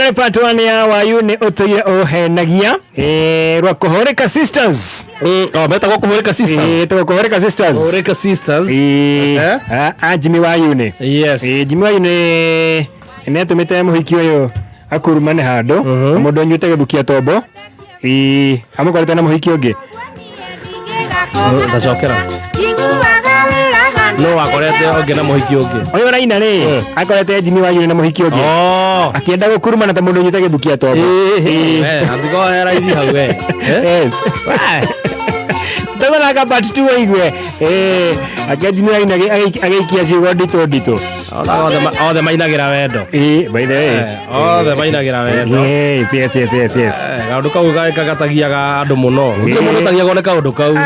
Nare patwania wa yune otoye ohenagia rwa Kohoreka Sisters. Beta kwa Kohoreka Sisters. To Kohoreka Sisters. Kohoreka Sisters. Jimmy wa yune. Yes. Jimmy wa yune ne tumete muhikio yo akurumane hado modo nyute gebukia tobo. Amukorete na muhikio ge. Ndacokera. No akorete oge na muhiki oge. Oyo raina ri akorete Jimmy wa yune na muhiki oge. Akienda gukurumana ta mundu nyute gebukia tobo. Andiko era ithi hau we. Yes. Tama na part 2 waigwe. Akajimmy wa yune ageikia ciugo ndito. Othe mainagira wendo. By the way. Othe mainagira wendo. Yes. Gaundu kau gagatagiaga andu muno. Gutire mundu tagiaga ne kaundu kau.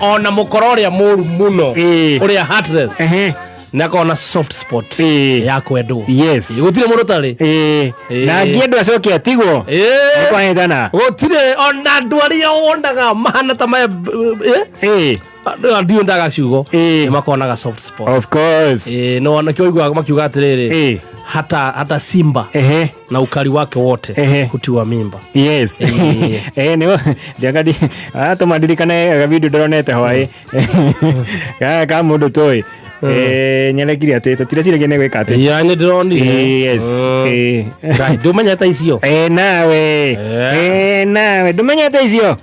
Ona mukoro ria muru muno. Uria heartless. Na kona soft spot ya kwendo. Yes. Gutire mundu tari. Na ngiendo acoke atigwo. Kwa hetana. Gutire ona ndwaria wondaga mahana ta ma ndio ndaga ciugo makonaga soft spot. Of course. No ona kioigwa makiuga atiriri hata Simba na ukali wake wote kutiwa mimba. Yes. No ndiakadi hata madirikana video doronete hwae ka mundu toy nyelekiri ate tutiracire gene gweka ate ya ni drone. Yes. Right, domanya ta icio nawe domanya ta icio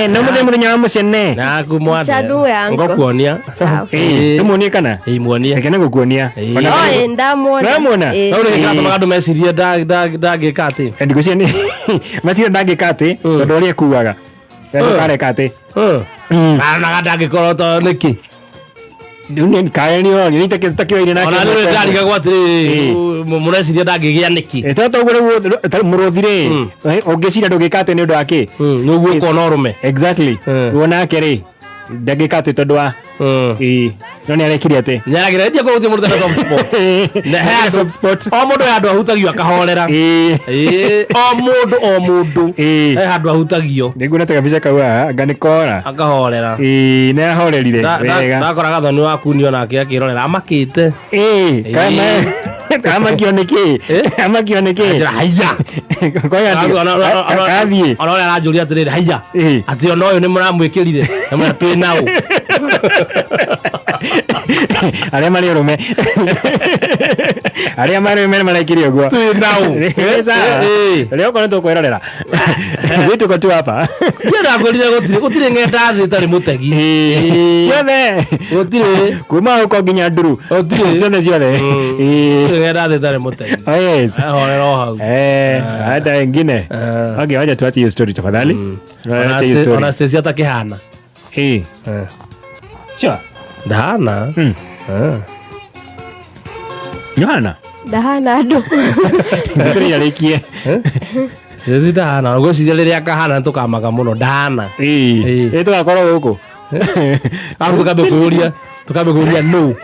no mude nyamu cene na kumwada ngokuonia tumuonie kana muonie kana gukuonia ndamona uri ngata magadu mecirie ndagika ate ndigucie ni mecirie ndagika ate tondu uri kuaga kare kate na ndagikoro to niki Dunia kaeni yo ni takio ina na ona ni ndari gagwatiri mureciria ndangigia niki toto ugure murothire ongecira ndugikate ni undu wake nuguo kono rume exactly wona kere ndagikate tondu wa no ni arekiri ate nyaragira ndia ko uti murute na soft spot na soft spot o mundu andu ahutagio akahorera o mundu andu ahutagio ndiguna ta kabisa kawa nganikora akahorera ne ahorerire wega ndakoraga thoni waku ni ona akirorera amakite kama kioneke haiya koya akathie ona arajuria atiriri haiya ati ona uyu ni muramwikirire na mwa twi nao aria mari rume marekiri ogwo twi nao leo kono to kwerorera vitu ko tu hapa ngira ngorire gutire ngenda thi tari mutegi ciothe gutire kuma uko nginya nduru ciothe ngenda thi tari mutegi yes horero hau ada wengine okay wacha tuache hiyo story tafadhali ona Stacy atakihana sure dahana Dahana ado ndiri yarikie Stacy dahana ngo cijereria kahana tukamaga muno dahana tugakorwo guku tukabe kuria no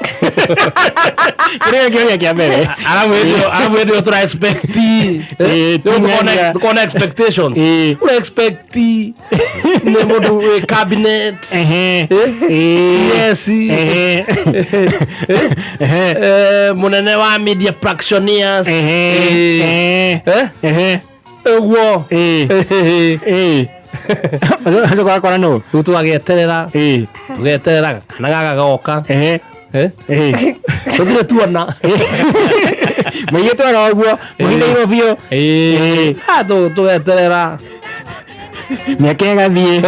kile kia mbele alafu ndio tuna expect tukona expectations una expect ne modu cabinet yes munene wa media practitioners egwo aso kwa no tutu ageterera kana gagagoka tutire tuona maiye twara ogwo muhire bio tugeterera miake gathie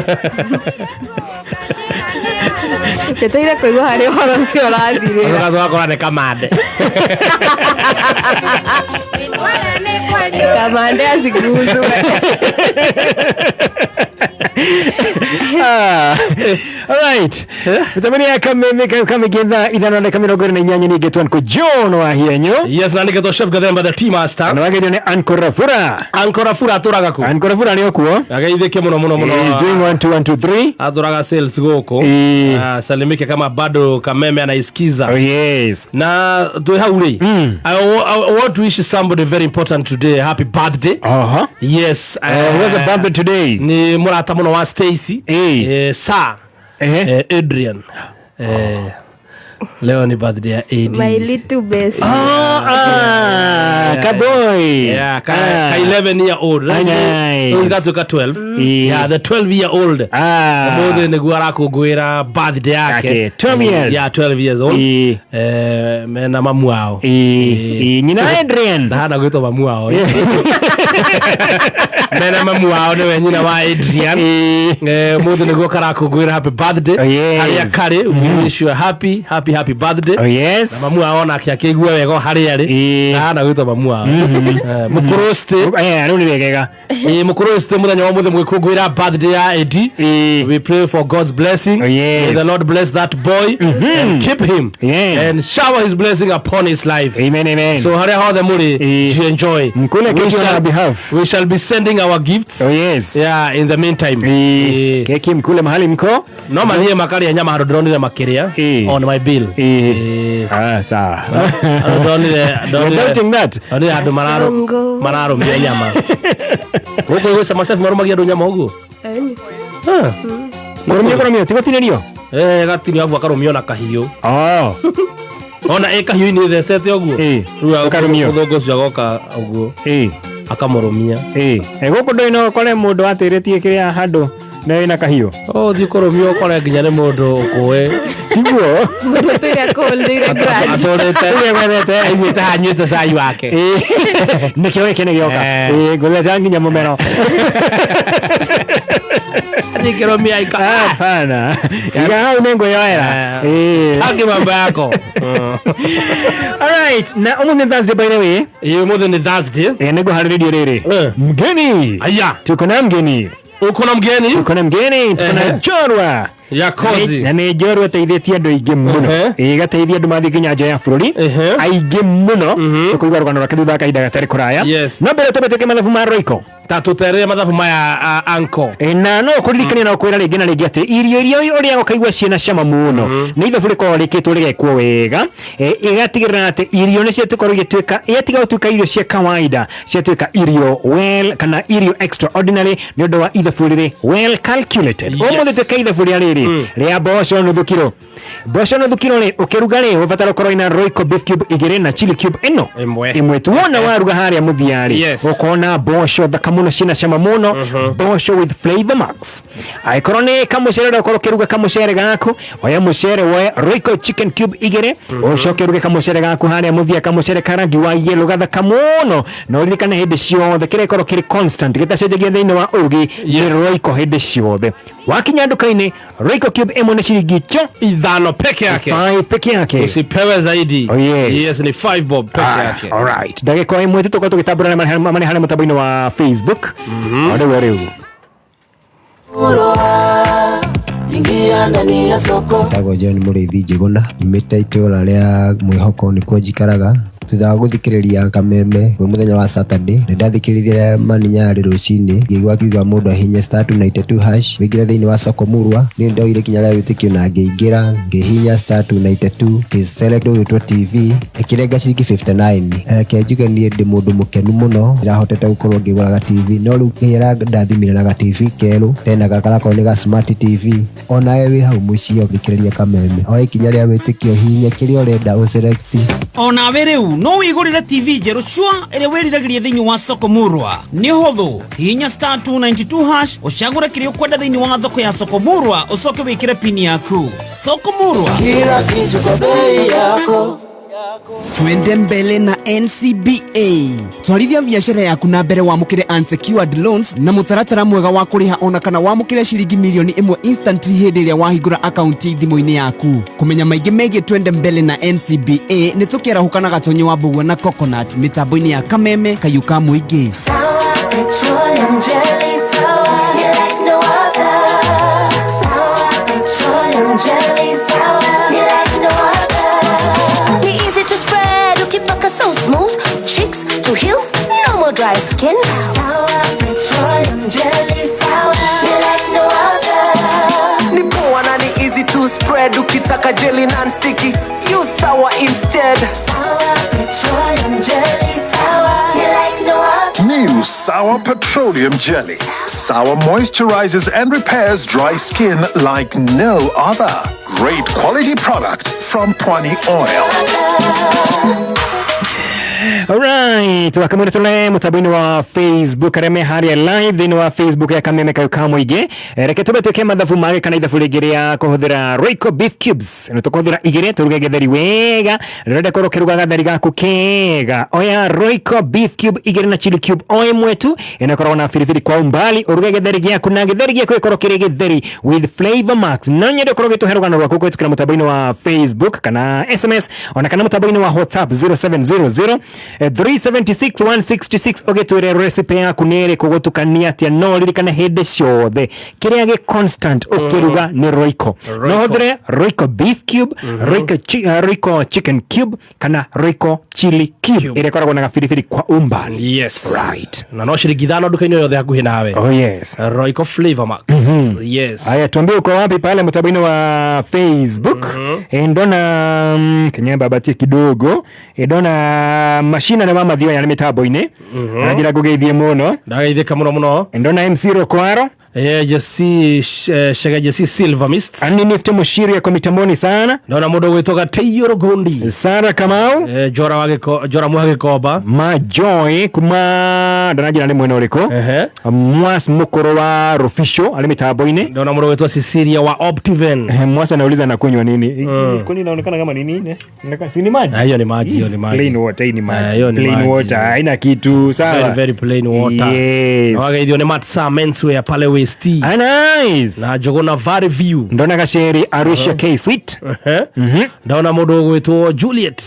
teteire kuigua hari horo cio rathire gakora ne kamande kamande asigundu alright vitamini ya kama githa ithano na kamirongo na inyanya ni getwan ko John wa hienyo yes na ngeto chef Gathemba the team master na wage ni Ankorafura turaga ku Ankorafura ni okuo agaithike muno doing 1 2 1 2 3 aturaga sales goko salimike kama bado kameme anaisikiza yes na tu hauri I want to wish somebody very important today happy birthday yes who's a birthday today ni murata muno wa Stacy Adrian Leo ni birthday ya AD. My little best. Kaboy. Yeah, ka 11-year-old. He's got to 12. Yeah, the 12-year-old. Mothe niguo arakungwira birthday yake. 12 years. Yeah, 12 years old. Mena mamu wao. Nyina Adrian. Ndahana gwitwo mamu wao. Mena mamu wao niwe nyina wa Adrian. Mothe niguo karakungwira happy birthday. Haria kare, we wish you a happy birthday. Oh yes. Na mamu wao na akiakigua wego haria ri. Ndahana gwitwo mamu wao. Mukuroste. Riu ni wegega. Mukuroste muthenya wa muthe mwikungwira birthday ya AD. We pray for God's blessing. May the Lord bless that boy and keep him and shower his blessing upon his life. Amen. So haria hothe muri to enjoy. Mkule keki on our behalf. We shall be sending our gifts. Oh yes. Yeah, in the meantime. Keki mkule mahali mko. No malie makari ya nyama harodronire makiria on my bill. Sawa. Don't doubting that. Ani adu mararo mia nyama. Huko wesa masafi marumagia ndo nyama huko. Koromio tigotiririo. Gatini avu akaromio na kahio. Ona kahio ni thecete uguo. Rua akaromio. Gogo cio goka uguo. Akamoromia. Goko ndo ino kole mundu atiretie kiria handu na ina kahio. Thi koromio kole nginya ni mundu ukuwe. Tiguo. Mundu tuya kuldire grudge. Asorete. Aigwite hanyuite cai wake. Nikio ikene gioka. Gole jangi nyamumero. Nikeromia ika. Hapana. Ingawa unengo yoera. Taki mambo yako. Alright, na umuthi Thursday by the way. Umuthi ni Thursday. Nego hari radio riri. Mgeni. Aya. Tuko na mgeni. Uko na mgeni? Tuko na mgeni, tuko na Jorwa. Ya kozi. Na ni Jorwa teithĩtie andũ aingĩ mũno. Igateithia andũ mathiĩ nginya nja ya bũrũri. Aingĩ mũno. Tũkũigua rũgano rwake thutha kahinda gatarĩ kũraya. No mbere tũbĩtũke mathabu ma Royco. Tatutere mathabu maya anko. Na no kũririkania na kwĩra rĩngĩ na rĩngĩ atĩ irio ũrĩa ũkaigua ciĩna cama mũno. Nĩ ithabu rĩkoragwo rĩkĩtwo rĩgekwo wega. Igatigĩrĩra atĩ irio nĩ ciatuĩka igĩtuĩka yatiga gũtuĩka irio cia kawaida. Ciatuĩka irio well kana irio extraordinary nĩ ũndũ wa ithabu rĩrĩ well calculated. Ũmũthĩ tuĩka ithabu rĩa rĩrĩ rĩa mboco nuthu kilo. Mboco nuthu kilo rĩ ũkĩruga rĩ ũbatara ũkorwo na Royco beef cube igĩrĩ na chili cube ĩno. Ĩmwe tu wona waruga harĩa mũthiarĩ. Ũkona mboco thaka mũno cina cama mũno. Mboco with flavor max. Aikorwo nĩ kamucere ũkorwo ũkĩruga kamucere gaku. Oya mucere woe Royco chicken cube igĩrĩ. Ũcoke ũruge kamucere gaku harĩa mũthia kamucere karangi wa yellow gathaka mũno. Na ũririkane hĩndĩ ciothe kĩrĩa gĩkorwo kĩrĩ constant gĩtacenjagia thĩinĩ wa ũrugi nĩ Royco hĩndĩ ciothe. Wakinya nduka-inĩ Royco cube ĩmwe nĩ ciringi 5 peke yake. 5 peke yake. Usipewe zaidi. Yes, ni 5 bob peke yake. All right. Ndagĩka ĩmwe tũkorwo tũgĩtambũra marĩ harĩa mũtambo-inĩ wa Facebook. Rĩu rĩu. Ingia ndani ya soko. Tago John Mũrĩithi Njĩgũna. Nyumĩte itũũra rĩa Mwĩhoko nĩkuo njikaraga. Thutha wa gũthikĩrĩria kameme kwĩ mũthenya wa Saturday nĩ ndathikĩrĩirie maninyarĩ rũcinĩ ngĩigua akiuga mũndũ ahinya *292# wĩingĩre thĩinĩ wa soko murwa. Nĩ ndoire kinya rĩa wĩtĩkio na ngĩingĩra ngĩhinya *292 ngĩselect ũgĩtwo TV ĩkĩrenga ciringi 59. Reke njuge niĩ ndĩ mũndũ mũkenu mũno ndĩrahotete gũkorwo ngĩgũraga TV. No rĩu kĩhera ndathimire na TV kerũ tena gakarakorwo nĩ ga smart TV. Onawe wĩ hau mũciĩ ũthikĩrĩria kameme oya ikinya rĩa wĩtĩkio hihinya kĩrĩa ũrenda ũselect. Onawe rĩu no wĩgũrĩre TV njerũ cua ĩrĩa wĩriragĩria thĩinĩ wa soko murwa. Nĩ hũthũ hihinya *292# ũcagũre kĩrĩa ũkwenda thĩinĩ wa thoko ya soko murwa ũcoke wĩkĩre pini yaku. Soko murwa, kila kitu kwa bei yako. Twende mbele na NCBA. Twarithia biashara yaku na mbere wamũkĩre unsecured loans na mũtaratara mwega wa kũrĩha ona kana wamũkĩre ciringi milioni 1 instantly hĩndĩ ĩrĩa wahingũra akaunti thimũ-inĩ yaku. Kũmenya maingĩ megiĩ Twende mbele na NCBA nĩ tũkĩarahũka na gatonyo wa Mbũgua na Coconut mĩtambo-inĩ ya Kameme Kayuka Mũingĩ. Sawa petroleum jelly sawa, you like no other. Sawa petroleum jelly sawa, you like no other. Ni easy to spread, ukipaka so smooth. Cheeks to heels, no more dry skin. Sawa petroleum jelly sawa, you like no other. Ni poa na ni easy to spread, ukitaka jelly non-sticky, use sawa instead. Sawa petroleum jelly sawa, you like no other. New Sour Petroleum Jelly. Sour moisturizes and repairs dry skin like no other. Great quality product from Pwani Oil. Alright, wakamwira tole mutabini wa Facebook areme haria live thini wa Facebook ya kameme kayuka muige reke tube tuke mathabu mage kana ithabu rigiria kuhuthira Royco beef cubes no tukuhuthira igire turuge getheri wega rende koro kiruga gatheri gaku kega oya Royco beef cube igire na chili cube oye mwetu inakorwa na firifiri kwa umbali uruge getheri gyaku na getheri gyaku ikoro kire getheri with flavor max nanye de koro gitu herugano rwaku kwetu kana mutabini wa Facebook kana SMS ona kana mutabini wa WhatsApp 0700 376 ogetwire recipe ya kunere kugotukania atia no lirikana hede ciothe kiria ge constant okiruga ni Royco no hodre Royco beef cube Royco chicken cube kana Royco chili cube ile koragwo na gafirifiri kwa umbali. Yes, right, na no shirikithano dukaini yothe hakuhi nawe. Oh yes, Royco flavor max. Yes, haya tuambie uko wapi pale mtabini wa Facebook. Ndona Kenya babatie kidogo ndona mashina na mama thiwa ya mitambo ine najira gugeithie muno ndageithika muno ndona MC Rokwaro Jesse Jesse Silver Mist ani nifte mushiri ya mitamboni sana ndona mundu gwitoga Teyo Gondi Sara Kamau Jora Mwage Koba Majoy kuma ndanagira ni mwena uriko Mwas mukoro wa Rofisho ali mitambo ine ndona mundu gwitwa Cecilia wa Optiven Mwasa nauliza na kunywa nini kuni inaonekana kama nini si ni maji hiyo ni maji plain water ni maji plain water haina kitu sawa very plain water. Yes, wageithio ni Matsa Menswear pale West. Nice, na jogona very view ndona gasheri Arusha K Sweet ndona mundu gwitwa Juliet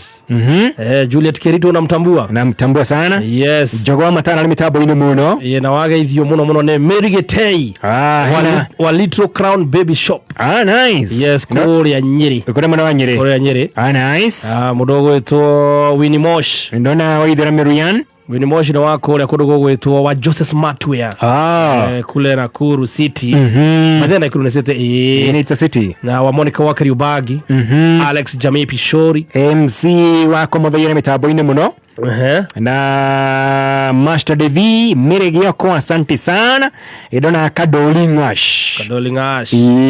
Juliet Kerito namtambua sana. Yes, jogo matana ali mitambo ine muno na wageithio muno ne Mary Getei wa Little Crown Baby Shop. Nice. Yes, kuria Nyeri kure mwana wa Nyeri. Nice. Mundu gwitwa Winnie Mosh ndona waithira Meruyan Winnie Mosh na wako ule kudogo gwitwa wa Joseph Matwear kule Nakuru City. Madena Nakuru City Inita City na wa Monica Wakari Ubagi Alex Jamii Pishori MC wako mothaire mitambo ine muno na Master Devi Miregioko asante sana ndona Kadolingash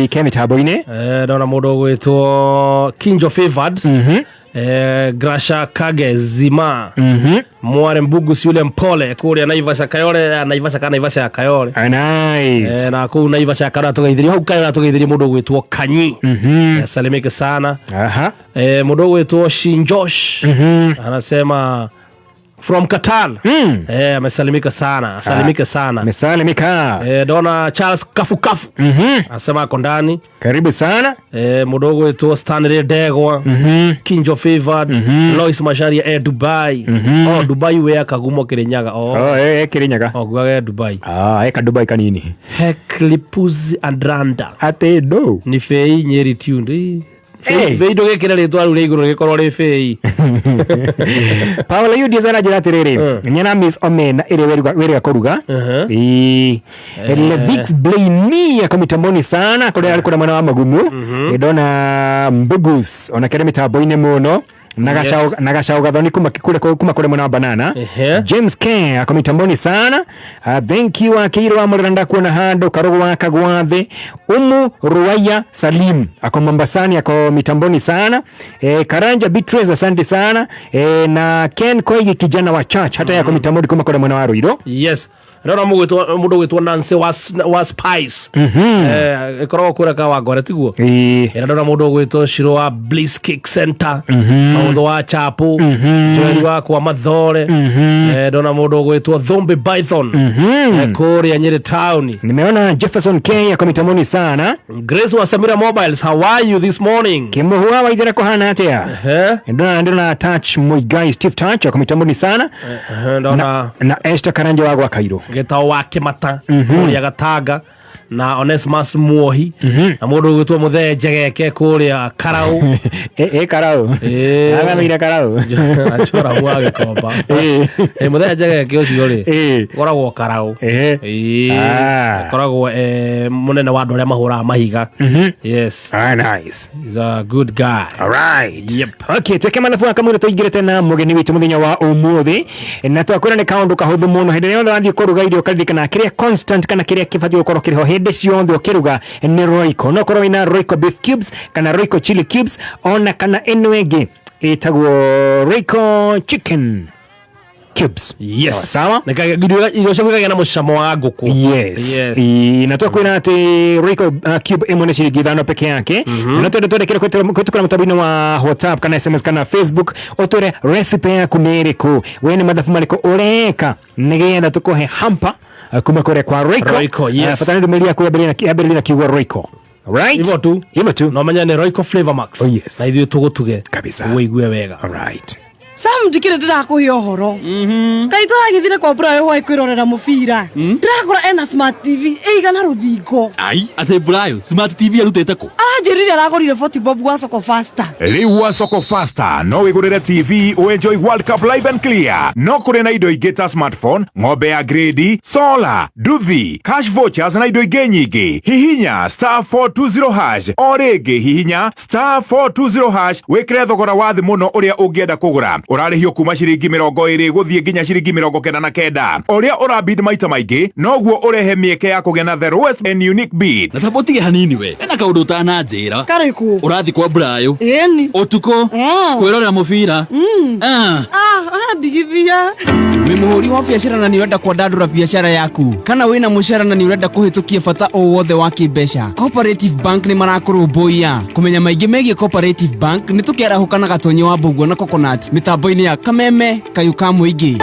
kemi mitambo ine ndona mundu gwitwa Kinjo Favored Grasha Kage Zima Mware Mbugu si ule mpole kuria Naivasha Kayole Naivasha ya Kayole. Nice. Na ku Naivasha Kayole tugeithiri hau Kayole tugeithiri mundu gwitwo Kanyi. Salimike sana. Mundu gwitwo Shinjosh anasema from Qatar. Amesalimika sana. Salimike sana. Amesalimika. Dona Charles Kafu. Anasema ako ndani. Karibu sana. Mudogo wetu Stanley Degwa. Kinjo Favored. Lois Masharia Dubai. Dubai we Kagumo Kirinyaga. Kirinyaga. Gwa Dubai. Eka Dubai kanini. Hecklipus Andranda. Ate do. Ni Fei Nyeri tunde. Veido gekira ritwa ru riguru gikorwo ri Fei. Paula yu dizana jiratiriri. Nyana Miss Omena ire weri kuruga. Levix Blaini ya komitamboni sana kule alikuna mwana wa magumu. Ndona Mbugus ona kere mitambo ine muno. Nagashao gathoni kuma kule mwana wa banana. James Ken akomitamboni sana. Thank you akiro wa muranda kuona hando karogo wa kagwathe. Ruwaya Salim akomambasani akomitamboni sana. Karanja Beatrice asante sana. Na Ken Koigi kijana wa church hata yakomitamboni kuma kule mwana wa Ruiro. Yes. Ndona mundu gwitwa Nancy was Spice ikoro kura ka wagore tiguo ndona mundu gwitwa Shiro wa Bliss Cake Center mundu wa Chapo Joel wa kwa Mathore ndona mundu gwitwa Thombe Python kuria Nyeri town. Nimeona Jefferson K akomitamoni sana. Grace wa Samira Mobiles, how are you this morning? Kimuhua wa idhira kohana atea ndona Touch Muigai Steve Touch akomitamoni sana. Na Esther Karanja wa Kairo Getao wake mata kuria Gatanga na Onesimus Muohi na mundu gwitwo Muthee Njegeke kuria Karau Karau agamira Karau achora mwage komba Muthee Njegeke ucio ri koragwo Karau koragwo munene wa andu aria mahura mahiga yes nice he's a good guy all right yep okay tweke manafu akamwira tuingirete na mugeni witu muthenya wa umuthi na twakwira ni kaundu kahuthu muno hindi yothe wathie kuruga irio karirikana kiria constant kana kiria kibathie gukorwo kiriho hindi ciothe ukiruga ni Royco no korwo ina Royco beef cubes kana Royco chili cubes ona kana eno enge itagwo Royco chicken cubes yes sawa irio cia na mucamo wa nguku yes na twakwira ati Royco cube imwe ni ciringi 5 peke yake na twendekere kutukana mutabini wa WhatsApp kana SMS kana Facebook otore recipe yaku ni iriku we ni mathafu mariko ureka nigetha tukohe hamper kuma kore kwa Royco yes fatana ndumiria ku ya kiugo Royco right hivyo tu no manya ni Royco Flavor Max yes na ithuĩ tugutuge kabisa uigue wega all right Sam ndikire ndirakuhe uhoro kaita agithire kwa Brayo wa kwirorera mubira ndirakora ena smart TV eigana ruthingo ai ate Brayo smart TV arutete ku aranjirire aragorire 40 bob wa Soko Faster riu wa Soko Faster no wigurire TV o enjoy World Cup live and clear no kuri na indo ingĩ ta smartphone ng'ombe ya grade solar nduthi cash vouchers na indo ingĩ nyingĩ hihinya *420# o rĩngĩ hihinya *420# wikire thogora wa thĩ mũno ũrĩa ũngĩenda kũgũra urarihio kuma ciringi 20 guthie nginya ciringi 99 uria urabid maita maingĩ noguo urehe mieke ya kugena the lowest and unique bid na tabotige hanini we ena kaundu utananjira kariku urathi kwa Brayo eni utuko kwirorera mubira ndigithia wi muhuri wa biacara na ni urenda kwandandura biacara yaku kana wina mucara na ni urenda kuhitukia bata o wothe wa kibeca Cooperative Bank ni marakurumbuia kumenya maingi megie Cooperative Bank ni tukiarahukana gatonyi wa Mbugua na Coconut mitambo-ini ya Kameme Kayuka Muingi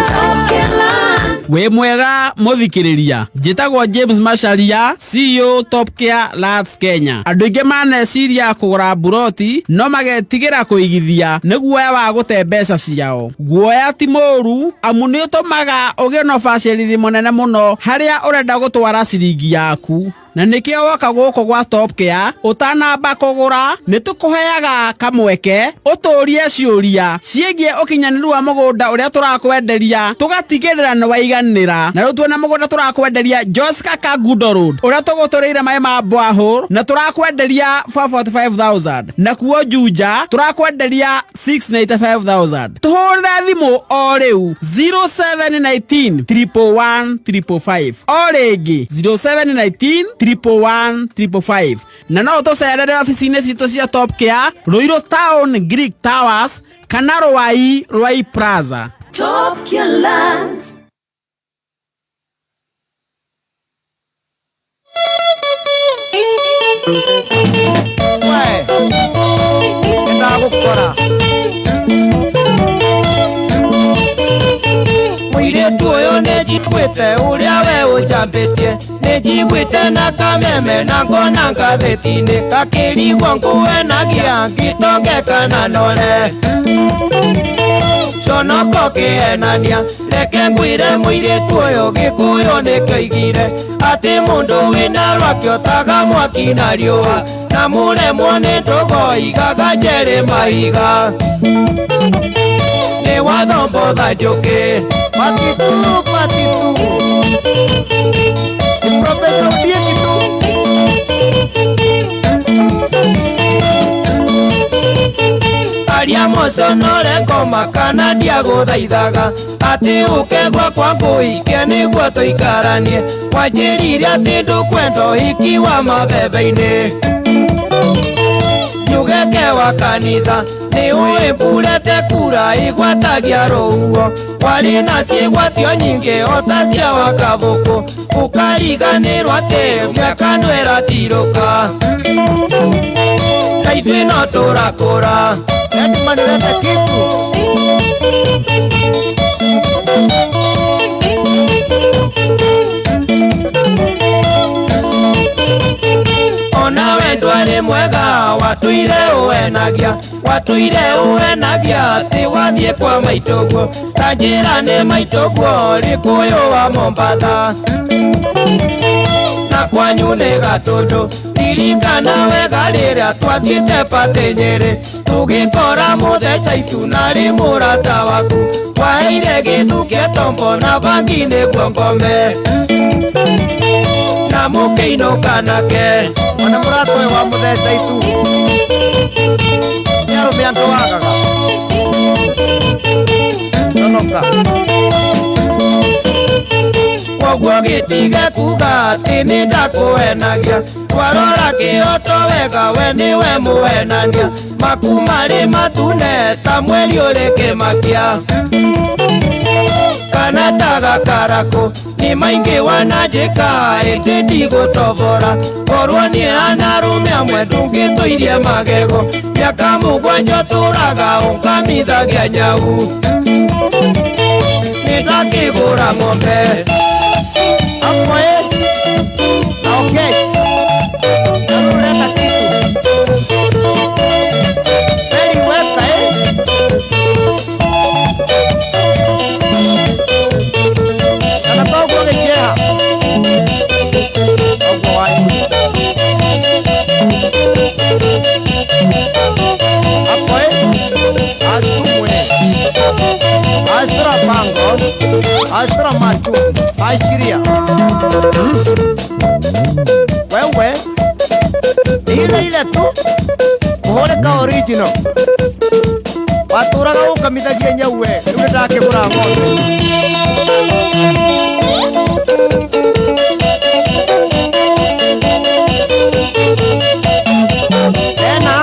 we mwega muthikiriria njitagwo James Macharia CEO Top Care Labs Kenya andu ingi maneciria kugura buroti no magetigira kuigithia niguoya wa gute mbeca ciao guoya ti muru amu ni utumaga ugie no baciriri munene muno haria urenda gutwara ciringi yaku na nikio woka guko gwa Top Care utanamba kugura nitukuheaga kamweke uturie ciuria ciegie ukinyaniru wa mugunda uria turakwenderia tugatigirira ni waiganira na rutwe na mugunda turakwenderia Joska Kagudo Road uria tugutureire mai ma borehole na turakwenderia 445,000 na kuo Juja turakwenderia 695,000 tuhurira thimu o riu 0719 111 555 o ringi 0719 111 na no tucerere ofisini citu cia Top Care Ruiru Town Greek Towers kana Ruai Plaza Top Care Lands. Muiretu uyu nijiguite uria we ujambitie nijiguite na Kameme na ngona ngathĩti-inĩ kakĩrigwo nguenagia ngitongeka na nore conoko kĩhenania reke ngwire mũirĩtu ũyũ Gĩkũyũ nĩkĩoigire atĩ mũndũ wĩna rwakio taga mwaki na riũa na mũremwo nĩ ndũgo igaga Njeri Mahiga nĩ wathombotha njũkĩ patitu Profesa Udieki tu aria moconore ngoma kana ndiagũthaithaga atĩ ũke gwakwa ngũhikie nĩguo tũikaranie wanjĩrire atĩ ndũkwenda ũhiki wa mabebe-inĩ nyugeke wa kanitha nĩ ũĩ mburete kura igwatagia rũhuo warĩ na ciĩgwatio nyingĩ o ta cia Wakabũkũ ũkariganĩrwo atĩ mĩaka ndwĩratirũka na ithuĩ no tũrakũra manĩrete kitu ona we ndwarĩ mwega watuire uenagia atĩ wathiĩ kwa maitũguo ta njĩra nĩ maitũguo Gĩkũyũ wa Mombatha na kwanyu nĩ gatũndũ ririkana wega rĩrĩa twathiĩte Pate Nyeri tũgĩkora mũtheca ituna rĩ mũrata waku waheire gĩthukĩ tombo na bangi nĩguo ngome na mũkĩinũka nake ona mũrata ũyũ wa mũtheca itu nĩarũme andũ wagaga sonoka koguo gĩtige kuga atĩ nĩ ndakũhenagia twarora kĩhoto wega we nĩwe mũhenania maku marĩ matune ta mweri ũrĩ kĩmakia kana ta gakarakũ nĩ maingĩ wananjĩka ĩndĩ ndigũtobora korwo nĩ anarũme amwe ndũngĩtũirie magego mĩaka mũgwanja tũraga ũngamithagia nyau nĩ ndakĩgũra ng'ombe amwe na okech narũreta kitu very weta kana toguo gĩkĩra oguo waĩ apwe asumwe astra pango astra masu ashiria wewe ile tu kuhoreka original waturaga ukamithagia nyauwe rĩu ndakĩgũra ng'ombe tena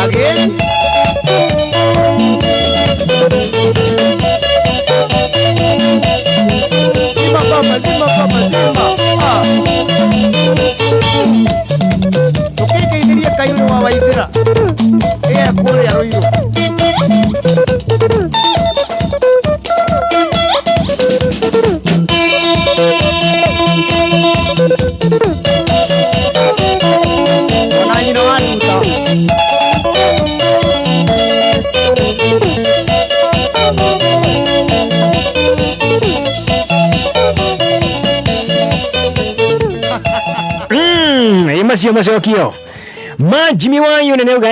again zima tukĩgeithirie kairu wa Waithĩra kũrĩa Ruiru ona nyina wa Nduta macio macokio Jimmy Wanyu neneuga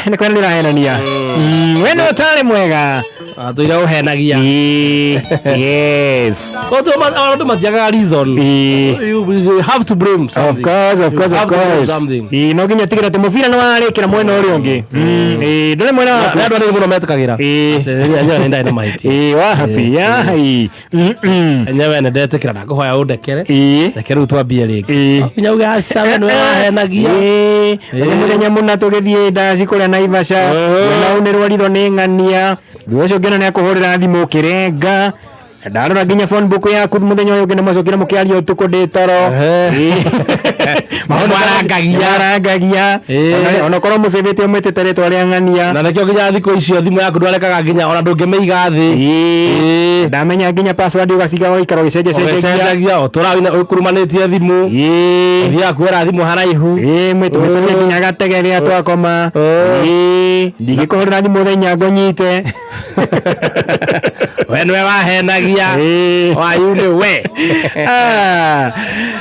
nĩ kwenda ndĩrahenania we no ũtarĩ mwega tũira ũhenagia yes andũ matiagaga reason you have to blame something of course no nginya tigĩra atĩ mũbira nĩ warĩkĩra mwena ũrĩa ũngĩ ndũrĩ mwena wa andũ arĩa mũno metĩkagĩra enyewe nĩ na mahĩtia wapi yai enyewe nĩ ndetĩkĩra na ngũhoya ũndekere reke rĩu twambie rĩngĩ nginya uge aca we nĩwe wahenagia mũthenya mũna tũgĩthiĩ ndaci kũrĩa Naivasha na nĩ rwaritho nĩ ng'ania thutha ũcio ngĩona nĩ akũhũrĩra thimũ ũkĩrenga ndarora nginya phone book yaku muthenya ũyũ ngĩna macokera mũkĩaria ũtukũ ndĩ toro marangagia ona korwo mũcĩbĩte ũmwĩtĩte rĩtwa rĩa ng'ania na nĩkĩo nginya thikũ icio thimũ yaku ndwarekaga nginya ona ndũngĩmĩiga thĩ ndamenya nginya password ũgaciga ũgaikara ũgĩcenjacenjagia ũkurumanĩtie thimũ thiaga kuoera thimũ haraihu mwĩtũmĩtũmia nginya gatege rĩa twakoma ndigĩkũhũrĩra thimũ mũthenya ngũnyite we nĩwe wahenagia wayu nĩ we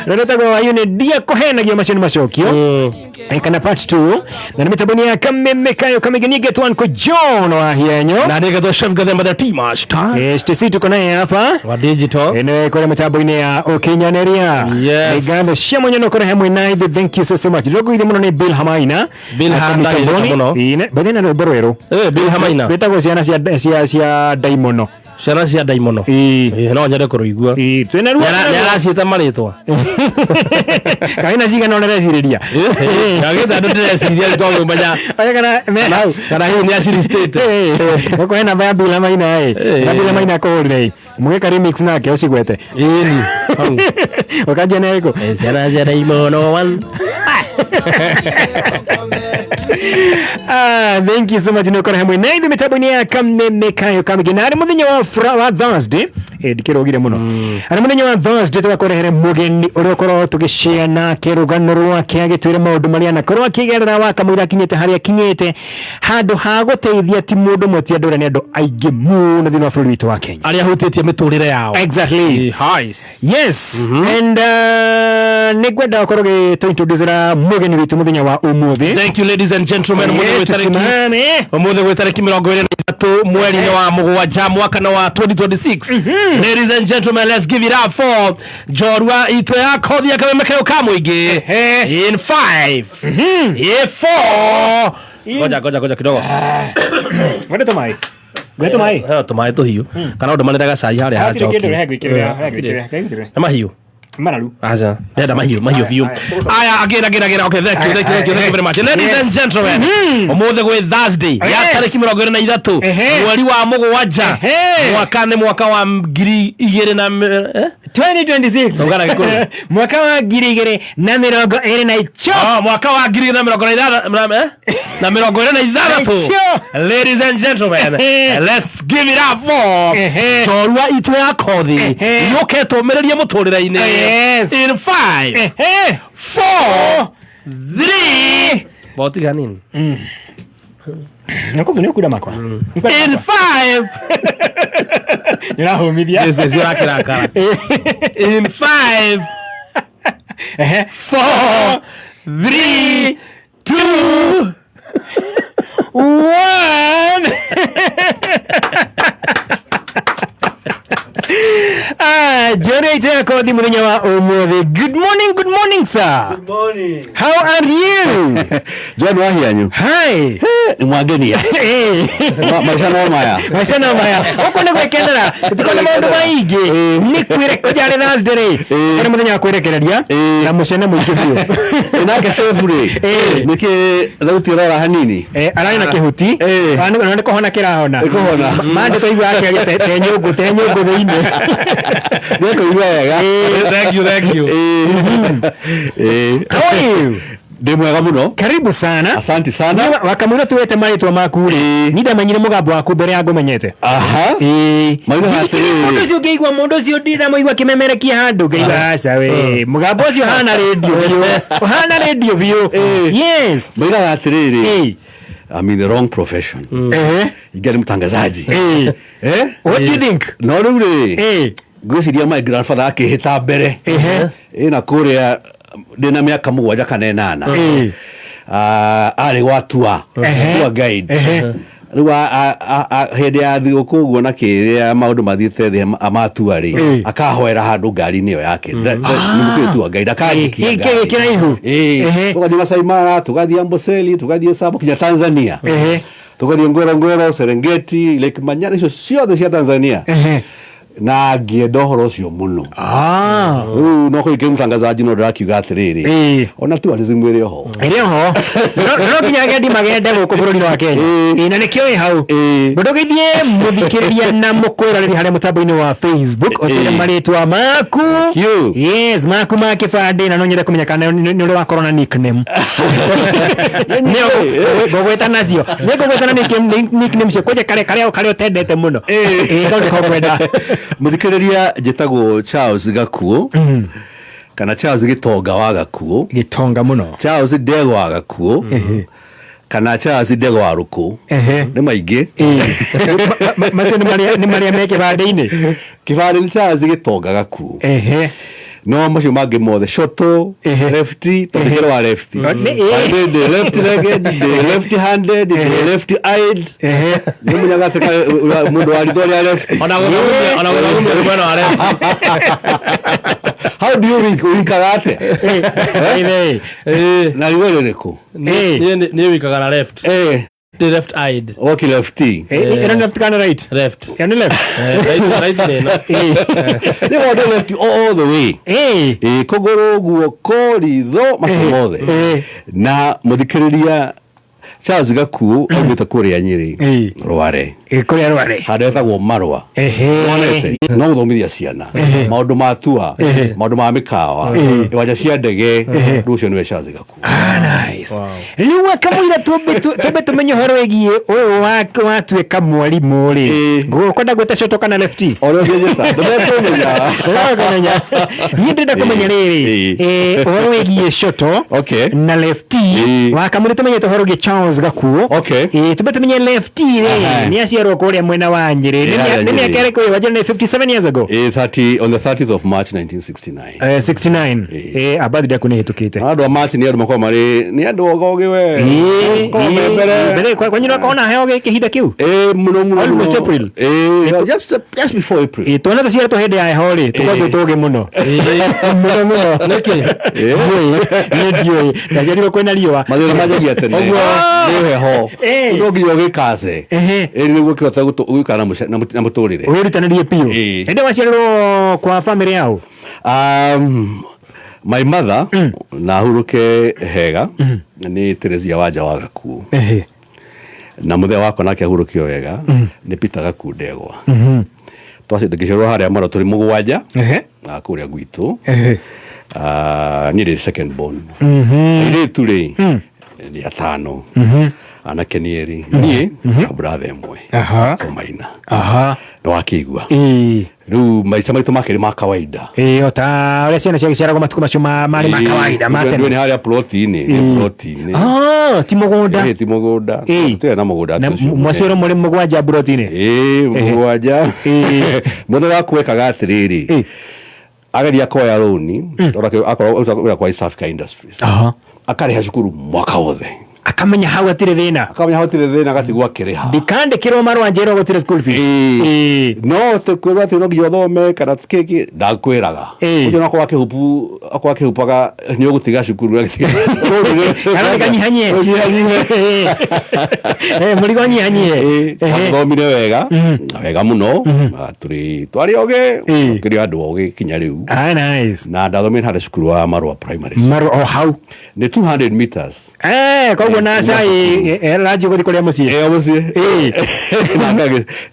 rĩrĩtagwo wayu nĩ ndia kũhenagia macio nĩ macokio kana part 2 na nĩ mĩtambo-inĩ ya Kameme Kayo Kamegeni Get One kwa John wa Hienyo na nĩgetwo Chef Gathemba the Team Master STC tuko naye hapa wa digital ene kwa mĩtambo-inĩ ya ũkinyanĩria igando cia mwenye no kora hamwe na ithe thank you so much rogo ile muno ni Bill Hamaina Bill Hamaina ine bathina no borero Bill Hamaina betagwo ciana cia Daimono ciana cia Daimono no nyende kũrũigua twena ruo nĩaraciĩta marĩtwa kaina cigana ona reciriria ngagĩta andũ ndĩreciria tondũ kana hihi nĩ aciri state gũkũ hena namba ya Bill Hamaina na Bill Hamaina kũhũrĩre mũgĩka remix nake ũcigwete ũkanjia nĩ ĩkũ ciana cia Daimono one thank you so much no kora hamwe na ithe mĩtambo-inĩ ya Kameme Kayo Kamegeni na muthenya wa Thursday ndikirogire muno ana munenya wa Thursday twakorehere mugeni urokoro tugishare na kerugano rwake agitwire maundu maria na korwa kigerera wa kamwira kinyete haria kinyete handu ha guteithia ti mundu mutia ndura ni andu aingi muno thina bũrũri witu wa Kenya aria hutĩtie mĩtũrĩre yao. Exactly. Yes. And nigwenda ukorwo tuintroducera mugeni witu muthenya wa umuthi. Thank you ladies and gentlemen. Umuthi gwe tariki 23 mweri wa mugwanja mwaka wa 2026. Ladies and gentlemen, let's give it up for Jorwa ito ya kothi ya kamemekeo kamwingi in 5 4 Goja kidogo. Wende tomai. Gweto mai. Tomai to hiyo. Kana ndo maniraga sai haria ha joki. Na mahiu. Maralu. Aja. Nenda mahiu view. Aya again. Okay, thank you very much. Ladies and gentlemen. Umuthi gwe Thursday. Ya tariki 23 mweri wa mugwanja mwaka wa 2026 mwaka wa 2026 mwaka wa 2026 ladies and gentlemen, let's give it up for Jorwa ito ya kothi yuketo mereria muturire-ini in 5 4 3 boti ganini nako gani kuda makwa in 5 nirahumithia yes yakira in 5 4 3 2 1 Jonathan Kodi muthenya wa umuthi. Good morning sir. Good morning. How are you? John wahianyu. Hi. Ni mwagenia. Maisha no maya. Uko ne gwekendera. Tukona maundu maingi. Ni kwire kujare Thursday. Ni muthenya wa kwirekereria na mucene muingi biu. Inake chefuri. Niki thauti rora hanini. Arani na kihuti. Ni kohona kirahona. Kohona. Mande to igwa ake te nyugo thiini. Niko igwega. Thank you. How are you? Ndi mwega muno. Karibu sana. Asante sana. Wakamwira tuwete maitwa maku ri. Nida manyire mugambo waku mbere ya ngumenyete. Aha. Maiga hatiri. Mundu cio ngeigwa mundu cio ndira muigwa kimemerekia handu ngeiga aca we. Mugambo cio hana radio biu. Hana radio biu. Yes. Maiga hatiri. I'm in the wrong profession. Igari mtangazaji. What do you think? No rure. Gwiciria my grandfather akihita mbere. Ina kuria ndina miaka 7 kana 8. Ari watua guide. Riu hindi ya thiguku guona kiria maundu mathiite thi amatua ri akahoera handu ngari niyo yake nimukitua guide akagikia kiraihu tugathie Masai Mara tugathie Amboseli tugathie Sabo kinya Tanzania tugathie Ngorongoro Serengeti Lake Manyara icio ciothe cia Tanzania na ngienda horo cio muno no ko ikimu tangazaji no ndakiuga atiriri ona tourism iri ho no kinya gendi magende guku bururi wa Kenya ina nikio wi hau ndugithie muthikiriria na mukwirariri haria mutambo-ini wa Facebook otire maritwa maku yes maku ma kibande na no nyende kumenya kana ni uri wakorwo na nickname gogweta nacio ni gogweta na nickname cio kuje kare utendete muno kaundu ko kwenda muthikiriria njitagwo Charles Gakuo kana Charles Gitonga wa Gakuo Gitonga muno Charles Ndego wa Gakuo kana Charles Ndego wa Ruku ni maingi macio ni maria meke bande-ini kibande Charles Gitonga Gakuo no macio mangi mothe shoto lefty tokero wa lefty left legged left handed left eyed ni munyaga teka mundu wa ridori ya left ona bueno are how do you wink karate na iwe reko ni wikaga na left the left eyed okay lefty left kana right yani left right no they want left all the way kogoro guoko ritho macomothe na muthikiriria Charles Gakuo aumite kuria Nyeri Rware Kuri arware. Hadetagwo marwa. Wonete. No guthomithia ciana. Maundu ma tua, maundu ma mikawa. Iwanja cia ndege, rucio niwe shazi gaku. Nice. Riu akamwira tumbe tumenye horo egie uyu watuika mwalimu ri. Gukonda gwita shoto kana lefty. Oro ngejeta. Ndamenya. Ni ndenda kumenya riri. Horo egie shoto na lefty. Wakamwira tumenye horo ge Charles gaku. Tumbe tumenye lefty ri. Ni aciarwo kuria mwena wa Nyeri. Ni akere kwa wajana 57 years ago. 30 on the 30th of March 1969. 69. Abadi yakune hitukite. Ado March ni ado makwa mari ni ado ogoge we. Bele kwa nyina kona heoge kihinda kiu. Muno almost April. Just before April. Tona tuciara to hede ya hori tukagwe toge muno. Muno neke. Ndio. Najaribu kwenda liwa. Mazira majagia tena. Ogwo ni heho. Ndogi yoge kaze. Niguo kiota gukana na muturire. Uritanariye pio. Ende waciarwo kwa family yao. My mother na huruke hega ni Teresia Wanja wa Gakuo. Na muthe wako nake hurukio wega ni Peter Gakuo Ndegwa. Twase ndikishorwa haria mara turi mugwanja akuria gwitu. Ni the second born. Ile tuli ni atano. Anake nieri ni brother emwe. Maina. No akigwa. Riu maisha maitu makiri ma kawaida. Ota ule ciana ciagiciaragwo matuko macio mari ma kawaida matene. Ni haria protein. Timogoda. Timogoda. Tuya na mugoda. Mwacero muri mugwanja protein. Mugwanja. Mwana wakweka gatiriri. Agathia koya roni. Akora kwa East Africa Industries. Akariha cukuru mwaka wothe. Akamenya hau atire thina. Agatigwa kiriha. Bikande kiro marwa njero gutire school fees. No tukwira ati no giothome kana kiki ndakwiraga. Ujo no kwa kehupaga ni ogutiga cukuru agitiga. Kana kanyihanye. Muri gonyihanye. Thomire wega muno. Twari oge kiri andu oge kinya riu. Nice. Na ndathomire hada cukuru wa Marwa Primary. Marwa how? Ni 200 meters. Kwa na sai laji godi kolia musie.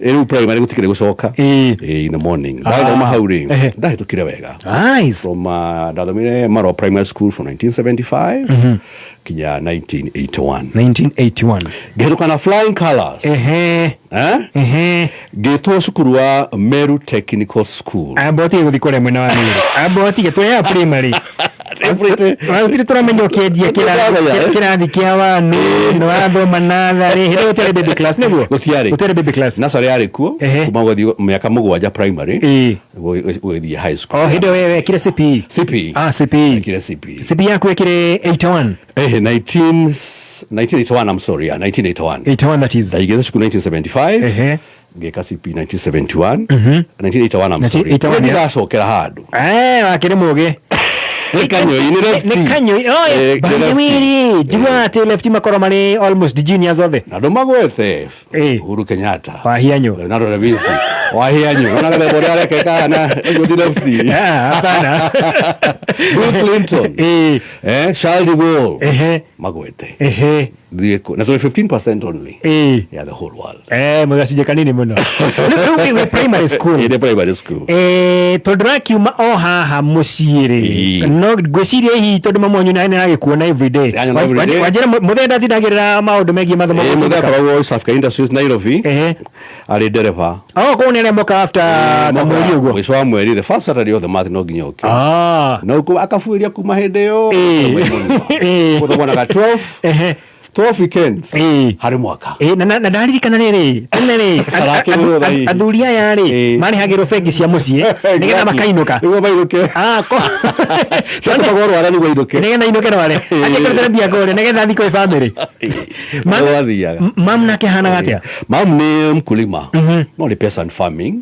Eru primary gutikire gucoka. In the morning. Ndaga mahauri. Ndahitukire wega. Nice. From ndathomire Marwa Primary School from 1975 kinya 1981. Geruka na flying colors. Geto cukuru wa Meru Technical School. Aboti gudikore mwena wa Meru. Aboti geto ya primary. Tiri turamenya ukiendia kirathi kia wanu no wathoma nathari hiro utere baby class niguo utere baby class nasari yari kuo kuma gwathi miaka mugwanja primary gwathi high school hindo wewe kire CP kire CP yako kire 81 1981 I'm sorry 1981 that is I school 1975 geka CP 1971 1981 I'm sorry ndacokera handu wakire muge Nikanyo Bangwiri Jigwa ati lefty makoro mani almost genius of it. Nado magwete Uhuru Kenyatta Wahianyo Leonardo da Vinci Wahianyo Wana kale bora leke kana Ego lefty hapana Bill Clinton Charles de Gaulle magwete na 15% only yeah the whole world mugasije kanini muno we primary school primary school todraki uma haha muciire no gwicirie hi tondu mamonyu na nage kuona every day wajira muthenda tinagirira maundu megie mathomo muthenda kwa East Africa Industries Nairobi ali dereva ko nele moka after na mweri ugo mwisho wa mweri the first Saturday of the month no ginyoke no akafuiria kuma hende yo kuthona ka 12 weekends hari mwaka na ndaririkana riri tenere athuri aya ri mari hagiro fegi cia mucie nigetha makainuka nigo mainuke sasa pagoro ara nigo inuke nigetha inuke rware ajekerete bia gore nigetha thiko family mam nake hana gatia mam ni mkulima no ni peasant farming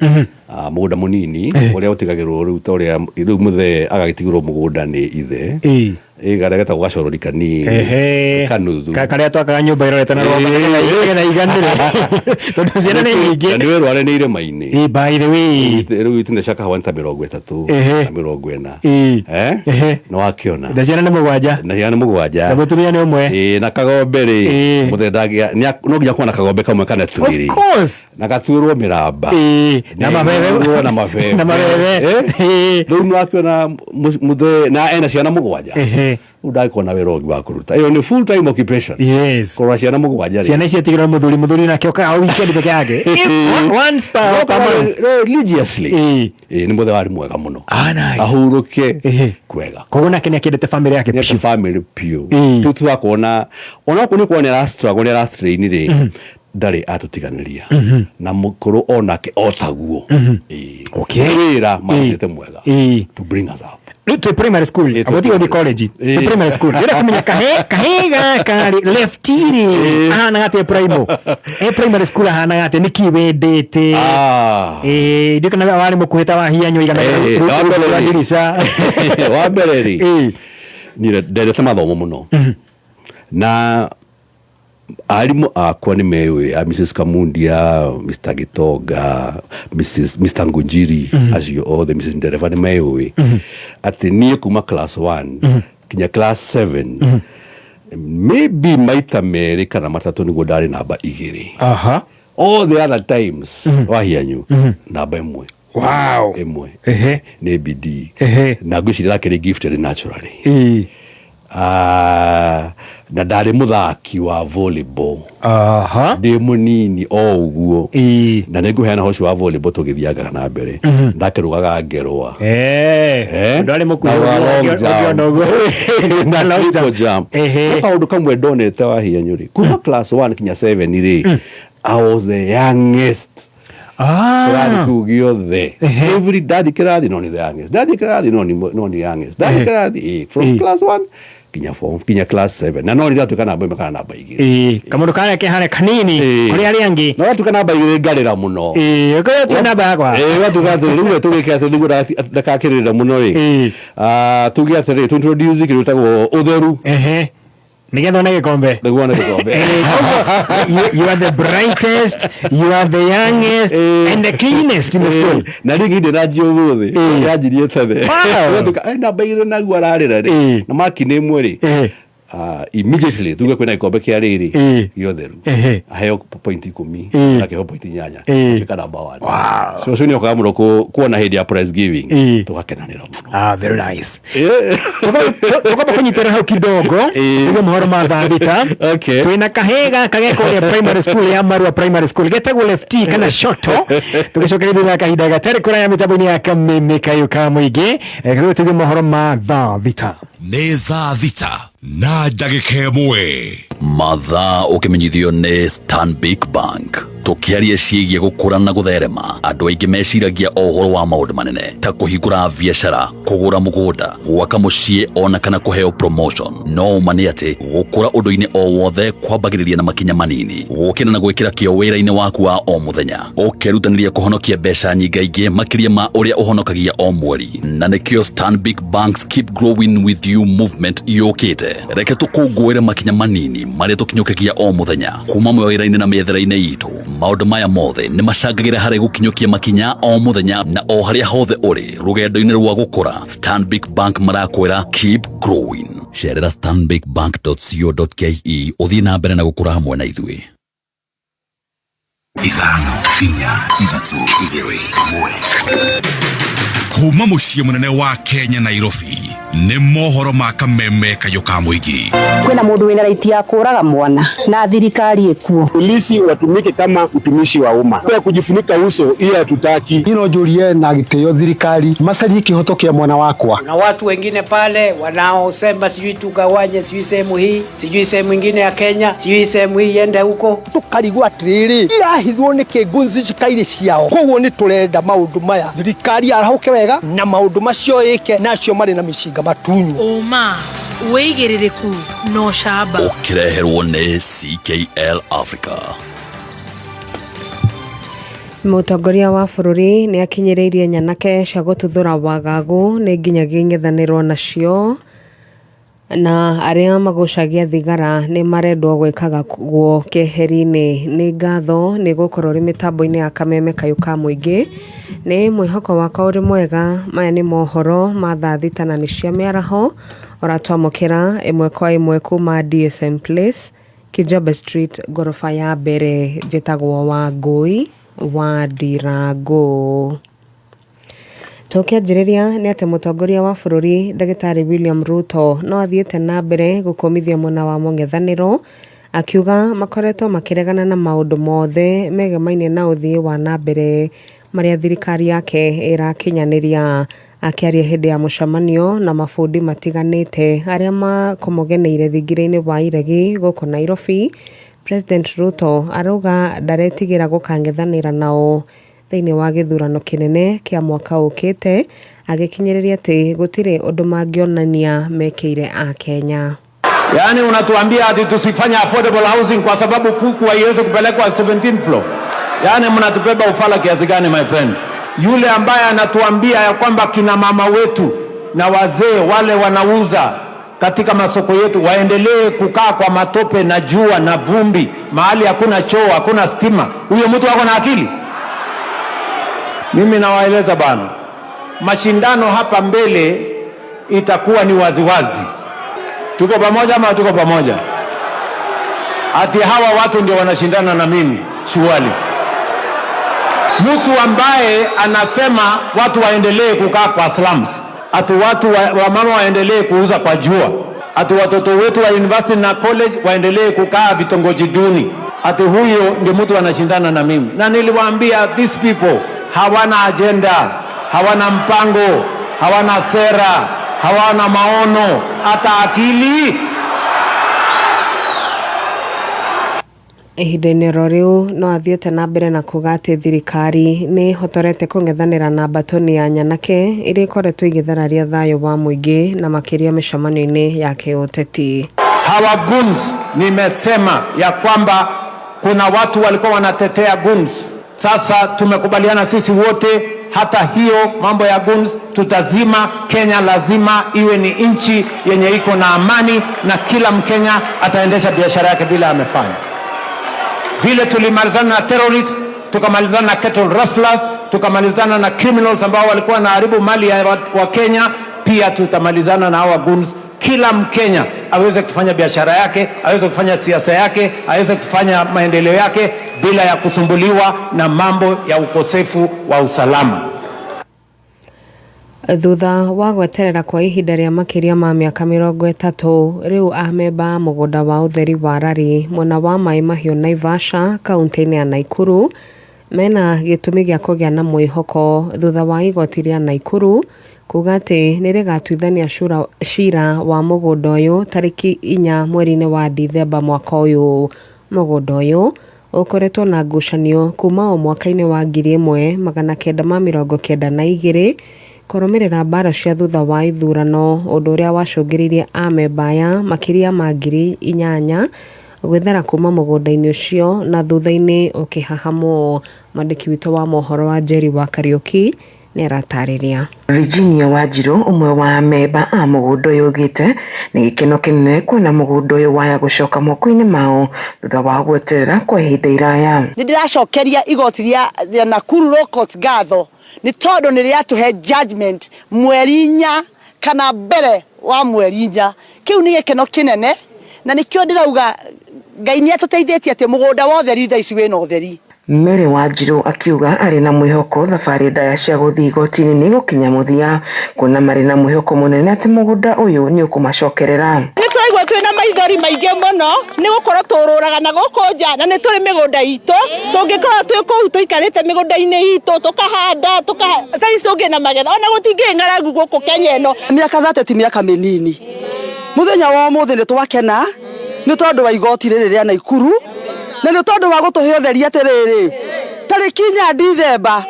mugunda munini uria utigagirwo riu ta uria riu muthe agagitigirwo mugunda ni ithe Garageta gacoro kani kanuthu karia twakaga nyumba irorete na rwamba na iganire tondu ciana ni nyingi ni weru are ni ire maini by the way riu itine shaka hawanta 30 na 40 no akiona da ciana ni mugwanja na mutumia ni umwe na kagombe ri muthendagia no nginya kuona kagombe kamwe kana tuiri of course na gatuirwo miramba na mabebe na mabebe riu no akiona muthe na ena ciana mugwanja udakona werogi wa kuruta iyo ni full time occupation kwa ciana mugwanja ciana icio tigirwo muthuri na kioka au weekend peke yake one spa religiously ni muthe wari mwega muno ahuruke kwega kogona kenya kidete family yake pure family pure tu akona ona kuni kwa ni last train ri ndari atutiganiria na mukuru onake otaguo wira maandite mwega to bring us up to primary school aboti o college to primary school ira kumenya kahega kari leftiri ana ngate primary school ana ngate nikiwendete ndiko na wali mukuhita wa hianyo igana wa dirisa wa bereri ni ndete mathomo muno na alimu akwa ni mewe Mrs. Kamundia, Mr. Gitoga, Mr. Ngunjiri, as you all the Mrs. Ndereva ni mewe ati niye kuma class 1 kinya class 7 maybe maita merika na matatu ni godari namba 2 all the other times wahianyu namba 1 wow emwe ni BD na gushira kile gifted naturally na ndari muthaki wa volleyball ndi munini o uguo na ninguheana hoci wa volleyball tugithiaga na mbere ndakirugaga ngerwa ndari mukuwa na long jump kaundu kamwe ndonete wa hianyuri kuma class 1 kinya 7 ri I was the youngest every daddy kirathi no ni the youngest daddy kirathi no ni youngest daddy kirathi from class 1 kinya class 7 na no ndatuka namba imekana namba 2 kamundu kare ke hane kanini kuri ari angi no atuka namba 2 ngarira muno ko tu namba yakwa watuka tu tugike tu ligura ndakakirira muno ri tugia tere tu introduce kirutagwo utheru nigetha na gikombe you are the brightest, you are the youngest and the cleanest in the school na rigi ndiraji uguthi yajirie tebe watuka namba 2 na guararira ri na maki ni mweri immediately tuge kwena ikombe kia riri yotheru aheo point 10 na keho point 8 fika namba 1 so sio kwa muno kuona hedi ya prize giving tugakenanira muno very nice tuko kunyitera hau kidogo tuge muhoro ma thabita twina kahega kageko ya primary school ya Marua primary school getagwo lefty kana shoto tugicokereria na kahinda gatari kura ya mitabuni ya kameme kayo ka muigi tuge muhoro ma thabita nĩ thaa thita na ndagĩka ĩmwe mathaa ũkĩmenyithio nĩ Stanbic Bank tukiaria ciĩgiĩ gũkũra na gũtherema andũ aingĩ meciragia ũhoro wa maũndũ manene ta kũhingũra biacara kũgũra mũgũnda gwaka mũciĩ ona kana kũheo promotion no mani atĩ gũkũra ũndũ-inĩ o wothe kwambagĩrĩria na makinya manini gũkĩra na gwĩkĩra kĩo wĩra-inĩ waku wa o mũthenya ũkerutanĩria kũhonokia mbeca nyingaingĩ makĩria ma ũrĩa ũhonokagia o mweri na nĩkĩo Stanbic Bank's Keep Growing With You movement yũkĩte reke tũkũngũĩre makinya manini marĩa tũkinyũkagia o mũthenya kuma mawĩra-inĩ na mĩethere-inĩ itũ maũndũ maya mothe nĩ macangagĩra harĩ gũkinyũkia makinya o mũthenya na o harĩa hothe ũrĩ rũgendo-inĩ rwa gũkũra Stanbic Bank marakwĩra keep growing cerera stanbicbank.co.ke ũthiĩ na mbere na gũkũra hamwe na ithuĩ 5 4 3 2 1 kuma mũciĩ mũnene wa Kenya Nairobi nĩ mohoro ma kameme kayo ka mũingĩ kwĩna mũndũ wĩna raiti ya kũraga mwana na thirikari ĩkuo polisi watumike kama utumishi wa umma kwa kujifunika uso ili hatutaki hilo julie na giteo thirikari masalie kihoto kia mwana wakwa na watu wengine pale wanaosema sijui tugawanye sijui sehemu hii sijui sehemu nyingine ya Kenya sijui sehemu hii iende huko tukarigwa atiriri irahithwo ni kingunzi cikaire ciao koguo ni turenda maundu maya thirikari arahuke wega na maundu macio ike nacio mari na mishinga matunyu oma weigiririku no shaba ukireherwo nĩ CKL Africa. Mũtongoria wa bũrũri nĩ akinyĩrĩirie nyanake cia gũtuthũra wagagu nĩ nginyagia ing'ethanĩrwo nacio na aria magucagia thigara ni marendwo gwikaga guo keheri-ini ni ngatho ni gukorwo ri mitambo-ini ya Kameme Kayuka Muingi ni mwihoko wakwa uri mwega. Maya ni mohoro ma thaa thita na ni cia miaraho oratwamukira imwe kwa imwe kuma DSM Place Kijobe Street gorofa ya mbere njitagwo Wangui wa Ndirangu. Tukianjiriria ni ati mutongoria wa bururi Dagitari William Ruto no athiete na mbere gukomithia muna wa mung'ethaniro akiuga makoretwo makiregana na maundu mothe megemaine na uthii wa na mbere maria thirikari yake irakinyaniria. Akiaria hindi ya mucamanio na mafundi matiganite aria makomogeneire thingire-ini wa iregi guku Nairobi, President Ruto arauga ndaretigira gukang'ethanira nao thiini wa githurano kinene kia mwaka ukite, agikinyiriria ati gutire undu mangionania mekeire a Kenya. Yani unatuambia ati tusifanye affordable housing kwa sababu kuku haiwezi kupelekwa 17th floor. Yani mnatubeba ufala kiasi gani my friends? Yule ambaye anatuambia ya kwamba kina mama wetu na wazee wale wanauza katika masoko yetu waendelee kukaa kwa matope na jua na vumbi mahali hakuna choo, hakuna stima, huyo mtu wako na akili? Mimi nawaeleza bana, mashindano hapa mbele itakuwa ni waziwazi. Tuko pamoja ama tuko pamoja? Ati hawa watu ndio wanashindana na mimi shughuli. Mtu ambaye anasema watu waendelee kukaa kwa slums, ati watu wa mama waendelee kuuza kwa jua, ati watoto wetu wa university na college waendelee kukaa vitongoji duni, ati huyo ndio mtu anashindana na mimi. Na niliwaambia these people hawana agenda, hawana mpango, hawana sera, hawana maono, hata akili. Ihinda-ini riu no athiete na mbere na kuga ati thirikari ni hotorete kung'ethanira na mbatoni ya nyanake iria ikoretwo igithararia thayo wa muingi na makiria micamanio-ini ya kiuteti. Hawa guns, nimesema ya kwamba kuna watu walikuwa wanatetea guns. Sasa tumekubaliana sisi wote, hata hiyo mambo ya guns tutazima. Kenya lazima iwe ni nchi yenye iko na amani na kila Mkenya ataendesha biashara yake bila amefanya. Vile tulimalizana na terrorists, tukamalizana na cattle rustlers, tukamalizana na criminals ambao walikuwa wanaharibu mali ya wa Kenya, pia tutamalizana na hawa guns. Kila Mkenya aweze kufanya biashara yake, aweze kufanya siasa yake, aweze kufanya maendeleo yake bila ya kusumbuliwa na mambo ya ukosefu wa usalama. Thutha wa gweterera kwa ihinda ria makiria ma miaka 30 riu amemba mugunda wa utheri wa Rari mwena wa Mai Mahiu Naivasha kaunti-ini ya Naikuru mena gitumi gia kugia na mwihoko thutha wa igoti ria Naikuru kuga ati nirigatuithania cira wa mugunda uyu tariki 4 mweri-ini wa Dithemba mwaka uyu. Mugunda uyu ukoretwo na ngucanio kuma o mwaka-ini wa 1992 kurumirira mbara cia thutha wa ithurano, undu uria wacungiririe amemba ya makiria ma 8,000 gwethera kuma mugunda-ini ucio na thutha-ini ukihahamwo. Mwandiki witu wa mohoro wa Jerry wa Kariuki ni aratariria. Virginia Wanjiru, umwe wa amemba a mugunda uyu ugite ni gikeno kinene kuona mugunda uyu waya gucoka moko-ini mao thutha wa gweterera kwa ihinda iraya. Nindiracokeria igoti ria Nakuru Law Court ngatho ni tondu ni riatuhe judgment mweri 4 kana mbere wa mweri 4. Kiu ni gikeno kinene na nikio ndirauga Ngai ni atuteithĩtie ati mugunda wothe ritha ici wina utheri. Mary Wanjiru akiuga ari na mwihoko thabari ndaya cia guthii igoti-ini ni gukinya muthia kuona mari na mwihoko munene ati mugunda uyu ni ukumacokerera. Ni twaigua twina maithori maingi muno ni gukorwo tururaga na guku nja na ni turi migunda itu tungikorwo twi kuu tuikarite migunda-ini itu tukahanda taici tungi na magetha ona gutingi ng'aragu guku Kenya ino. Miaka 30 ti miaka minini. Muthenya wa muthi ni twakena ni tondu wa igoti riri ria Naikuru na ni tondu wa gutuhe utheri atiriri tariki 4 Dithemba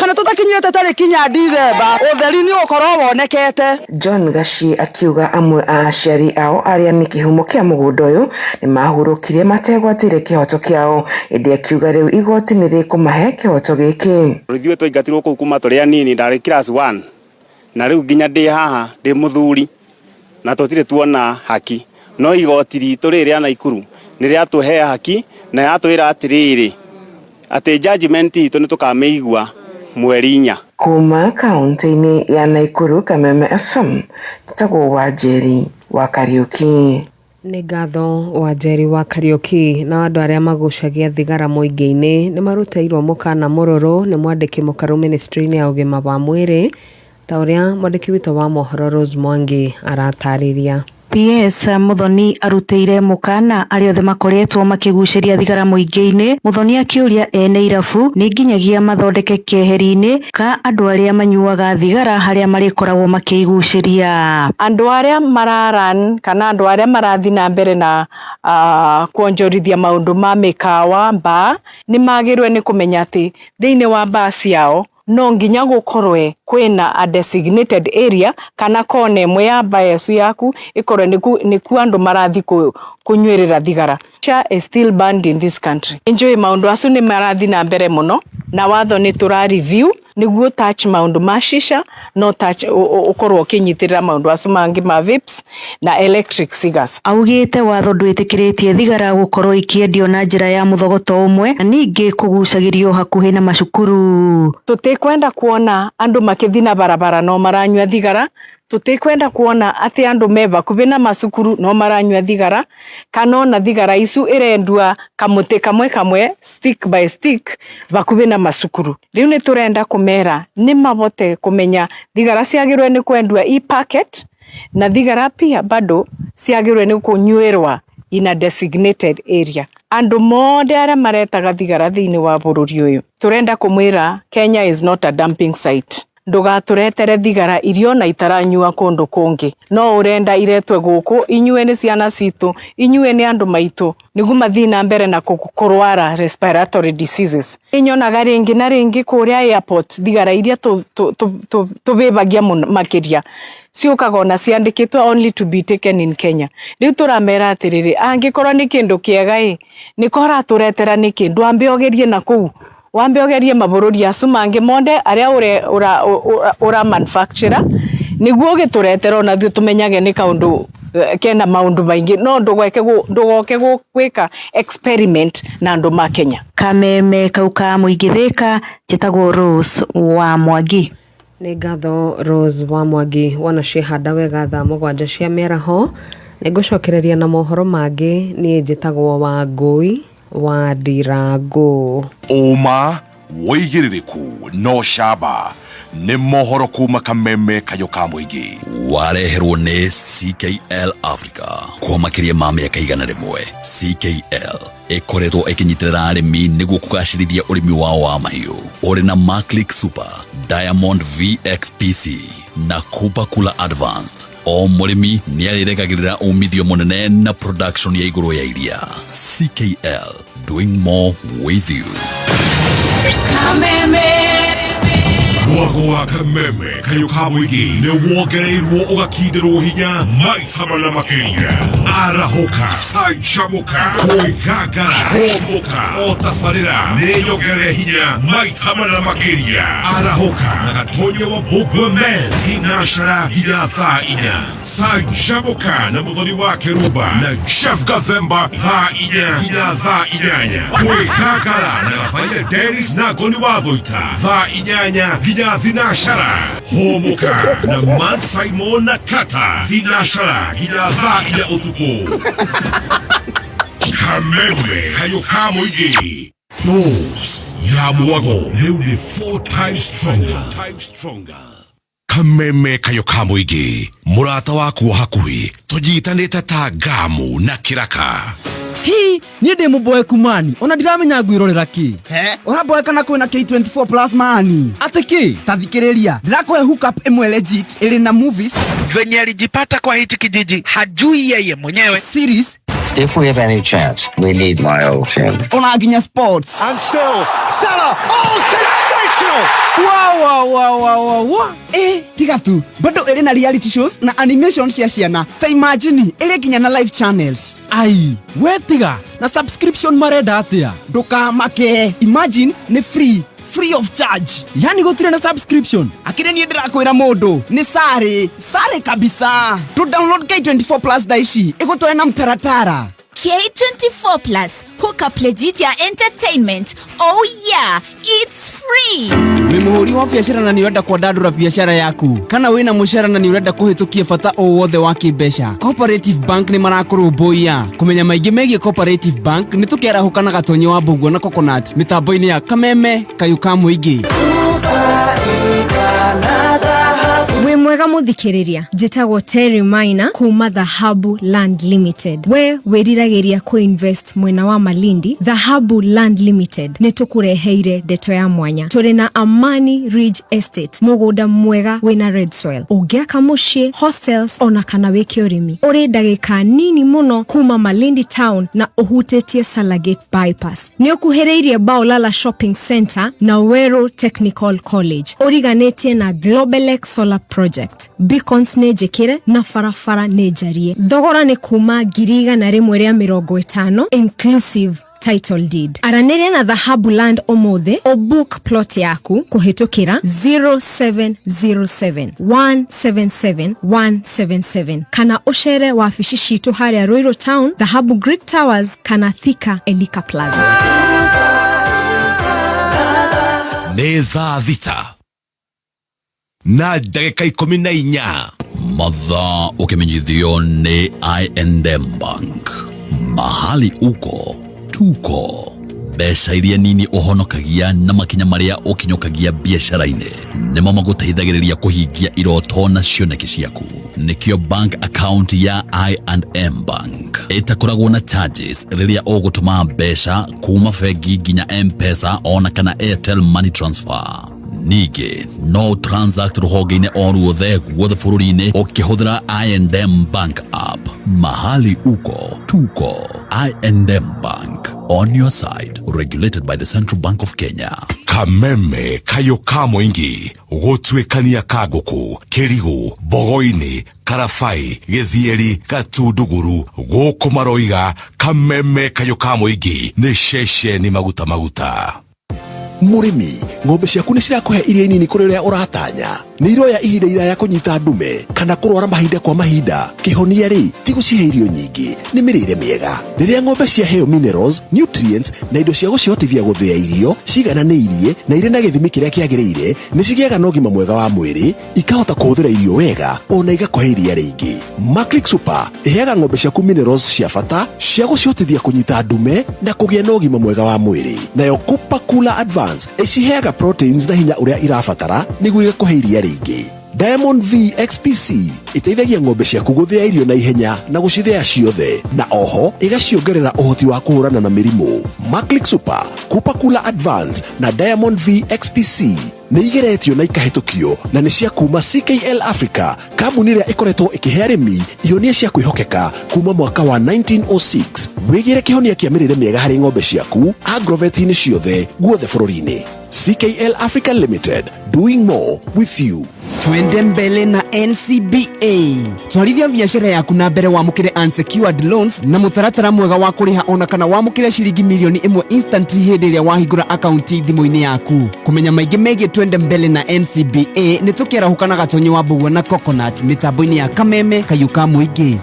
kana tutakinyirite tariki 4 Dithemba utheri ni ukorwo wonekete. John Gashi akiuga amwe a aciari ao aria ni kihumo kia mugunda uyu ni mahurukire mategwatire kihoto kiao indi akiuga riu igoti ni rikumahe kihoto giki. Rithiwe twaingatirwo kuu kuma turi anini ndari class 1 na riu nginya ndi haha ndi muthuri na tutire tuona haki no igoti ritu riria Naikuru ni ria tuhe haki na yatwira atiriri ati judgment itu ni tukameigua mweri 4 kuma kaunti-ini ya Naikuru. Kameme FM, Njĩtagwo Wanjeri wa Kariuki. Nĩ ngatho Wanjeri wa Kariuki. Na andũ arĩa magucagia thigara mũingĩ-inĩ nĩ marutĩirwo mũkana mũrũrũ nĩ mwandĩki mũkaru ministry-inĩ ya ũgima wa mwĩrĩ, ta ũrĩa mwandĩki witũ wa mohoro Rose Mwangi aratarĩria. PS Muthoni arutĩire mũkana arĩa othe makoretwo makĩgucĩria thigara mũingĩ-inĩ. Muthoni akĩũria ene irabu nĩ nginyagia mathondeke keheri-inĩ ka andũ arĩa manyuaga thigara harĩa marĩkoragwo makĩigucĩria. Andũ arĩa mararan kana andũ arĩa marathi na mbere na kuonjorithia maũndũ ma mĩkawa bar nĩ magĩrĩirwo nĩ kũmenya atĩ thĩinĩ wa bar ciao no nginya gukorwe kwina a designated area kana kone ĩmwe ya bias yaku ikorwe niku andu marathi kunywerera thigara. Cha is still banned in this country. Enjoy maundu acu ni marathi na mbere muno na watho ni tura review niguo touch maundu ma shisha no touch ukorwo kinyitirira maundu acu mangi ma vapes na electric cigars. Augite watho ndwĩtĩkĩrĩtie thigara gukorwo ikiendio na njĩra ya mũthogoto umwe na ningĩ kugucagĩrio hakuhĩ na macukuru. Tutikwenda kuona andu makithi na barabara no maranywa thigara. Tutikwenda kuona ati andu meva kubina masukuru no maranywa thigara kana na thigara isu irendua kamuti kamwe stick by stick bakubina masukuru. Riu ni turenda kumera ni mabote kumenya thigara ciagirwe ni kwendua e-packet na thigara pia bado ciagirwe ni kunywerwa in a designated area. Andu mothe aria maretaga thigara thiini wa bururi uyu turenda kumwira Kenya is not a dumping site. Ndugaturetere thigara irio na itaranyua kundu kungi no urenda iretwe guku inyue ni ciana citu inyue ni andu maitu nigu mathi na mbere na kurwara respiratory diseases. Inyonaga ringi na ringi kuria airport thigara iria tubibagia makiria ciukaga na ciandikitwe only to be taken in Kenya. Riu turamera atiriri angikorwo ni kindu kiega nikora turetera ni kindu ambe ogerie na kuu wambe ogerie mabururi acu mangi monde aria ura manufacturer niguo gituretera na thio tumenyage ni kaundu kena maundu maingi no ndugoke gwika experiment na andu ma Kenya. Kameme kauka muigithika. Njĩtagwo Rose wa Mwangi. Nĩ ngatho Rose wa Mwangi. Wona cihanda wega thaa 7 cia mĩaraho. Nĩngũcokereria na mohoro mangĩ. Niĩ njĩtagwo Wangui wa Ndirangu. Uma woigĩrĩrĩku no camba nĩ mohoro kuma Kameme kayo ka mũingĩ. Wareherwo nĩ CKL Africa kwa makĩria ma mĩaka 100. CKL ĩkoretwo ĩkĩnyitĩrĩra arĩmi nĩguo kũgacĩrithia ũrĩmi wao wa mahiũ. Ũrĩ na Maclick Super, Diamond VXPC na Cooper Cooler Advanced. O mũrĩmi nĩ arĩregagĩrĩra umithio mũnene na production ya igũrũ ya iria. CKL, doing more with you. Kameme Mwago wa Kameme kayo ka mũingĩ nĩ wongereirwo ũgakindĩrwo hinya maita mana makĩria. Arahoka, canjamũka, kwĩgangara, homoka, o tabarĩra nĩ nyongerere hinya maita mana makĩria. Arahoka na gatonye wa Bogwa Men thinacara nginya thaa 4. Canjamũka na mũthoni wa Kĩrumba na Chef Gathemba thaa 4 nginya thaa 8. Kwĩgangara na Gathaiya Dennis na Goni wa Thũita thaa 8 nginya thinashara. Homoka na Man Simon na Kata thinashara nginya thaa 4 utuku. Kameme kayo ka mũingĩ. Dose ya Mwago rĩu nĩ 4 times stronger. Kameme kayo ka mũingĩ. Mũrata waku hakuhĩ tũnyitanĩte ta Ngamu na Kĩraka. Hi, niĩ ndĩ mũboeku mani, ona ndiramenya ngwĩrorera kĩ. He, ũraboeka na kwĩna K24 Plus mani. Atĩ kĩ? Ta thikĩrĩria, ndĩrakũhe hookup ĩmwe legit ĩrĩ na movies. Venye alijipata kwa hiti kijiji, hajui yeye mwenyewe. Series. If we have any chance, we need my old team. Ona nginya sports. And still, Salah! Oh, sensational! Wow. Tiga tu, bado ĩrĩ na reality shows na animation cia ciana. Ta imagine, ĩrĩ nginya na live channels. Ai, we tiga, na subscription marenda atĩa? Ndukamake, imagine nĩ free. free of charge. Yani gotire na subscription. Akire ni ndirakwira mundu ni sare kabisa. To download K24 Plus daishi igutwe na mtaratara. K24 Plus, hook up legit ya entertainment. Oh yeah, it's free. Wi muhuri wa biashara na niurenda kuandandura biashara yaku. Kana wina mushara na niurenda kuhitukia bata o wothe wa kibesha. Cooperative Bank ni marakurumbuia. Kumenya maingi megie Cooperative Bank ni tukiara hukana gatonyo wa Mbugua na Coconut. Mitambo-ini ya Kameme, Kayuka Muingi. We mwega muthikiriria njitagwo Terry Maina kuma Dhahabu Land Limited. We wiriragiria kuinvest mwena wa Malindi. Dhahabu Land Limited nitukureheire ndeto ya mwanya. Turi na Amani Ridge Estate, mugunda mwega wina red soil. Ugiaka mucii, hostels ona kana wiki urimi. Uri ndagika nini muno kuma Malindi town na uhutetie Salagate bypass. Ni ukuhereirie Baolala Shopping Center na Wero Technical College. Origanetie na Global X Solar Project. Beacons nejekire na farafara nejarie. Thogora ni kuma 150 inclusive title deed. Aranere na Dhahabu Land omothe o book plot yaku kuhitukira 0707 177 177 kana ushere wafishi shitu haria Ruiru Town, Dhahabu Greek Towers kana Thika Elika Plaza. Neza Vita na ndagika 14 mathaa ukimenyithio ni I&M Bank. Mahali uko tuko. Mbeca iria nini uhonokagia na makinya maria ukinyokagia biashara-ini nimo maguteithagiriria kuhingia iroto na cioneki ciaku. Nikio bank account ya I&M Bank itakoragwo na charges riria ugutuma mbeca kuma bengi nginya M-Pesa ona kana Airtel Money Transfer. Nige no transact ruhonge-ini o ruothe guothe bururi-ini ukihuthira I&M Bank app. Mahali uko tuko. I&M Bank, on your side, regulated by the Central Bank of Kenya. Kameme, Kayuka Muingi, gutwikania Kaguku, Kirigu, Bogoini, Karafai, Githieri, Gatunduguru, guku Maroiga. Kameme, Kayuka Muingi ni sheshe ni maguta. Murimi, ng'ombe ciaku ni cirakuhe iria nini kuriria uratanya. Ni iroya ihinda iraya kunyita ndume kana kurwara mahinda kwa mahinda. Kihonia ri ti gucihe irio nyingi, ni mirire miega. Riria ng'ombe ciaheo minerals, nutrients na indo cia gucihotithia guthia irio cigananiirie na ire na githimi kiria kiagiriire, ni cigiaga na ũgima mwega wa mwiri, ikahota kuhuthira irio wega ona igakuhe iria ringi. Maclick Super iheaga ng'ombe ciaku minerals cia bata cia gucihotithia kunyita ndume na kugia na ũgima mwega wa mwiri. Nayo Cooper Cooler Advance iciheaga proteins na hinya uria irabatara niguo igakuhe iria ringi. Diamond V XPC iteithagia ng'ombe ciaku guthia irio na ihenya na gucithia ciothe, na oho igaciongerera uhoti wa kuhurana na mirimu. Maclick Super, Cooper Cooler Advance na Diamond V XPC ni igeretio na ikahitukio na ni cia kuma CKL Africa, kambuni iria ikoretwo ikihe arimi ihonia cia kwihokeka kuma mwaka wa 1906. Wigire kihonia kia mirire miega hari ng'ombe ciaku agrovet-ini ciothe guothe bururi-ini. CKL Africa Limited, doing more with you. Twende mbele na NCBA. Twarithia biashara yaku na mbere wamukire unsecured loans na mutaratara mwega wa kuriha ona kana wamukire shilingi milioni 1 instantly hĩndĩ ĩrĩa wahingũra account thimũ-inĩ yaku. Kumenya maingĩ megie twende mbele na NCBA ni tukiarahũka na gatonyo wa Mbugua na Coconut mitambo-ini ya Kameme, Kayuka Muingi.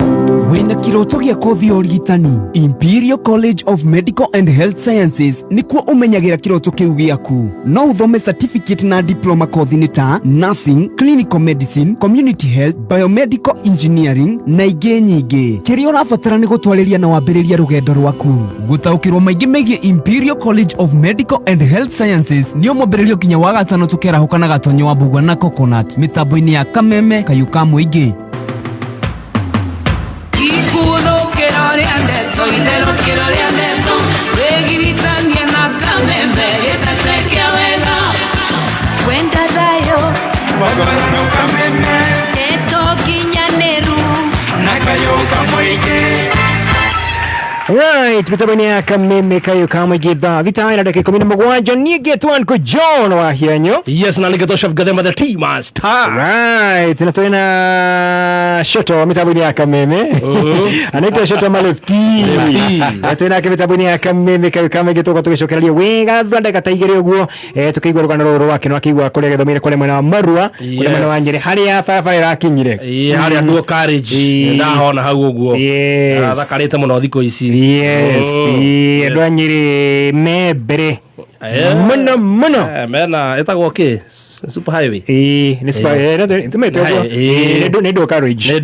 Wena kiroto gia kothi ya urigitani, Imperial College of Medical and Health Sciences nikuo umenyagira kiroto kiu giaku. No uthome certificate na diploma kothi-ini ta nursing, clinical medicine, community health, biomedical engineering na ingĩ nyingĩ. Kĩrĩa ũrabatara nĩ gũtwarĩria na wambĩrĩria rũgendo rwaku. Gũtaũkĩrwo maingĩ megie Imperial College of Medical and Health Sciences nĩo mwambĩrĩrio kinya wa gatano tũkĩarahũka na gatonyo wa Mbugua na Coconut mitambo-ini ya Kameme, Kayuka Muingi. Right, mitabani ya Kameme kayo kama githa thita ina dakika 17 ni getwan ko John wa hianyo. Yes, na ligeto chef gadema the team star. Right, na toina shoto mitabani ya Kameme. Anaita shoto malefti. Na toina ke mitabani ya Kameme kayo kama githo ko tukishokereria wenga thonda kataigere uguo tukigwa rugano ruru wake no akigwa kule githomire kule mwena wa Marua kule mwena wa Nyeri haria baba irakinyire. Haria nduo courage ndahona hau uguo. Thakarite muno thiko ici. Yes, ndo Nyeri mebere muno mena etagwo ke super highway ni super tumete ndo courage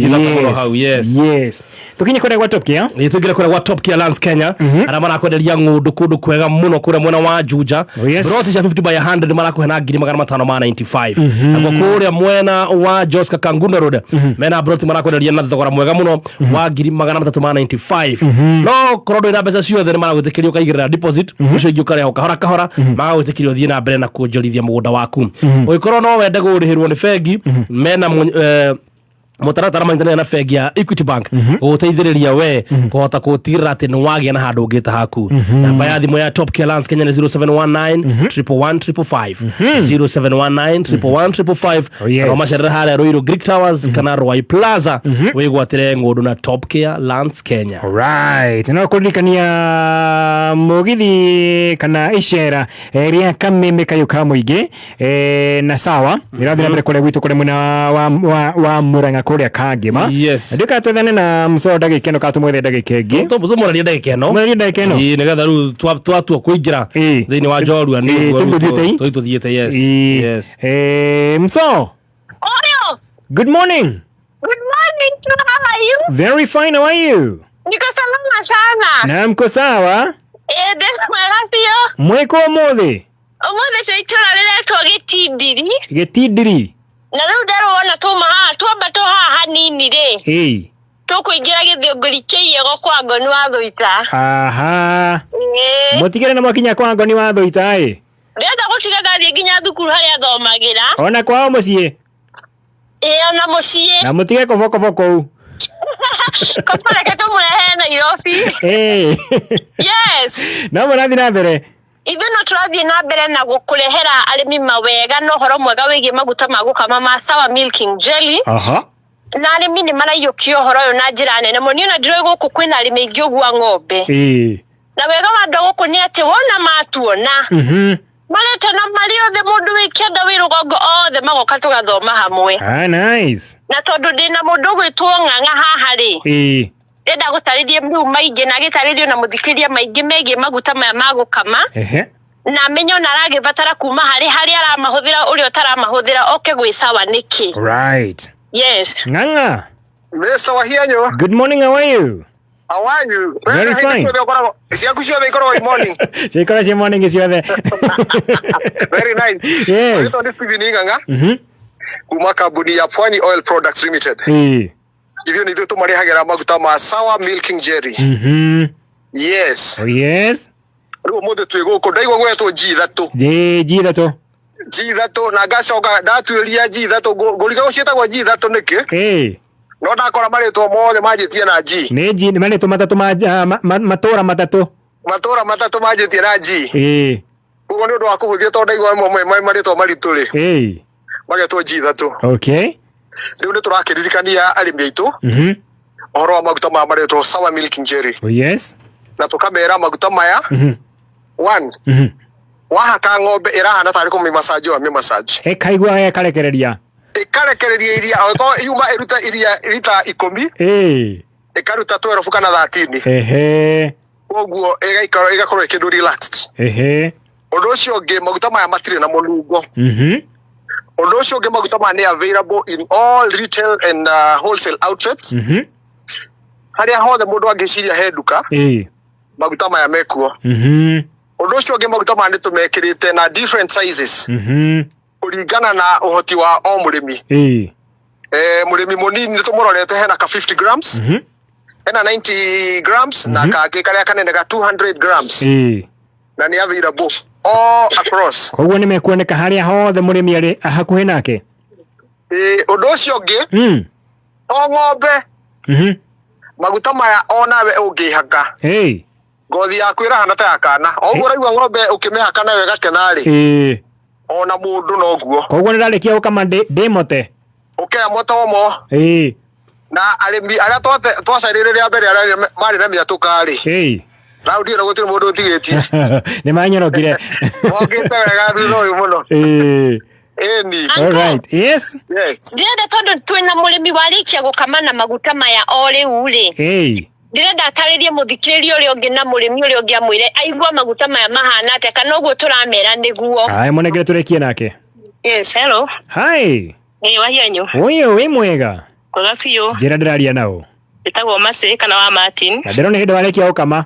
na muno hau. Yes tukinye kore wa Top Gear tugire kore wa Top Gear Lance Kenya ara marakwenderia ngundu kundu kwega muno kure mwena wa Juja broti cia 50 by 100 marakuhena 595 abo kure mwena wa Joska Kangunda Road mena broti marakwenderia na thogora mwega muno wa 595 no korodo ina mbeca ciothe ni maragutikirio kaigirira deposit ucio igukare kahora magagutikirio thie na mbere na kuonjorithia mugunda waku ugikorwo no wende gurihirwo ni bengi mena mutaratara manyitana na bengi ya Equity Bank guteithiriria we kuhota kutirira ati ni wagia na handu ngita haku namba ya thimu ya Top Gear Lance Kenya ni 0719 0719 Roma Sherra hale Ruiru Greek Towers kana Roy Plaza wigwatire ngundu na Top Gear Lance Kenya. Right, na kuririkania mugithi kana ishera ria Kameme kayo kamuige na sawa irathira mbere kule gwitu kule mwena wa Muranga kuria Kangema. Yes. Ndika twethane na msoda gikeno ka tumwethe ndagika ingi. Tumuraria ndagikeno. Nigetha ru twatu kuingira thini wa Njorua ni tuthiete. Yes. Mso. Oyo. Good morning. Good morning. How are you? Very fine. How are you? Niko salama sana. Na mko sawa? Ndeko mwelapio. Mweko muthi. Umuthi choitora riretwo Gitindiri. Gitindiri. Na riu ndarona twamba hanini ri tukuingira githiunguri kiiyego kwa Ngoni wa Thuita. Aha. Mutigere na mwakinya kwa Ngoni wa Thuita ndenda gutiga ndathie nginya thukuru haria thomagira ona kwao mucie ona mucie na mutige koboko kou kopare tumwehe Nairobi. Yes. Na murathi na mbere Ithino turathie na mbere na gukurehera arimi mawega no horo mwega wigie maguta magukama ma Sawa Milking Jelly. Na arimi ni maraiyukio horo yo na njira nene mo niona ndiro guku kwina arimi ingi ogua ng'ombe. Na wega wa ndo guku ni ati wona matuona mareta na mariothe mundu wikenda wirugongo othe magoka tugathoma hamwe. Nice. Na tondu ndina mundu gwitwo Ng'ang'a haha ri ndenda gutarithia mbiu maingi na gitarithio na muthikiria maingi megie maguta maya magukama na menyo na aragibatara kuma hari aramahũthĩra uri utaramahũthĩra oke gwi sawa niki. Right. Yes. Ng'ang'a. Mr. Wahianyo. Good morning, how are you? How are you? Very fine. Siaku ciothe ikorwo i morning. Cikorwo cia morning ciothe. Very nice. Yes. This evening Ng'ang'a. Kuma kambuni ya Pwani Oil Products Limited. Ithio ni ithuĩ tũmarehagĩra maguta ma Sawa Milking Jelly. Yes. Oh yes. Rĩu mũthĩ twĩ gũkũ ndaigua gwetwo G3. G3. G3 na ngacoka ndatuĩria G3 ngũriga gũciĩtagwo G3 nĩkĩ? No ndakora marĩtwo mothe manjĩtie na G. Nĩ G nĩ marĩtwo matatũ matũra matatũ. Matũra matatũ manjĩtie na G. Ũguo nĩ ũndũ wa kũhũthia tondũ ndaigua marĩtwo maritũ rĩ. Magetwo G3. Okay. Rĩu nĩ tũrakĩririkania arĩmi aitũ ũhoro wa maguta maya marĩtwo Sawa Milking Jelly. Oh yes. Na tũkamera maguta maya wahaka ng'ombe irahana tarĩ kũmĩmassage wa mĩmassage ĩkaigua ĩkarekereria iria o yuma iruta iria rita 10 ikaruta 12 kana 13 koguo igakorwo ikindu relaxed ũndũ ũcio ũngĩ maguta maya matirĩ na mũnungo ũndũ ũcio ũngĩ maguta maya nĩ available in all retail and wholesale outlets harĩa hothe mũndũ angĩciria he nduka maguta maya mekuo ũndũ ũcio ũngĩ maguta maya nĩ tũmekĩrĩte na different sizes kũringana na ũhoti wa o mũrĩmi mũrĩmi mũnini nĩ tũmũrorete hena ka 50 grams hena 90 grams na kangĩ karĩa kanene ka 200 grams na nĩ available all across. Koguo nĩ mekuoneka harĩa hothe mũrĩmi arĩ hakuhĩ nake. Ũndũ ũcio ũngĩ o ng'ombe maguta maya onawe ungihaka ngothi yaku irahana ta yakana oguo raigua ng'ombe ukimihaka nayo igakena ri ona mundu noguo koguo nirarikia gukama ndimote ukea moto mo na arimi aria twacarire ria mbere aria mari na miatuka ri raundi ĩno gũtirĩ mũndũ ũtigĩtie nĩ manyorokire mongĩte wega thutha ũyũ mũno alright yes ndĩrenda tondũ twĩna mũrĩmi warĩkia gũkama na maguta maya o rĩu rĩ ndĩrenda atarĩrie mũthikĩrĩria ũrĩa ũngĩ na mũrĩmi ũrĩa ũngĩ amwĩre aigua maguta maya mahana atĩa kana ũguo tũramera nĩguo mũnengere tũrĩkie nake yes hello hi wahianyu ũyũ wĩ mwega kwega biũ njĩra ndĩraria nao ĩtagwo Mercy kana wa Martin na ndĩrona hĩndĩ warĩkia gũkama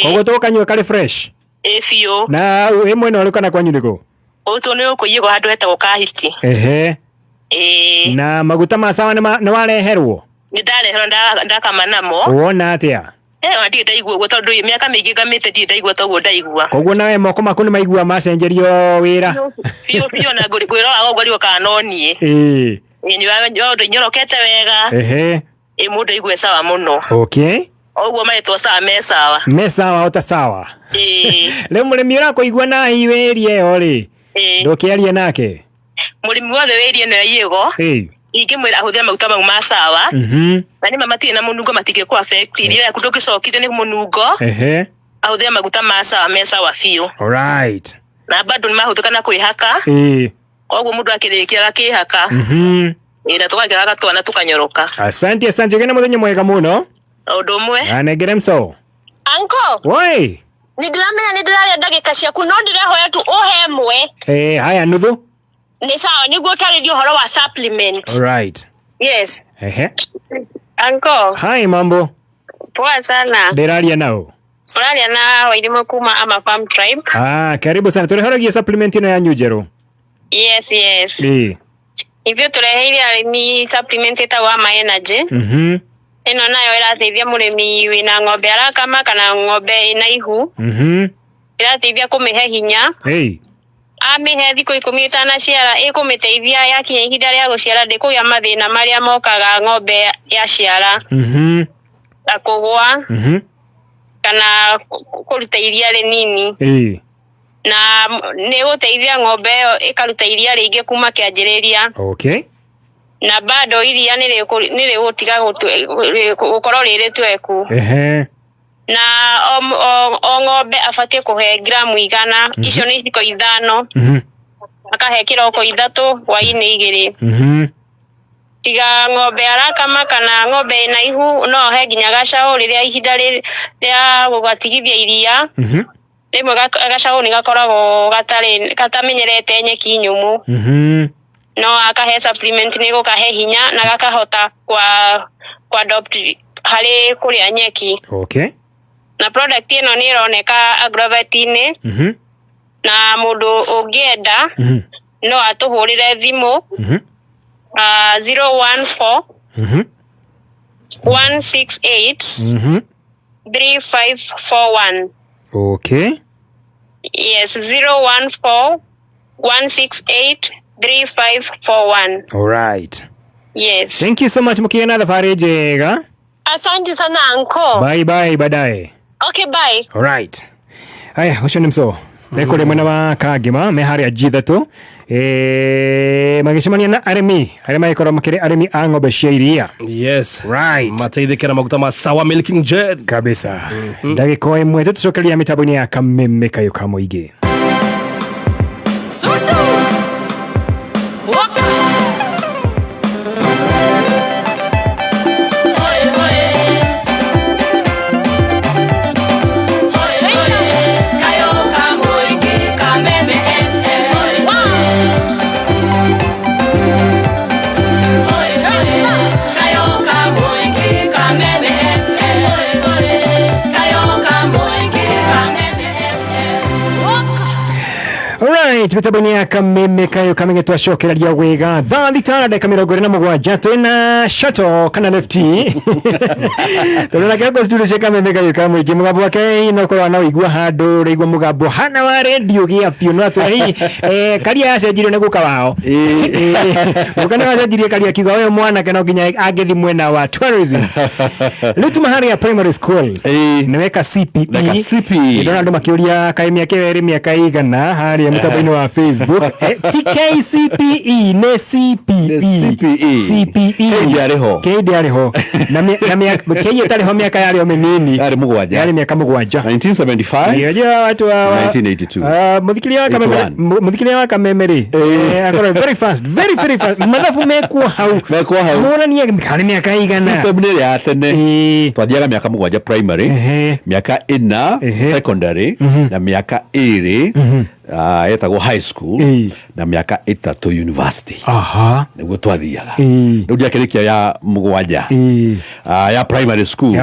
koguo tũkanyua karĩ fresh biũ na wĩ mwena ũrĩkũ kana kwanyu nĩkũ ũtũ nĩ ũkũiyĩgwo handũ hetagwo Kahiti na maguta ma sawa nĩ wareherwo nĩndareherwo ndakama namo wona atĩa ndirĩ ndaigua ũguo tondũ mĩaka mĩingĩ ngamĩte ndirĩ ndaigua toguo ndaigua koguo nawe moko maku nĩ maigua macenjerio wĩra biũ na ngwĩrora ũguo rĩo kana no niĩ nĩ nyorokete wega mũndũ aigue sawa mũno oguo maitwo sawa me sawa ota sawa rĩu mũrĩmi ũrakũigua na hiwĩrie ĩyo rĩ ndũkĩarie nake mũrĩmi wothe wĩrie no aiyĩgo ingĩmwĩra ahũthĩre maguta mau ma sawa na nĩma matirĩ na mũnungo matingĩkũ affect iria yaku ndũngĩcokithio nĩ mũnungo ahũthĩre maguta ma sawa me sawa biũ alright na bado nĩmahũthĩka na kwĩhaka koguo mũndũ akĩrĩkia agakĩhaka na tũgakĩraga twana tũkanyoroka asante ũgĩe na mũthenya mwega mũno ũndũ ũmwe anengere mso Uncle woi nĩndĩramenya nĩndĩrarĩa ndagĩka ciaku no ndĩrahoya tu ũhe mwe haya nuthu nĩ sawa nĩguo ũtarĩrie ũhoro wa supplement alright yes Uncle hi mambo poa sana ndĩraria nao ũraria na Wairimu kuma Ama Farm Tribe karibu sana tũrehoragia supplement ĩno ya njerũ yes hivyo tũreheire arĩmi supplement ĩtagwo Ama Energy ĩno nayo ĩrateithia mũrĩmi wĩna ng'ombe arakama kana ng'ombe ĩna ihu ĩrateithia kũmĩhe hinya amĩhe thikũ 10 ĩtanaciara ĩkũmĩteithia yakinya ihinda rĩa gũciara ndĩkũgĩa mathĩna marĩa mokaga ng'ombe yaciara ta kũgũa kana kũruta iria rĩnini na nĩ gũteithia ng'ombe ĩyo ĩkaruta iria rĩingĩ kuma kĩanjĩrĩria na bado iria nĩrĩgũtiga gũkorwo rĩrĩ tweku na o ng'ombe abatie kũhe gramu 100 icio nĩ iciko 5 akahe kĩroko 3 hwaĩ-inĩ 2 tiga ng'ombe arakama kana ng'ombe ĩna ihu no he nginya gacaũ rĩrĩa ihinda rĩa gũgatigithia iria rĩmwe gacaũ nĩ gakoragwo gatamenyerete nyeki nyũmũ no akahe supplement nĩ gũkahe hinya na gakahota kwa adopt harĩ kũrĩa nyeki na product ĩno nĩ ĩroneka Agrovet-inĩ na mũndũ ũngĩenda no atũhũrĩre thimũ 014 168 3541 yes 014 168 3541 alright yes thank you so much mũkĩgĩa na thabarĩ njega asante sana uncle bye baadaye okay bye alright haya ũcio nĩ mso rekore mwena wa Kangema me harĩa G3 magĩcemania na arĩmi arĩa magĩkorwo makĩrĩ arĩmi a ng'ombe cia iria yes right mateithĩkĩra maguta ma sawa milking jet kabisa ndagĩka ĩmwe tũcokeria mĩtambo-inĩ ya kameme kayũ ka mũingĩ Walk right, mitambo-inĩ ya kameme kayo kamenge twacokereria wega thaa thitara ndagĩka 27 twĩna shoto kana lefty tondũ nake kwa studio cia kameme kayo ka mũingĩ mũgambo wake no korwo na ũigua handũ ũraigua mũgambo hana wa radio gĩa biũ no atwĩ karia yacenjirio nĩ guka wao mũkana wacenjirie karia kiuga ũyũ mwanake no nginya angĩthi mwena wa tourism rĩu tuma harĩa primary school nĩweka CPE ndona andũ makĩũria kaĩ mĩaka ĩrĩ mĩaka igana harĩa mtambo-inĩ wa Facebook TKCPE ne CPE kendi ariho na kendi tariho miaka yarĩ mĩnini yarĩ miaka 7 1975 ndio watu wa 1982 muthikiria wa kamemeri akora very fast mathabu mekuo hau mona ni kani miaka igana system ni ya tene twathiaga miaka 7 primary miaka 4 secondary na miaka 2 etagwo high school na miaka 3 university niguo twathiaga riu ndiakirikia ya mugwanja ya primary school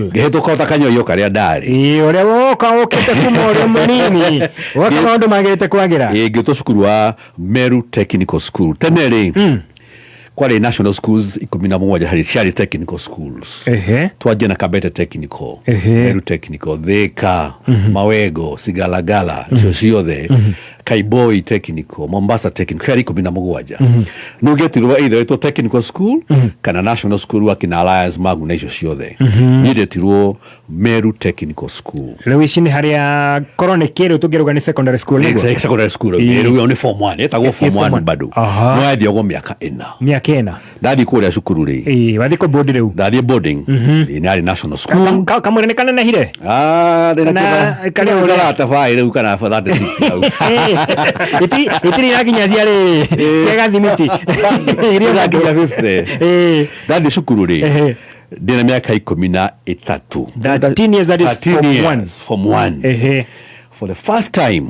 ngihituka ta kanyoyo karia ndari uria woka ukite kuma uria munini woka maundu magirite kwagira ngito cukuru wa Meru Technical School teneri kwari national schools 11 hari ciari technical schools twaje na Kabete Technical Meru Technical Thika Mawego Sigalagala ciothe Kaiboi Technical Mombasa Technical hari 11 no getirwa either to technical school kana national school wa kina Alliance Magu na ciothe ni getirwo Meru Technical School leo ici ni haria korone kero tugeruga ni secondary school ni form 1 etagwo form 1 bado no yathio go miaka 4 kena ndathi kuria cukuru ri wathi ko board riu ndathi boarding ni ari national school kamurene kana na hire na kale ora tafai riu kana for that 6 iti raginya ciari ciaga thimiti irio raginya 50 ndathi cukuru ri ndina miaka 13 13 years that is form 1 for the first time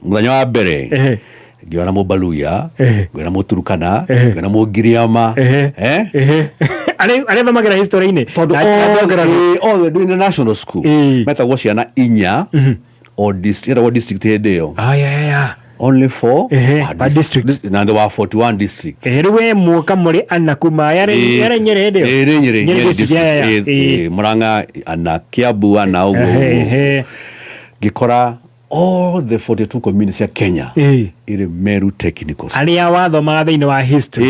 muthenya wa mbere ngiona Mubaluya ngiona Muturukana ngiona Mugiriama ale thamagira history-ini all the national school metagwo ciana inya or district hĩndĩ ĩyo only 4 districts na there were 41 districts riwe muka muri anakuma yare nyere district Murang'a ana Kiambu ana ugo gikora all the 42 communities ya Kenya ire Meru Technical alia wathomaga thiini wa history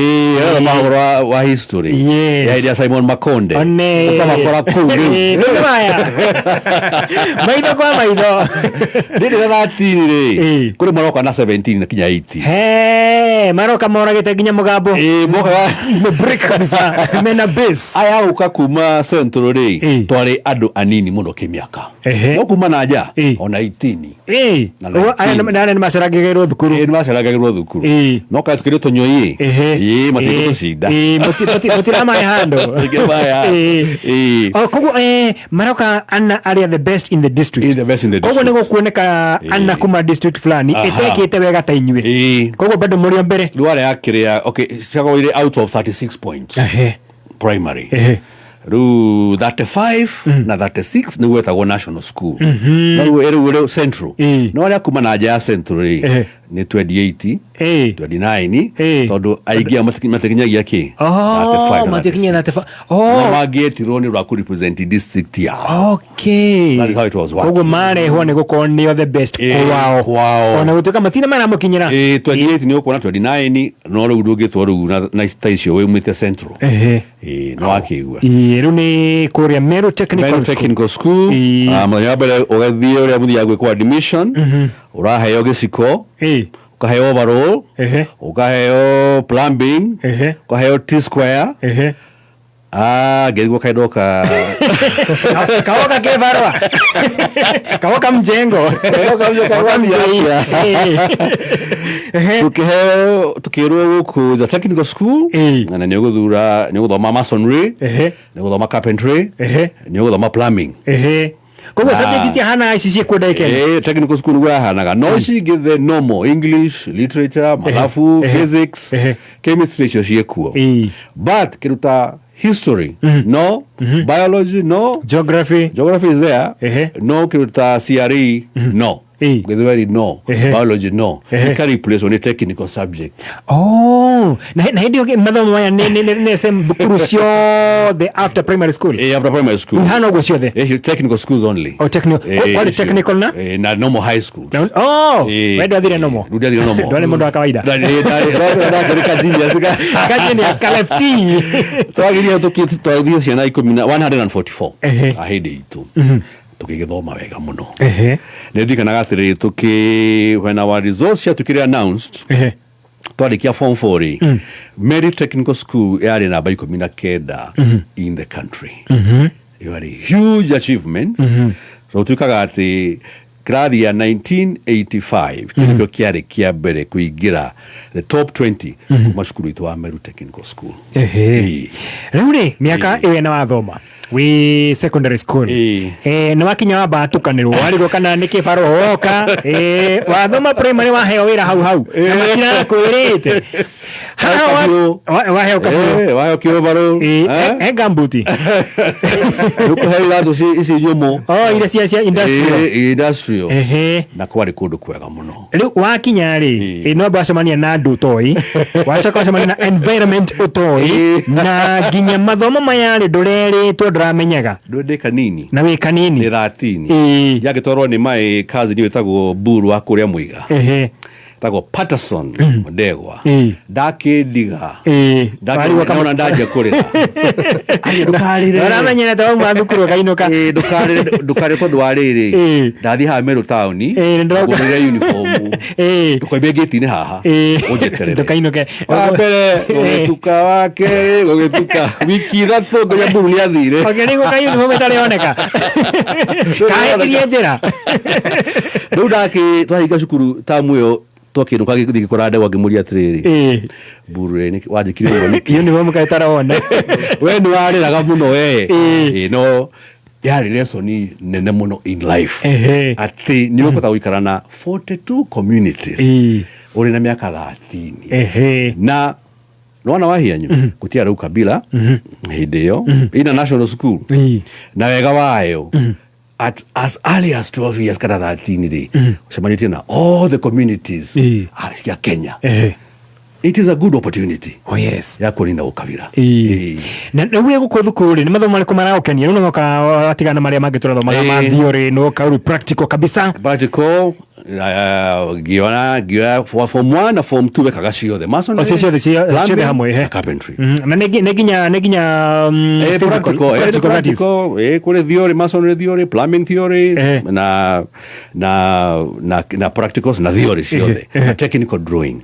mahoro wa history ya idia Simon Makonde ukabakora kuu maya maitho kwa maitho ndiri 13 kuri maroka na 17 na kinya 80 maroka moragite nginya mugambo moka break kabisa mena base aya uka kuma central ri twari andu anini muno kimiaka no kuma naja ona 18 aya ni maceragirwo thukuru no ka tukire tonyoyi matiko tusida mutirama hando kogo maroka ana area the best in the district kogo nego kuoneka ana kuma district fulani etekete wega ta inywe kogo bado muri mbere luare yakiria okay chago ile out of 36 points primary ru 35 na 36 ni wetagwo national school no ere central no aria kuma na ja central ni 28 29 tondu aigia matekinyagia ki 35 no magietirwo ni rwa represent district ya that is how it was kogo mare ho ne gukon ni the best wow ona gutuka matina mara mukinyira 28 ni ukona 29 no ru ndugitwo ru na station we mwite central no akigwa ru ni kuria Meru Technical School amanyabere ogathie uria muthia gwikwa admission uraheo giciko ukaheo overall ukaheo plumbing ukaheo T-square gerigwo kaidoka kaoka kevarwa kaoka mjengo tukiheo kuja technical school na ni guthoma masonry ni guthoma carpentry ni guthoma plumbing kogo subject hana ICC koda yake technical school gwa hanaga no she give the normal English literature mathafu physics chemistry cio kuo but kiruta history no biology no geography is there no kiruta CRE no Githweri no, biology no. You can replace only technical subjects. Oh, na hindi okay mathomo maya ne sem crucio the after primary school. After primary school. Hano go sio the. Technical schools only. Oh, technical. What is technical na? Na normal high school. Oh, wewe ndio normal. Ndio normal. Ndio mundo wa kawaida. Ndio Kajinias kalefti. Twagiria tukitwagiria ciana 144 ahindi itu tukigithoma wega muno ndirikanaga atiri when our results tukiri announced twarikia form 4 Mary Technical School yari namba 19 in the country. It was a huge achievement. So tukaga ati gradi ya 1985 kilikuwa kiari kia mbere kuingira the top 20 mashukuru itu wa Meru Technical School. Rĩu miaka iwe na wathoma we secondary school na wakinya wa batukanirwo warigwo kana nĩ kĩbaro oka wathoma primary waheo wĩra hau na makira kwĩrĩte waheo kaburo waheo kĩbaro gambuti nĩkũheo iraatũ ici nyũmũ iria cia industrial na kwarĩ kũndũ kwega mũno. Rĩu wakinya rĩ no bacemania na andũ ũtoĩ wacoka wacemania na environment ũtoĩ na nginya mathomo maya rĩ ndũrerĩtwo ndũramenyaga ndĩ kanini na wĩ kanini nĩ 13 yagĩtwarwo nĩ my cousin wĩtagwo Buru wa kũrĩa Mũiga tago Patterson Ndegwa ndakindiga ndakona ndaje kurira ndukarire aramenyera tawo mathukuru kainuka ndukare tondu wariri ndathi ha Meru town ndagurire uniform ndukoimbe gate ni haha unjeterere ndukainuke mbere gutuka wake gutuka wiki thatũ ngoya Buru ni athire ogeni guka uniform itarioneka kaetirie njira ndu ndaki twahinga cukuru tamu yo toki nuka gikora ndegwa ngimuria atiriri Buru ni wajikire uniform kaitara ona we ni wariraga muno we no yari lesson nene muno in life ati ni ukota uikara na 42 communities uri na miaka 30 na nona wahianyu kutia rau kabila hindi yo ina national school na wega wayo at as early as 12 years kada 13 day usemanitie na all the communities ya Kenya. It is a good opportunity. Oh yes. Ya kurinda ukabira. Na wewe guko thukuru ni mathomo mariko maraokenia no noka watigana maria mangitura thoma ma theory no ka practical kabisa. Practical giona for form 1 na form 2 bekaga cio the mason. Cio the hamwe carpentry. Na neginya practical kule theory mason theory plumbing theory na practicals na theory cio the technical drawing.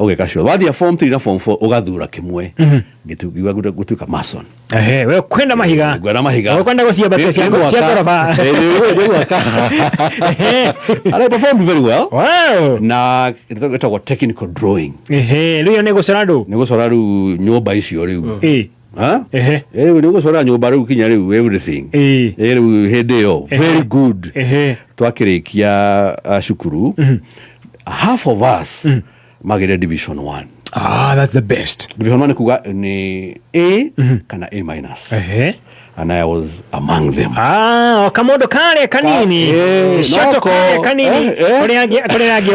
Ugekashwa wathi ya form 3 na form 4 ugathura kimwe gitugiwa gutuka mason we kwenda mahiga we kwenda guciamba cia gorofa I performed very well. Wow. Na itago technical drawing riyo nego soraru nyumba icio riu nego sora nyumba riu kinya riu everything riu hedeo very good twakirikia shukuru half of us magere division 1. That's the best. Division 1 kuga ni A kana A minus. And I was among them. Kamodo kale kanini. Shoto kale kanini. Kore agi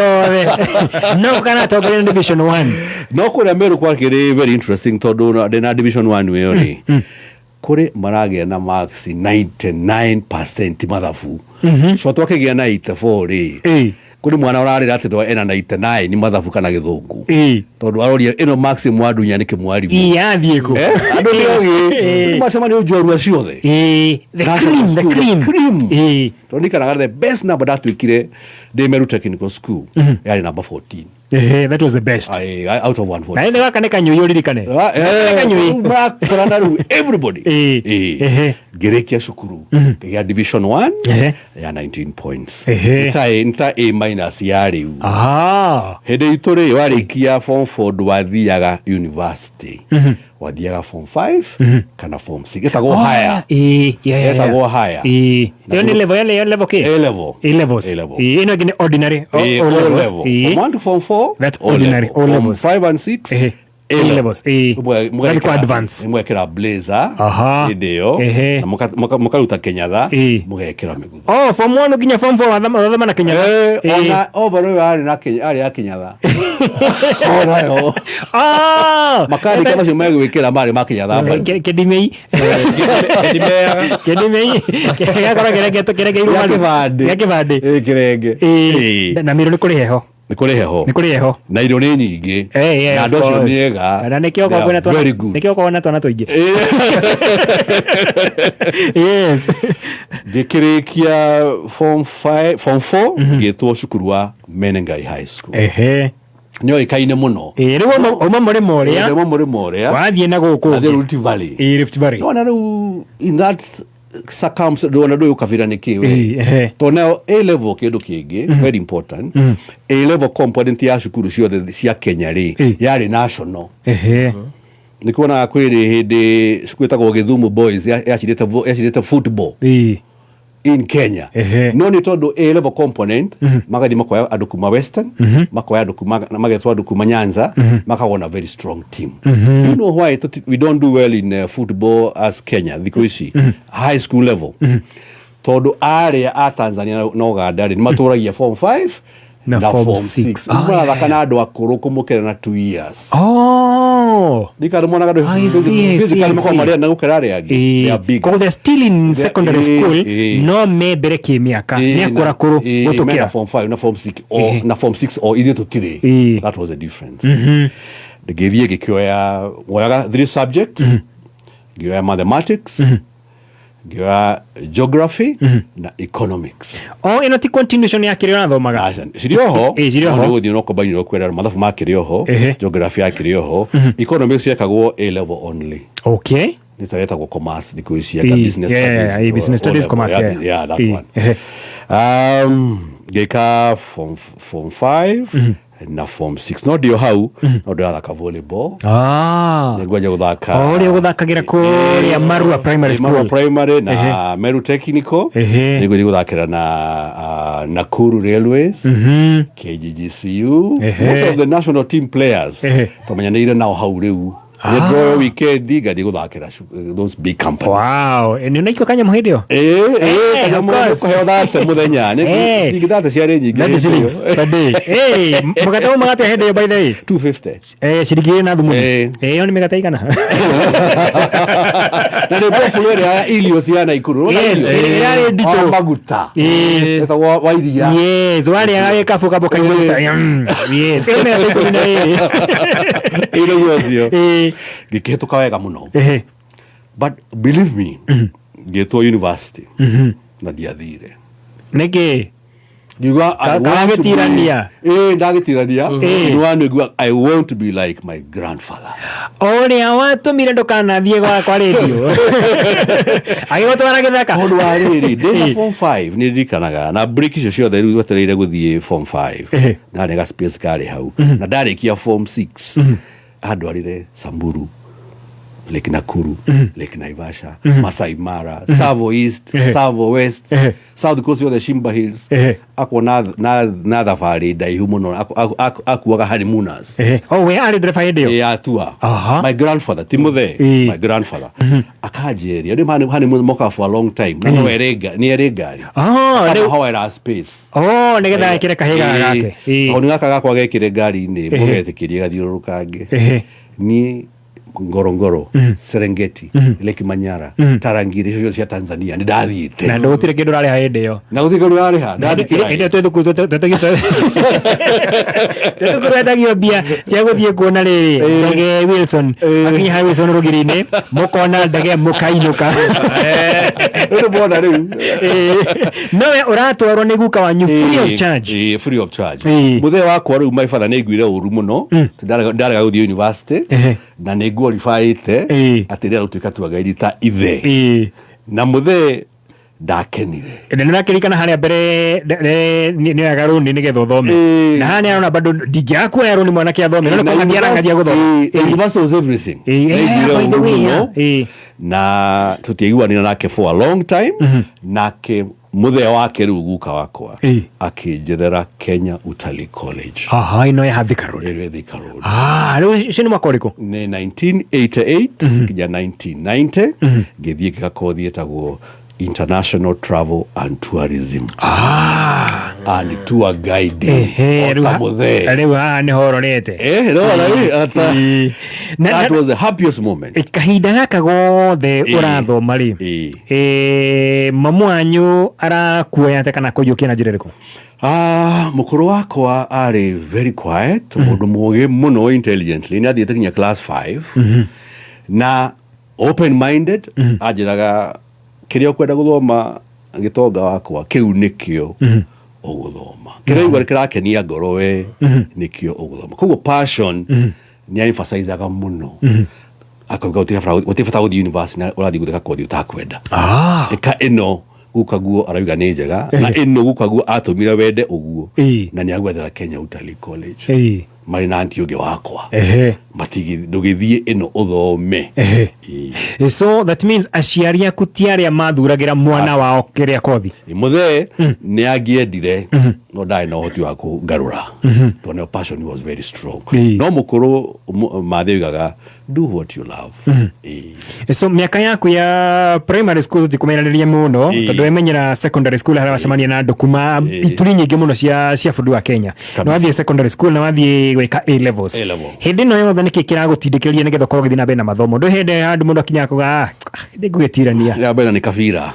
no kana togere division 1. No kore Meru kwa kire very interesting todo na division 1 weori. Kore marage na marks 99% mathafu. Shoto wake na 84 kuri mwana urarira ati ndo ena 99 ni mathafu kana githungu tondu aroria ino maximum adunya ni kimwarimu yathie ku andu yogi macema ni ujorua ciothe the cream tondi kana the best number that wikire de Meru Technical School yari number 14. That was the best out of 140. Na ile kana kanyo ririkane makora ru everybody gerekia shukuru ya division 1 ya 19 points nta A minus yari hede itore warikia form 4 dwathiaga university wathiaga form 5 kana form 6 etago higher etago higher iyo ni level ke A levels ino gine ordinary O level from 1 to form 4 that's ordinary O levels 5 and 6 A-levels mwari kwa advance mwekera blazer ndio na mukaruta Kenyatha mugekera migutho form 1 nginya form 4 wathama na Kenyatha ona overall ari na Kenyatha orayo makari kama cio megwikira mari ma Kenyatha kedimei kegakora kerenge irumari yakibande kirenge na miro ni kuri heho ni kuri heho na irio ni nyingi na andu acio ni ega na nikio kwona twana tuingi yes ngikirikia form 4 ngitwo cukuru wa Menengai High School nyo ikaine muno riu uma muri moria wathie na guku Rift Valley no na riu in that circumstance do na do ukavira nikiwe to now A level kindu kingi very important A level component ya cukuru ciothe cia Kenya ri yari national nikuona kwiri hindi cikwitagwo Githumu Boys yacirite football in Kenya no ni tondu A level component magathi makoya andu kuma Western makoya andu kuma magetwa andu kuma Nyanza makagona very strong team you know why we don't do well in football as Kenya because high school level tondu area a Tanzania na Uganda ni maturagia form 5 na form 6 mara kana andu akuru kumukira na 2 years dikari mwana gado physical mko maria na ukarare agi ya big ko the still in secondary school no me bereki miaka ni akura kuru gutokera form 5 na form 6 or na form 6 or either to 3 that was the difference the githie gikioya waga 3 subjects gikioya mathematics gikioya geography na economics ino ti continuation ya kirio na thomaga cirioho no thio no combine no kwera mathabu ma kirioho geography ya kirioho economics yakagwo A level only nitareta go commerce dikuishia business studies business studies commerce that one geka form 5 na form 6 no dio hau no dio thaka volleyball ngwaje guthaka ori guthakagira kuria Marua primary school primary na Meru technical ngwaje guthakira na Nakuru Railways KGGCU most of the national team players tumenyanire nao hau riu the draw weekend gadi guthakira those big companies ni naiko kanya muhidio kanya muhidio thate muthenya ni ngithate ciare nyingi na shillings per day mugata magate hede by the way 250 shiringi na thumu ni megata igana na ni bofu wele ya ilio ciana ikuru yale dito maguta eta wairia wale ya kafu kaboka yes megata ikuna ile yosio gikihituka wega muno but believe me gitwo university na diathire niki Diwa ndagitirania ndagitirania no I want to be like my grandfather oria watumire ndukanathie kwa radio agigotwara githaka hondu ariri ndi form 5 ni ndikanaga na break icio ciothe riu wetereire guthie form 5 na nega space kari hau na ndarikia form 6 andwarire Samburu Lake Nakuru Lake Naivasha Masai Mara Savo East Savo West South Coast of the Shimba Hills akwa na thavari ndaihu muno akuaga honeymooners we are driver hedio atua my grandfather Timothy my grandfather akajeria ndi honeymoon moka for a long time na ni erengari how era space nigetha ekire kahiga gake oni gaka gakwa gekire ngari ni mugethikirie gathiurukange ni Ngorongoro Serengeti Lake Manyara Tarangire cio cia Tanzania ni ndathiite na ndugutire kindu rari ha hinde yo na gutire kindu rari ha ndathikira inde twethukuru etagio bia cia guthie kuona riri ndege Wilson akinya ha Wilson rugirine mukona ndege mukainuka ndo bona riu nowe uratwarwo ni guka wanyu free of charge muthe wakwa riu my father niguire uru muno ndarega guthie university na niguo rifaite atirira rutuika tuagairi ta ithe na muthe ndakenire nĩrakĩrikana harĩa mbere nĩ agaruni nĩgetha ũthome na harĩa arona bado ndingĩakua yaroni mwanake athome no nĩkũngathiarangathia gũthoma university was everything by the way na tutiaiguanira nake for a long time nake muthea wake riu guka wakwa akinjethera Kenya Utalii College. Ino ya Thika Road. Riu cio ni mwaka uriku? Ni 1988 kinya 1990 ngithie gikakothi etagwo International Travel and Tourism. And tour guide. Riu ni hororete. That was the happiest moment. Kahinda gaka gothe urathoma ri mamu anyu arakuoya ate kana kuyukia na njira iriku? Mukuru wakwa ari very quiet, mundu mugi muno intelligently, ni athiete kinya class 5 na open minded, ajiraga kiria ukwenda guthoma gitonga wakwa kiu nikio uguthoma, kiria igwa kirakenia ngoro we nikio uguthoma, koguo passion ni emphasize muno akauga utifata guthi university na urathi gutheka kothi utakwenda eka ino gukaguo arauga ni njega na ino gukaguo atumira wende uguo na ni agwethera Kenya Utalii College mari na anti uge wakwa matigi ndugithie ino uthome. So that means aciari aku tiaria mathuragira mwana wao kiria kothi muthe ni agiendire no ndai no hoti wa kugarura tone passion was very strong no mukuru mathigaga do what you love. So miaka yaku ya primary school tikumenaniria muno tondu emenyera secondary school haria wacemania na ndukuma ituri nyingi muno cia bũrũri wa Kenya no wathie secondary school na wathie gwika A levels hindi no yothe niki kiragutindikiria nigetha korwo githina bena mathomo ndo hende handu mundu akinya kuga ndigugwetirania ya bena ni kavira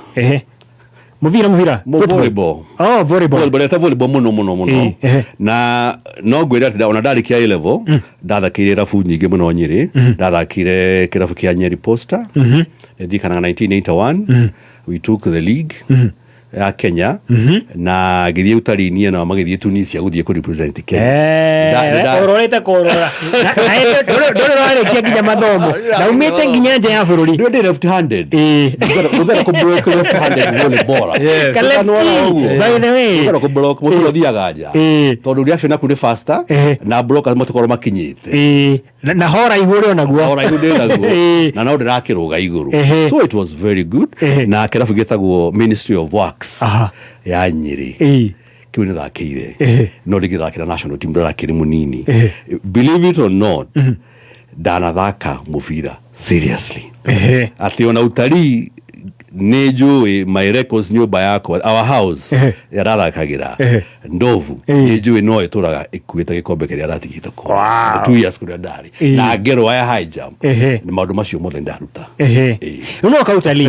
muvira volleyball volleyball muno na no gwira ati ona ndarikia A level ndathakire rafu nyingi muno Nyeri ndathakire kirafu kia Nyeri Posta ndikana 1981 we took the league ya Kenya na githie utari-ini na magithie Tunisia guthie ku represent Kenya ororete korora ndoro rarikia nginya mathomo na umite nginya nje ya bururi ndio left handed ugera ku block left handed volleyball by the way ugera ku block mutu thiaga nja tondu reaction yaku ni faster na block mutukoro makinyite na hora ihuri onaguo na no ndirakiruga iguru so it was very good na kirafu gitagwo Ministry of Works ya Nyeri kiu ni thakire no ndigithakira national team ndarakiri munini believe it or not ndanathaka mubira seriously ati ona utari nejui my records nyumba yako our house yarathakagira ndovu nejui no ituraga ikuita gikombe kiria aratigite ko 2 years kuria ndari na ngero ya high jump ni maundu macio mothe ndaruta no kautali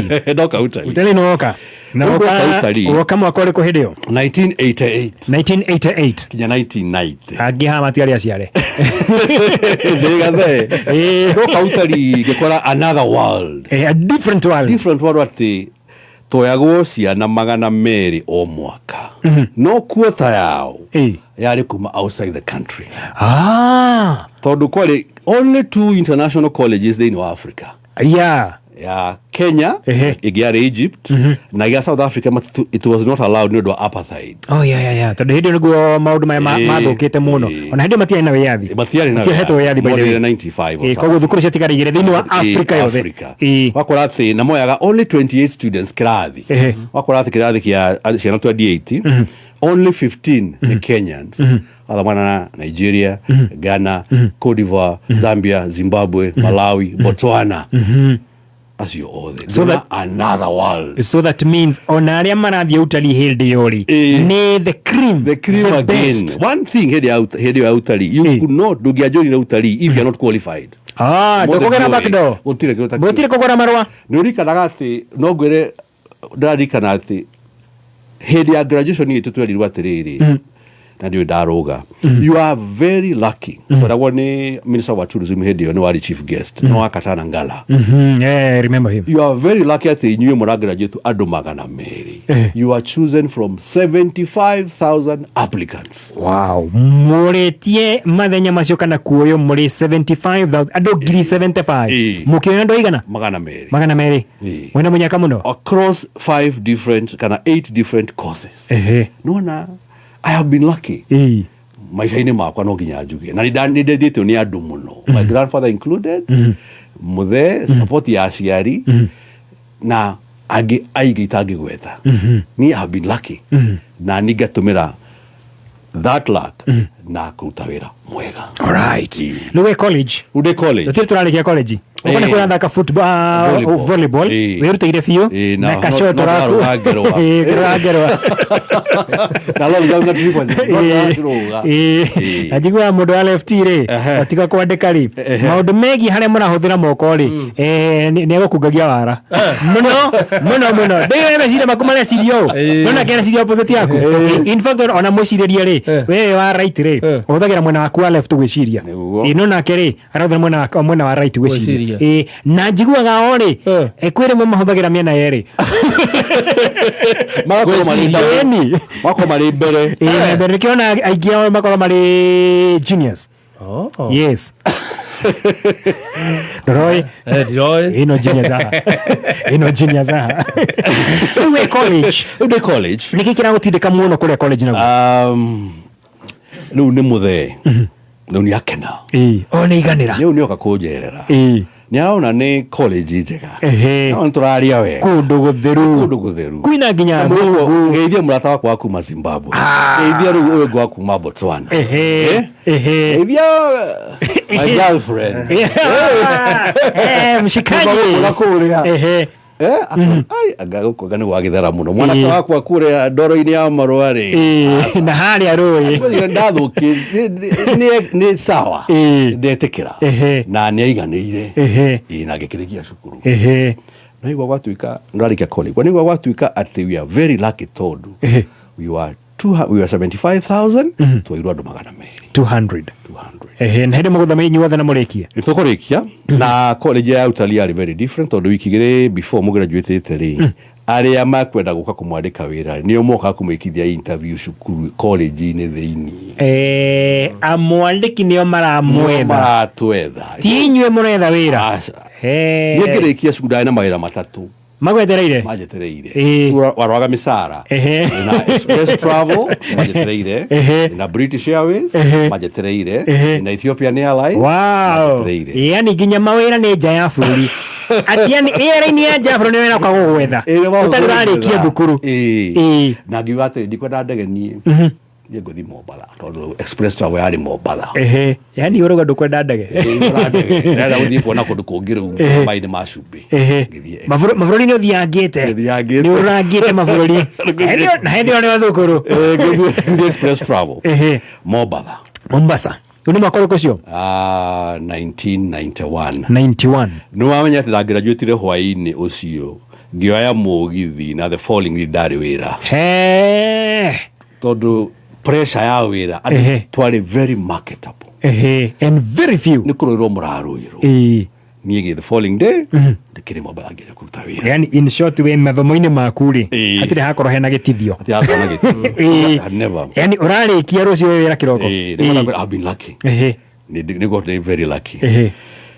utali no ka na woka mwaka uri kuhidio 1988 kinya 1990 agiha matiari aciare ndigathe no kautali gikora another world a different world ati toyagwo ciana 200 o mwaka no quota yao yari kuma outside the country tondu kwali only 2 international colleges in Africa ya Kenya igiari Egypt na ya South Africa it was not allowed no apartheid tondu hindi niguo maundu maya mathukite muno ona hindi matiari na wiyathi hetwo wiyathi by the way 95 koguo thukuru ciatigarigire thiini wa Africa yothe wakora ati na moyaga only 28 students kirathi wakora ati kirathi kia ciana 28 only 15 the Kenyans other one Nigeria Ghana Cote d'Ivoire Zambia Zimbabwe Malawi Botswana as you all so that another world so that means onaria marathie utali hildi yori ni the cream again best. One thing hedi ya utali you could not do giajoni na utali if you are not qualified ndokogera backdoor botire kogora marwa nurikanaga ati no gwire ndarikana ati hedi ya graduation yetu twalirwa atiriri na ndio ndaroga you are very lucky but I want minister wa tourism head you know chief guest no akatana ngala remember him you are very lucky at the new graduate adu 200 you are chosen from 75,000 applicants wow muretie mathenya macio kana kuoyo muri 75,000 adu giri 75 mukioyo ndo igana 200 wena munyaka muno across 5 different kana 8 different courses nona I have been lucky maisha-ini makwa no nginya njuge na nindethitwo ni andu muno my grandfather included muthe support ya aciari na aige itangĩgweta ni have been lucky na ningatumira that luck na kuruta wĩra mwega. Alright. Nũwe college. Ude college. Tũtirĩ tũrarĩkia college. Ukone kuna thaka football, volleyball. Wĩrutĩire biũ na kacoto raku. Kĩragerwa. Na lo nganga tripo. Ajigwa mũndũ wa left rĩ, atiga kwandĩka rĩ. Maũndũ megiĩ harĩa mũrahũthĩra moko rĩ, nĩ egũkungagia wara. Mũno. Ndĩwe meciria maku marĩa cirio. Nona kĩrĩa cirio opposite yaku. In fact ona mwĩcirĩrie rĩ, wewe wa right rĩ, ũhũthagĩra mwena waku wa left gwĩciria. Nona kĩrĩ, arahũthĩra mwena wa right gwĩciria. Na njiguaga ori kwĩrĩ mwe mahũthagĩra mĩena yerĩ mako marĩ mbere mbere nĩkĩona aingĩ ao makorwo marĩ juniors. Yes. Roy ino juniors aha we college niki kira gutindika muno kule college naguo rĩu nĩ mũthee rĩu nĩ akena nĩ iganĩra rĩu nĩ oka kũnjerera ni aona ni college njega no turaria we kundu gutheru kwina nginya ngeithia murata wakwa wa kuma Zimbabwe ngeithia rĩu ũyũ wa kuma Botswana ngeithia my girlfriend mshikaji agagukoga nĩ gwagĩthera mũno mwanake wakwa kũrĩa ndoro-inĩ ya marũarĩ na harĩa rũĩ ndathũki nĩ sawa ndetĩkĩra na nĩ aiganĩire na ngĩkĩrĩkia cukuru na igwa gwatuĩka ndarĩkia college nĩgwa gwatuĩka atĩ we are very lucky tondũ we were 75,000 twairwo andũ 200 na hĩndĩ mũgũtha mĩ inyuothe na mũrĩkia nĩtũkũrĩkia na college ya Utalii are very different tondũ wiki igĩrĩ before mũgraduate rĩ arĩa makwenda gũka kũmwandĩka wĩra nĩo mokaga kũmwĩkithia interview cukuru college-inĩ thĩinĩ amwandĩki nĩo maratwetha ti inyuĩ mũretha wĩra niĩ ngĩrĩkia cukuru ndarĩ na mawĩra matatũ magwetereire warwaga mĩcara na express travel majetereire na British Airways majetereire na Ethiopian Airlines majetereire yani nginya mawĩra nĩ nja ya bũrũri ati yani airline ya nja bũrũri nĩwena kwagũgwetha ũtarĩrĩkia thukuru na ngiuga atĩ ndikwenda ndege niĩ ngũthi Mombasa tondũ express travel yarĩ Mombasa yani ũrauga ndũkwenda ndege ndĩrenda gũthiĩ kuona kũndũ kũngĩ rĩu maĩ nĩ macumbĩ mabũrũri nĩ ũthiangĩte nĩ ũrangĩte mabũrũri na hĩndĩ ĩyo nĩ thukuru ngĩthiĩ express travel Mombasa Uni mwaka ũrĩkũ ũcio? 1991. Nĩ wamenya atĩ na graduate hwaĩ-inĩ ũcio ngĩoya mũgithi na the following ndarĩ wĩra. Tondũ pressure ya wĩra andũ twarĩ very marketable. And very few. Nĩ kũrũĩrwo mũrarũĩrwo. Niĩ the following day ndĩkĩrĩ Mombasa ngĩja kũruta wĩra. Yani in short we mathomo-inĩ maku rĩ hatirĩ hakorwo hena gĩtithio. Hatirĩ hakorwo na gĩtithio. Never. Yani ũrarĩkia rũciũ wĩra kĩroko. I've been lucky. Nĩ got very lucky.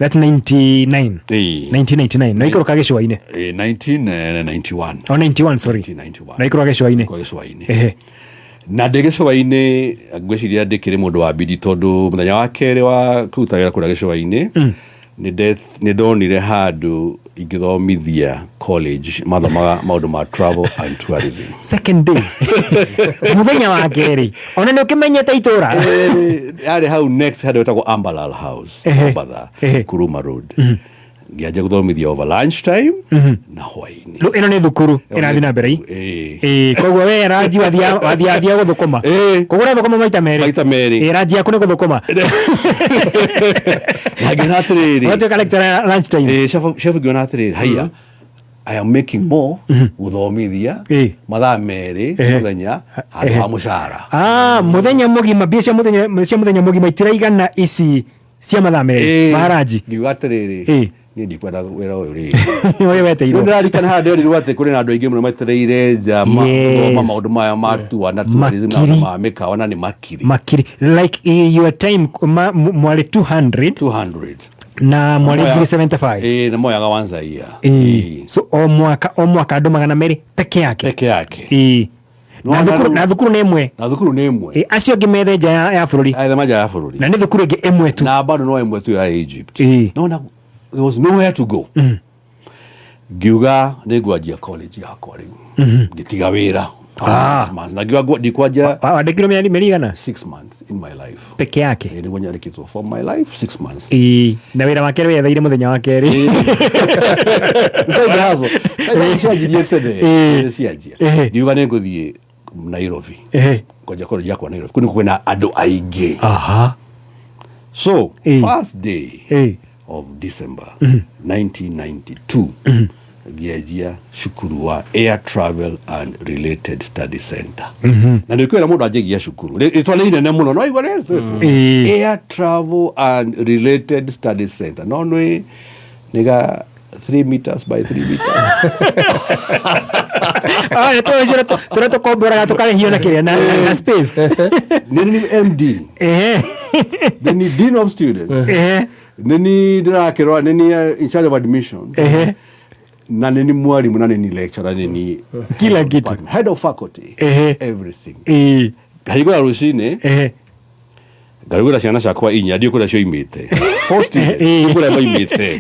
That's 99. 1999. Na ikoroka gĩcũa-inĩ. 1991. Oh 91 sorry. 1991. Na ikoroka gĩcũa-inĩ. Na ndĩgĩcũa-inĩ ngwĩciria ndĩkĩrĩ mũndũ wa bidi tondũ mũthenya wa kerĩ wa kũruta wĩra kũrĩa gĩcũa-inĩ nĩ ndonire handũ ingĩthomithia college mathomaga maũndũ ma travel and tourism. Second day. Mũthenya wa kerĩ. Ona nĩ ũkĩmenyete itũra. Yarĩ hau next handũ wetagwo Ambalal House. Mombasa. Kuruma Road. Ngĩanjia gũthomithia over lunch time na hwaĩ-inĩ. Ĩno nĩ thukuru ĩrathiĩ na mbere ii. Koguo we ranji wathia gũthũkũma. Kũgũra thũkũma maita merĩ. Ranji yaku nĩ gũthũkũma. Ngĩona atĩrĩrĩ. Watuĩka lecturer lunch time. Chef ngĩona atĩrĩrĩ haya I am making more gũthomithia mathaa merĩ mũthenya handũ ha mũcara. Mũthenya mũgima mbia cia mũthenya mũgima itiraigana ici cia mathaa merĩ ma ranji. Ngiuga atĩrĩrĩ niĩ ndikwenda wĩra ũyũ rĩ. Ũyũ weteirwo. Nĩndarikana haha ndĩrerirwo atĩ kũrĩ na andũ aingĩ mũno matereire nja maũndũ maya matua na tourism na ma mĩkawa na nĩ makiri. Like your time mwarĩ 200 na mwarĩ 75. Na moyaga once a year. So o mwaka andũ 200 peke yake. Na thukuru nĩ ĩmwe. Acio angĩ methe nja ya bũrũri. Na nĩ thukuru ĩngĩ ĩmwe tu. Na bado no ĩmwe tu ya Egypt. No there was nowhere to go. ngiuga nĩ ngwanjia college yakwa rĩu ngĩtiga wĩra 6 months na ngiuga ndikwanjia wandĩkirwo mĩeri igana 6 months in my life peke yake nĩguo nyandĩkĩtwo for my life 6 months na wĩra wake wethaire mũthenya wa kerĩ cianjirie tene cianjia ngiuga nĩ ngũthiĩ Nairobi ngwanjia college yakwa Nairobi kũu kwĩna andũ aingĩ so first day of December 1992 ngianjia cukuru wa Air Travel and Related Study Center na nĩ kwĩra mũndũ anjĩgia cukuru rĩtwa nĩ inene mũno no igwa Air Travel and Related Study Center no nĩga 3 meters by 3 meters tũratũkomboraga tũkarĩhio na kĩrĩa na space nĩ MD nĩ Dean of Students nini ndirakirwa nini in charge of admission na nini mwalimu na nini lecturer nini kila kitu head of faculty everything ngahigura rucini ngarugura ciana ciakwa inya ndio kũrĩa cio imĩte first kũrĩa moimĩte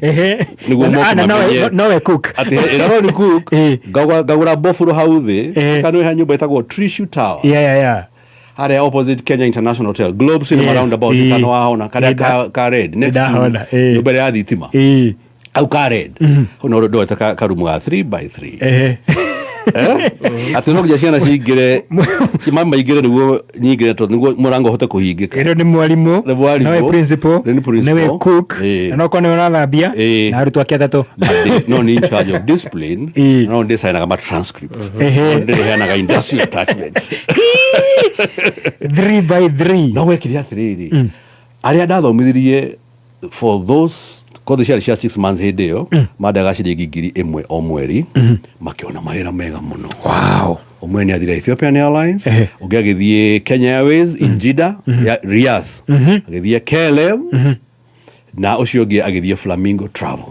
nĩguo nowe cook ati ĩrarwo nĩ cook ngagũra bofuro hau thĩ kanũhe nyũmba ĩtagwo Trishu Tower hare opposite Kenya International Hotel Globe Cinema roundabout kano wahona kare ka red next to nyumba ya thitima au ka red hono ndo ta karumu ga 3 by 3 ati no gya ciana cingire cimama igire niguo nyingire to niguo murango hote kuhingika ero ni mwalimu nawe principal nawe cook na kone unathambia na arutwo ake atatu no ni in charge of discipline no designaga ma transcript no heanaga industrial attachment 3 by 3 no wekiria atiriri aria ndathomithirie for those kothi ciarĩ cia 6 months hĩndĩ ĩyo mandaga ciringi 1,000 o mweri makiona mawĩra mega mũno ũmwe nĩ athire Ethiopian Airlines ũngĩ agĩthiĩ Kenya Airways in Jeddah Riyadh agĩthiĩ KLM na ũcio ũngĩ agĩthiĩ Flamingo Travel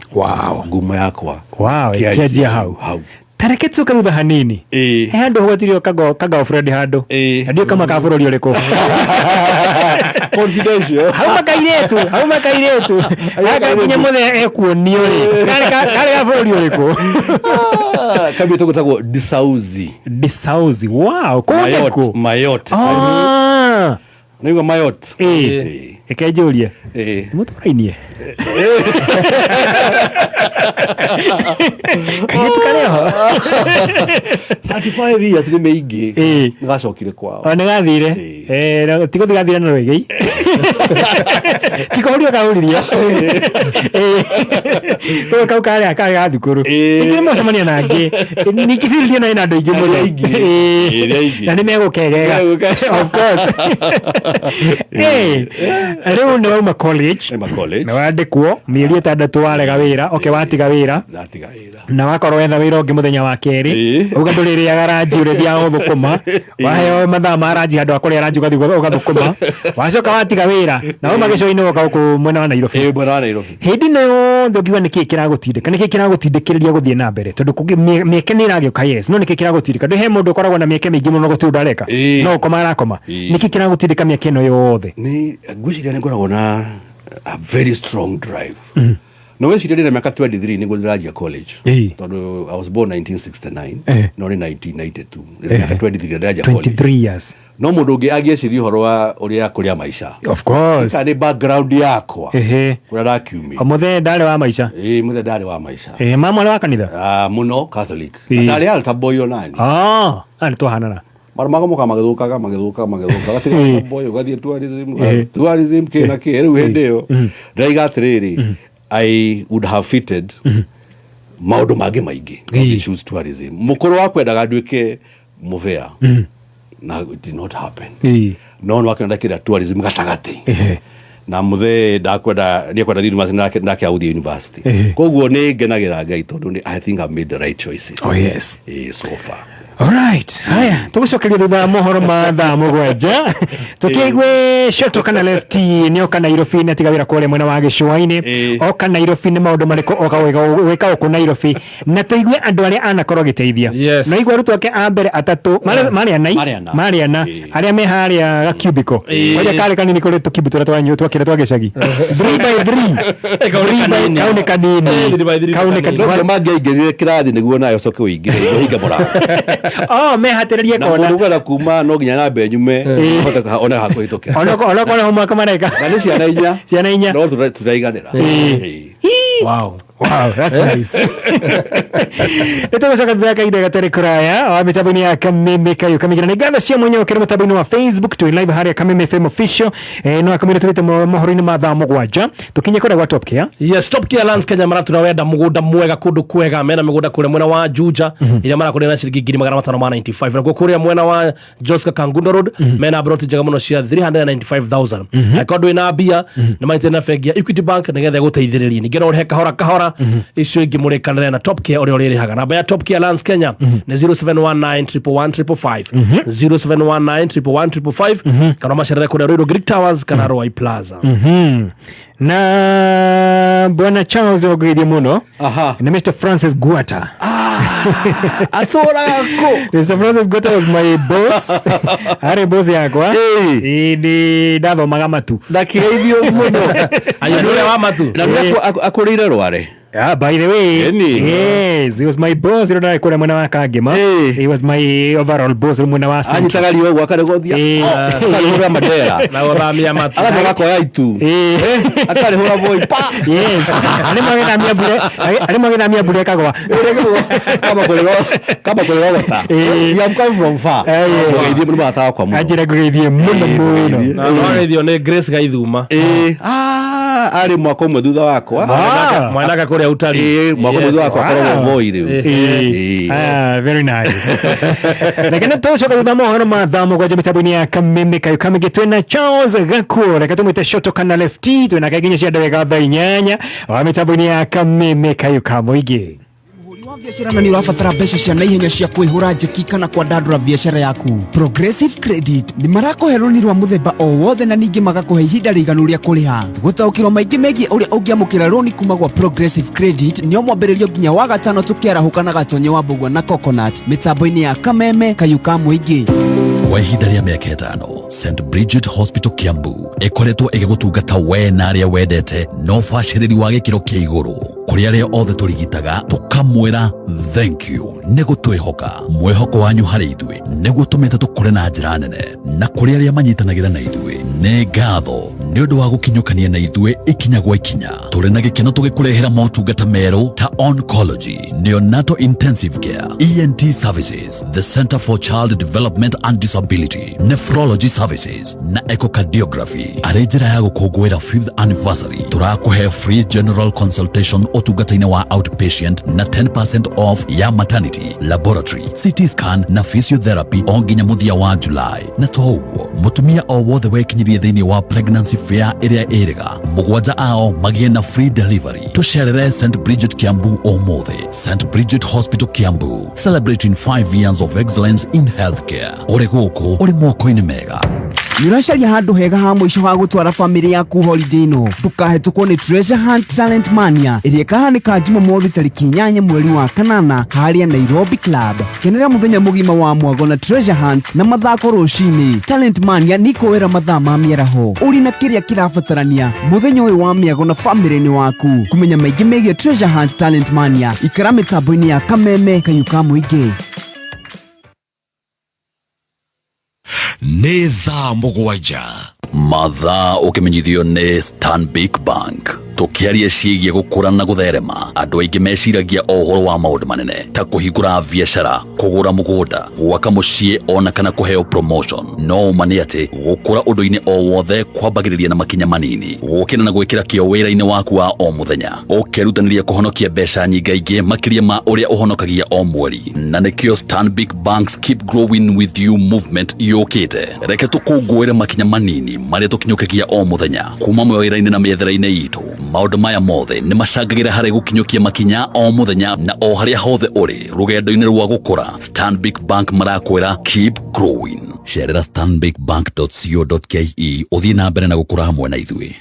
ngumo yakwa kĩanjia hau tareke tuka thutha hanini handũ hũgatirio kaga Fred handũ ndio kama ka bũrũri ũrĩkũ confidential hau makairetu akamunye mothe ekuonio rĩ kare ka bũrũri ũrĩkũ kabito gutagwo Disauzi kũndĩkũ Mayotte nĩguo Mayotte ekenjũria mũtũrainie kagetu kareho 35 years nĩ meingĩ ngacokire kwao nĩgathire tiko thigathire na rwĩgĩ tiko hũrio kahũriria kau karĩa ga thukuru nĩ mũcemania nangĩ nikĩbiririe na andũ aingĩ mũno na nĩ megũkegega of course rĩu nĩ wauma college na wandĩkwo mĩeri 6 warega wĩra watiga wĩra na wakorwo wetha wĩra ũngĩ mũthenya wa kerĩ uga ndũrĩrĩaga ranji ũrĩthia ũthũkũma waheo mathaa ma ranji handũ akũrĩa ranji ũgathiĩ ũgathũkũma wacoka watiga wĩra na wauma gĩcũa-inĩ woka gũkũ mwena wa Nairobi hĩndĩ ĩno yothe ũkiuga nĩkĩ kĩragũtindĩkĩrĩria gũthiĩ na mbere tondũ mĩeke nĩ ĩragĩũka no nĩkĩ kĩragũtindĩka ndĩ he mũndũ ũkoragwo na mĩeke mĩingĩ mũno gũtirĩ ndareka no ũkoma arakoma nĩkĩ kĩragũtindĩka mĩeke ĩno yothe ngwĩciria nĩ ngoragwo na a very strong drive no weciria ndĩna mĩaka 23 nĩguo ndĩranjia college tondũ I was born 1969 no nĩ 1992 mĩaka 23 ndĩranjia college 23 years no mũndũ ũngĩ angĩeciria ũhoro wa ũrĩa kũrĩa maica of course nĩ background yakwa kũrĩa ndakiumia mũthee ndarĩ wa maica mũthee ndarĩ wa maica mama wa kanitha mũno Catholic ndarĩ altar boy o nani nĩ twahanana marumaga moka magĩthũkaga gatiga boy ũgathiĩ tourism kĩna kĩ rĩu hĩndĩ ĩyo ndaiga atĩrĩrĩ I would have fitted maũndũ mangĩ maingĩ choose tourism mũkũrũ wa kwendaga nduĩke mũbea na it did not happen no wakenda kĩra tourism gatagati na mũthee ndakwenda university ndake aũthie university koguo nĩ ngenagĩra Ngai tondũ I think I made the right choices yes so far all right haya tugucokeria thutha mohoro ma thaa mugwanja tukigwe shoto kana left ni oka Nairobi na tiga wira kole mwena wa Gicũa-inĩ oka Nairobi ni maundu mariko oka weka ku Nairobi na tuigwe andu aria anakorwo giteithia na igwe rutu ake ambere atatu mari ana aria me haria ga cubicle oja kale kanini kole tukibutura twanyu twakire twagicagi 3 by 3 kaune kanini mangiaingirire kirathi niguo nayo coke uingire hinga mura me hatiririe kona ngora kuma no nginya na mbe nyume hota ona hakuhitukia ona kona homa kamareka na ciana inya no tutaiganira wow that's nice Ito sa kadya kay dagatari kuraya wa mitabuni ya Kameme kayo kamigira ni gana cia mwenyewe kiri mutabuni wa Facebook tu live hari ya Kameme FM official no akamira turite mohoro-ini ma thaa mugwanja tukinye kore wa Top Care. Yes, Top Care Lands Kenya mara tunawenda mugunda mwega kundu kwega mena migunda kule mwena wa Juja ile mara kule na shilingi 595 na kule mwena wa Joska Kangundo Road mena broti jaga muno cia 395,000 akodo ina bia na maite na fegia Equity Bank nigethe guteithiriria ningero he kahora icio ingi murekanire na Top Care ore ore haga namba ya Top Care Lands Kenya ni 0719111555 0719111555 kana mashariki kule Royal Greek Towers kana Roy Plaza na bwana Charles Ogidi muno na Mr. Francis Guata athora yako Mr. Francis Guata was my boss are boss yako ni dado magamatu ndakireithio muno ayuria wa matu na akurire rware. Yeah, by the way, yes, he was my boss. You know, kuna mwana wa Kagema. He was my overall boss. Mwana wa Sancho. Anyitaga liwe wakare gothia. Akare madera. Na wamia matu. Akare kwa yaitu. Akare hora boy pa. Yes. Ale magena mia bure kagwa. Kama kule wata. You have come from far. Ngezi mwana bata kwa muno. Ajira ngezi muno. Na radio ne Grace Gaithuma. Ari mwako mwe thutha wakwa. Mwanaka kule utali mwako mwe thutha wakwa korwo voi riu. Very nice. Lakini toshoka thutha mohoro ma thamo kwa mitabuni ya Kameme kayo kamege twena Charles Gakure katumite shoto kana lefti twena kaginya cia ndawega thaa 8 wa mitabuni ya Kameme kayo kamoige biashara na ni urabatara mbeca cia naihenya cia kwihura njeki kana kwandandura biashara yaku. Progressive Credit ni marakuhe rũni rwa muthemba o wothe na ningĩ magakuhe ihinda rĩiganu rĩa kũrĩha. Gũtaũkĩrwo maingĩ megiĩ ũrĩa ũngĩamũkĩra rũni kuma gwa Progressive Credit nĩo mwambĩrĩrio nginya wa gatano tũkĩarahũka na gatonye wa Mbũgua na Coconut mĩtambo-inĩ ya Kameme kayu ka mũingĩ. Kwa ihinda rĩa mĩaka 5 St Bridget Hospital Kiambu ĩkoretwo ĩgĩgũtungata we na arĩa wendete no bacĩrĩri wa gĩkĩro kĩa igũrũ kũrĩ arĩa othe tũrigitaga tũkamwĩra thank you nĩ gũtwĩhoka. Mwĩhoko wanyu harĩ ithuĩ nĩguo tũmĩte tũkũre na njĩra nene na kũrĩ arĩa manyitanagĩra na ithuĩ nĩ ngatho nĩ ũndũ wa gũkinyũkania na ithuĩ ikinya gwa ikinya. Tũrĩ na gĩkeno tũgĩkũrehera motungata merũ ta oncology, neonatal intensive care, ENT services, the Center for Child Development and Disability, nephrology services na echocardiography. Arĩ njĩra ya gũkũngũĩra 5th anniversary tũrakũhe free general consultation ũtungata-inĩ wa outpatient na 10% off ya maternity, laboratory, CT scan na physiotherapy o nginya mũthia wa July. Na to ũguo mũtumia o wothe wekinyirie thĩinĩ wa pregnancy fair ĩrĩa ĩrĩga mũgwanja ao magĩe na free delivery. Tũcerere St Bridget Kiambu ũmũthĩ. St Bridget Hospital Kiambu, celebrating 5 years of excellence in healthcare. Ũrĩ gũkũ ũrĩ moko-inĩ mega. Nĩũracaria handũ hega ha mũico ha gũtwara famĩlĩ yaku holiday ĩno. Ndũkahetũkwo nĩ Treasure Hunt Talent Mania ĩrĩa ĩkahanĩka Jumamothi tarĩki 8 mweri wa kanana harĩa Nairobi Club. Kenera mũthenya mũgima wa mwago na Treasure Hunt na mathako rũcinĩ. Talent Mania nĩ ikũwĩra mathaa ma mĩaraho. Ũrĩ na kĩrĩa kĩrabatarania mũthenya ũyũ wa mĩago na famĩlĩ-inĩ waku. Kũmenya maingĩ megiĩ Treasure Hunt Talent Mania ikara mĩtambo-inĩ ya Kameme kayu ka mũingĩ. nĩ thaa mũgwanja mathaa ũkĩmenyithio nĩ Stanbic Bank. Tũkĩaria ciĩgiĩ gũkũra na gũtherema, andũ aingĩ meciragia ũhoro wa maũndũ manene ta kũhingũra biacara, kũgũra mũgũnda, gwaka mũciĩ ona kana kũheo promotion. No ũma nĩ atĩ gũkũra ũndũ-inĩ o wothe kwambagĩrĩria na makinya manini, gũkĩra na gwĩkĩra kĩo wĩra-inĩ waku wa o mũthenya, ũkerutanĩria kũhonokia mbeca nyingaingĩ makĩria ma ũrĩa ũhonokagia o mweri. Na nĩkĩo Stanbic Bank's Keep Growing With You movement yũkĩte. Reke tũkũngũĩre makinya manini marĩa tũkinyũkagia o mũthenya kuma mawĩra-inĩ na mĩethera-inĩ itũ. maundu maya mothe ni macangagira hari gukinyukia makinya o muthenya na o haria hothe uri rugendo-ini rwa gukura. Stanbic Bank marakwira keep growing. Cerera stanbicbank.co.ke uthie na mbere na gukura hamwe na ithui.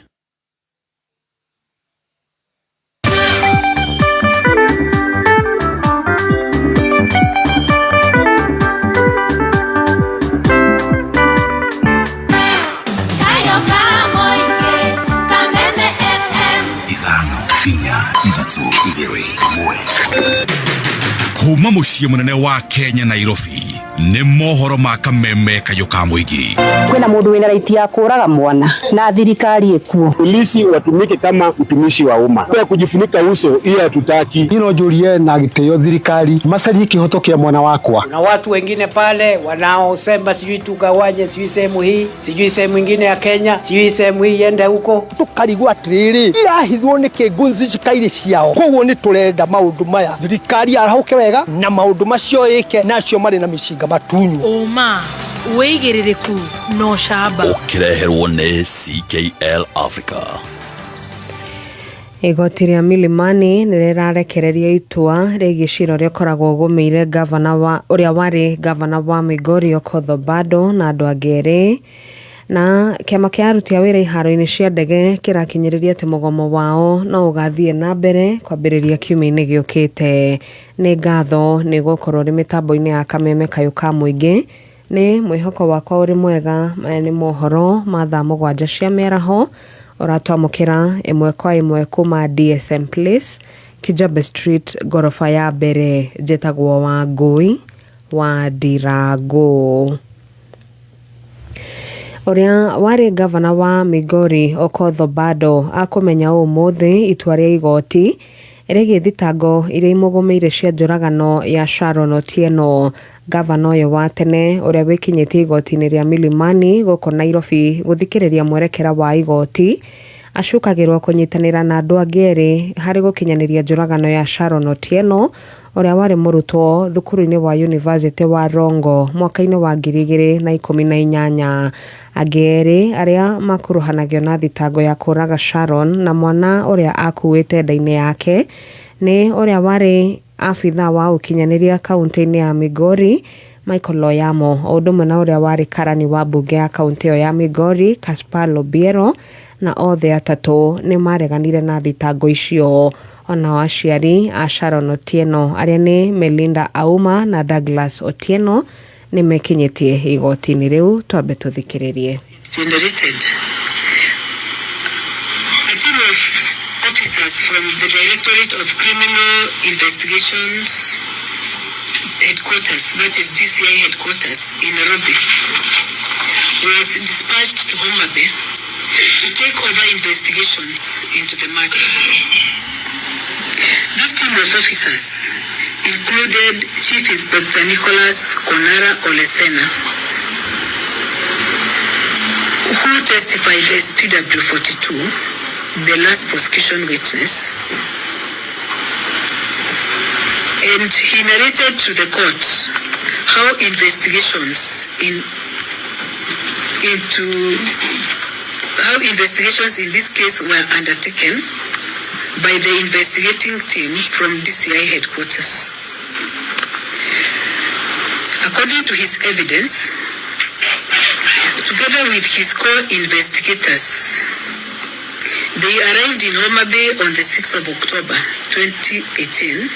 Kuma muciĩ munene wa Kenya Nairobi nĩ mohoro ma kameme kayo ka muingi. Kwina mundu wina raiti ya kuraga mwana na thirikari ikuo. Polisi watumike kama utumishi wa umma. Kwa kujifunika uso hiyo hatutaki. Hino Julie na giteo thirikari masalie kihoto kia mwana wakwa. Na watu wengine pale wanaosema sijui tugawaje sijui sehemu hii, sijui sehemu nyingine ya Kenya, sijui sehemu hii yende huko. Tukarigwa triri. Irahithwo ni kigunzi cikaire ciao. Koguo ni turenda maundu maya. Thirikari arahuke wega na maundu macio ike nacio mari na mishinga matunyu. Oma weigiririku no shaba. Ukireherwo ni CKL Africa. Igoti ria Milimani nirirarekereria itua rĩgiĩ cira ũrĩa ũkoragwo ũgũmĩire gavana wa ũrĩa warĩ gavana wa Migori Okoth Obado na andũ angĩ erĩ. Na kiama kia aruti a wĩra iharo-inĩ cia ndege kĩrakinyĩrĩria atĩ mũgomo wao no ũgathiĩ na mbere kwambĩrĩria kiumia-inĩ gĩũkĩte. Nĩ ngatho nĩ gũkorwo rĩ mĩtambo-inĩ ya kameme kayo ka mũingĩ. Nĩ mwĩhoko wakwa ũrĩ mwega. Maya nĩ mohoro ma thaa 7 cia mĩaraho ũratwamũkĩra ĩmwe kwa ĩmwe kuma DSM Place, Kijabe Street, gorofa ya mbere. Njĩtagwo Wangui wa Ndirango. Ũrĩa warĩ gavana wa Migori Okoth Obado akũmenya ũmũthĩ itua rĩa igoti rĩgiĩ thitango iria imũgũmĩire cia njũragano ya Sharon Otieno. Gavana ũyũ wa tene ũrĩa wĩkinyĩtie igoti-inĩ rĩa Milimani gũkũ Nairobi gũthikĩrĩria mwerekera wa igoti acukagĩrwo kũnyitanĩra na andũ angĩ erĩ harĩ gũkinyanĩria njũragano ya Sharon Otieno ũrĩa warĩ mũrutwo thukuru-inĩ wa University wa Rongo mwaka-inĩ wa 2018. Angĩ erĩ arĩa makuruhanagio na thitango ya kũraga Sharon na mwana ũrĩa akuĩte nda-inĩ yake nĩ ũrĩa warĩ afitha wa ũkinyanĩria kaunti-inĩ ya Migori Michael Oyamo, o ũndũ ũmwe na ũrĩa warĩ karani wa mbunge ya kaunti ĩyo ya Migori Caspar Lobiero, na othe atatũ nĩ mareganire na thitango icio. Ona aciari a Sharon Otieno arĩa nĩ Melinda Auma na Douglas Otieno nĩ mekinyĩtie igoti-inĩ rĩu. Twambe tũthikĩrĩrie. Generated a team of officers from the Directorate of Criminal Investigations headquarters, that is DCI headquarters in Nairobi, was dispatched to Homa Bay to take over investigations into the matter. This team of officers included Chief Inspector Nicholas Konara Olesena, who testified as PW42, the last prosecution witness, and he narrated to the court how investigations in this case were undertaken by the investigating team from DCI headquarters. According to his evidence, together with his co-investigators, they arrived in Homa Bay on the 6th of October 2018.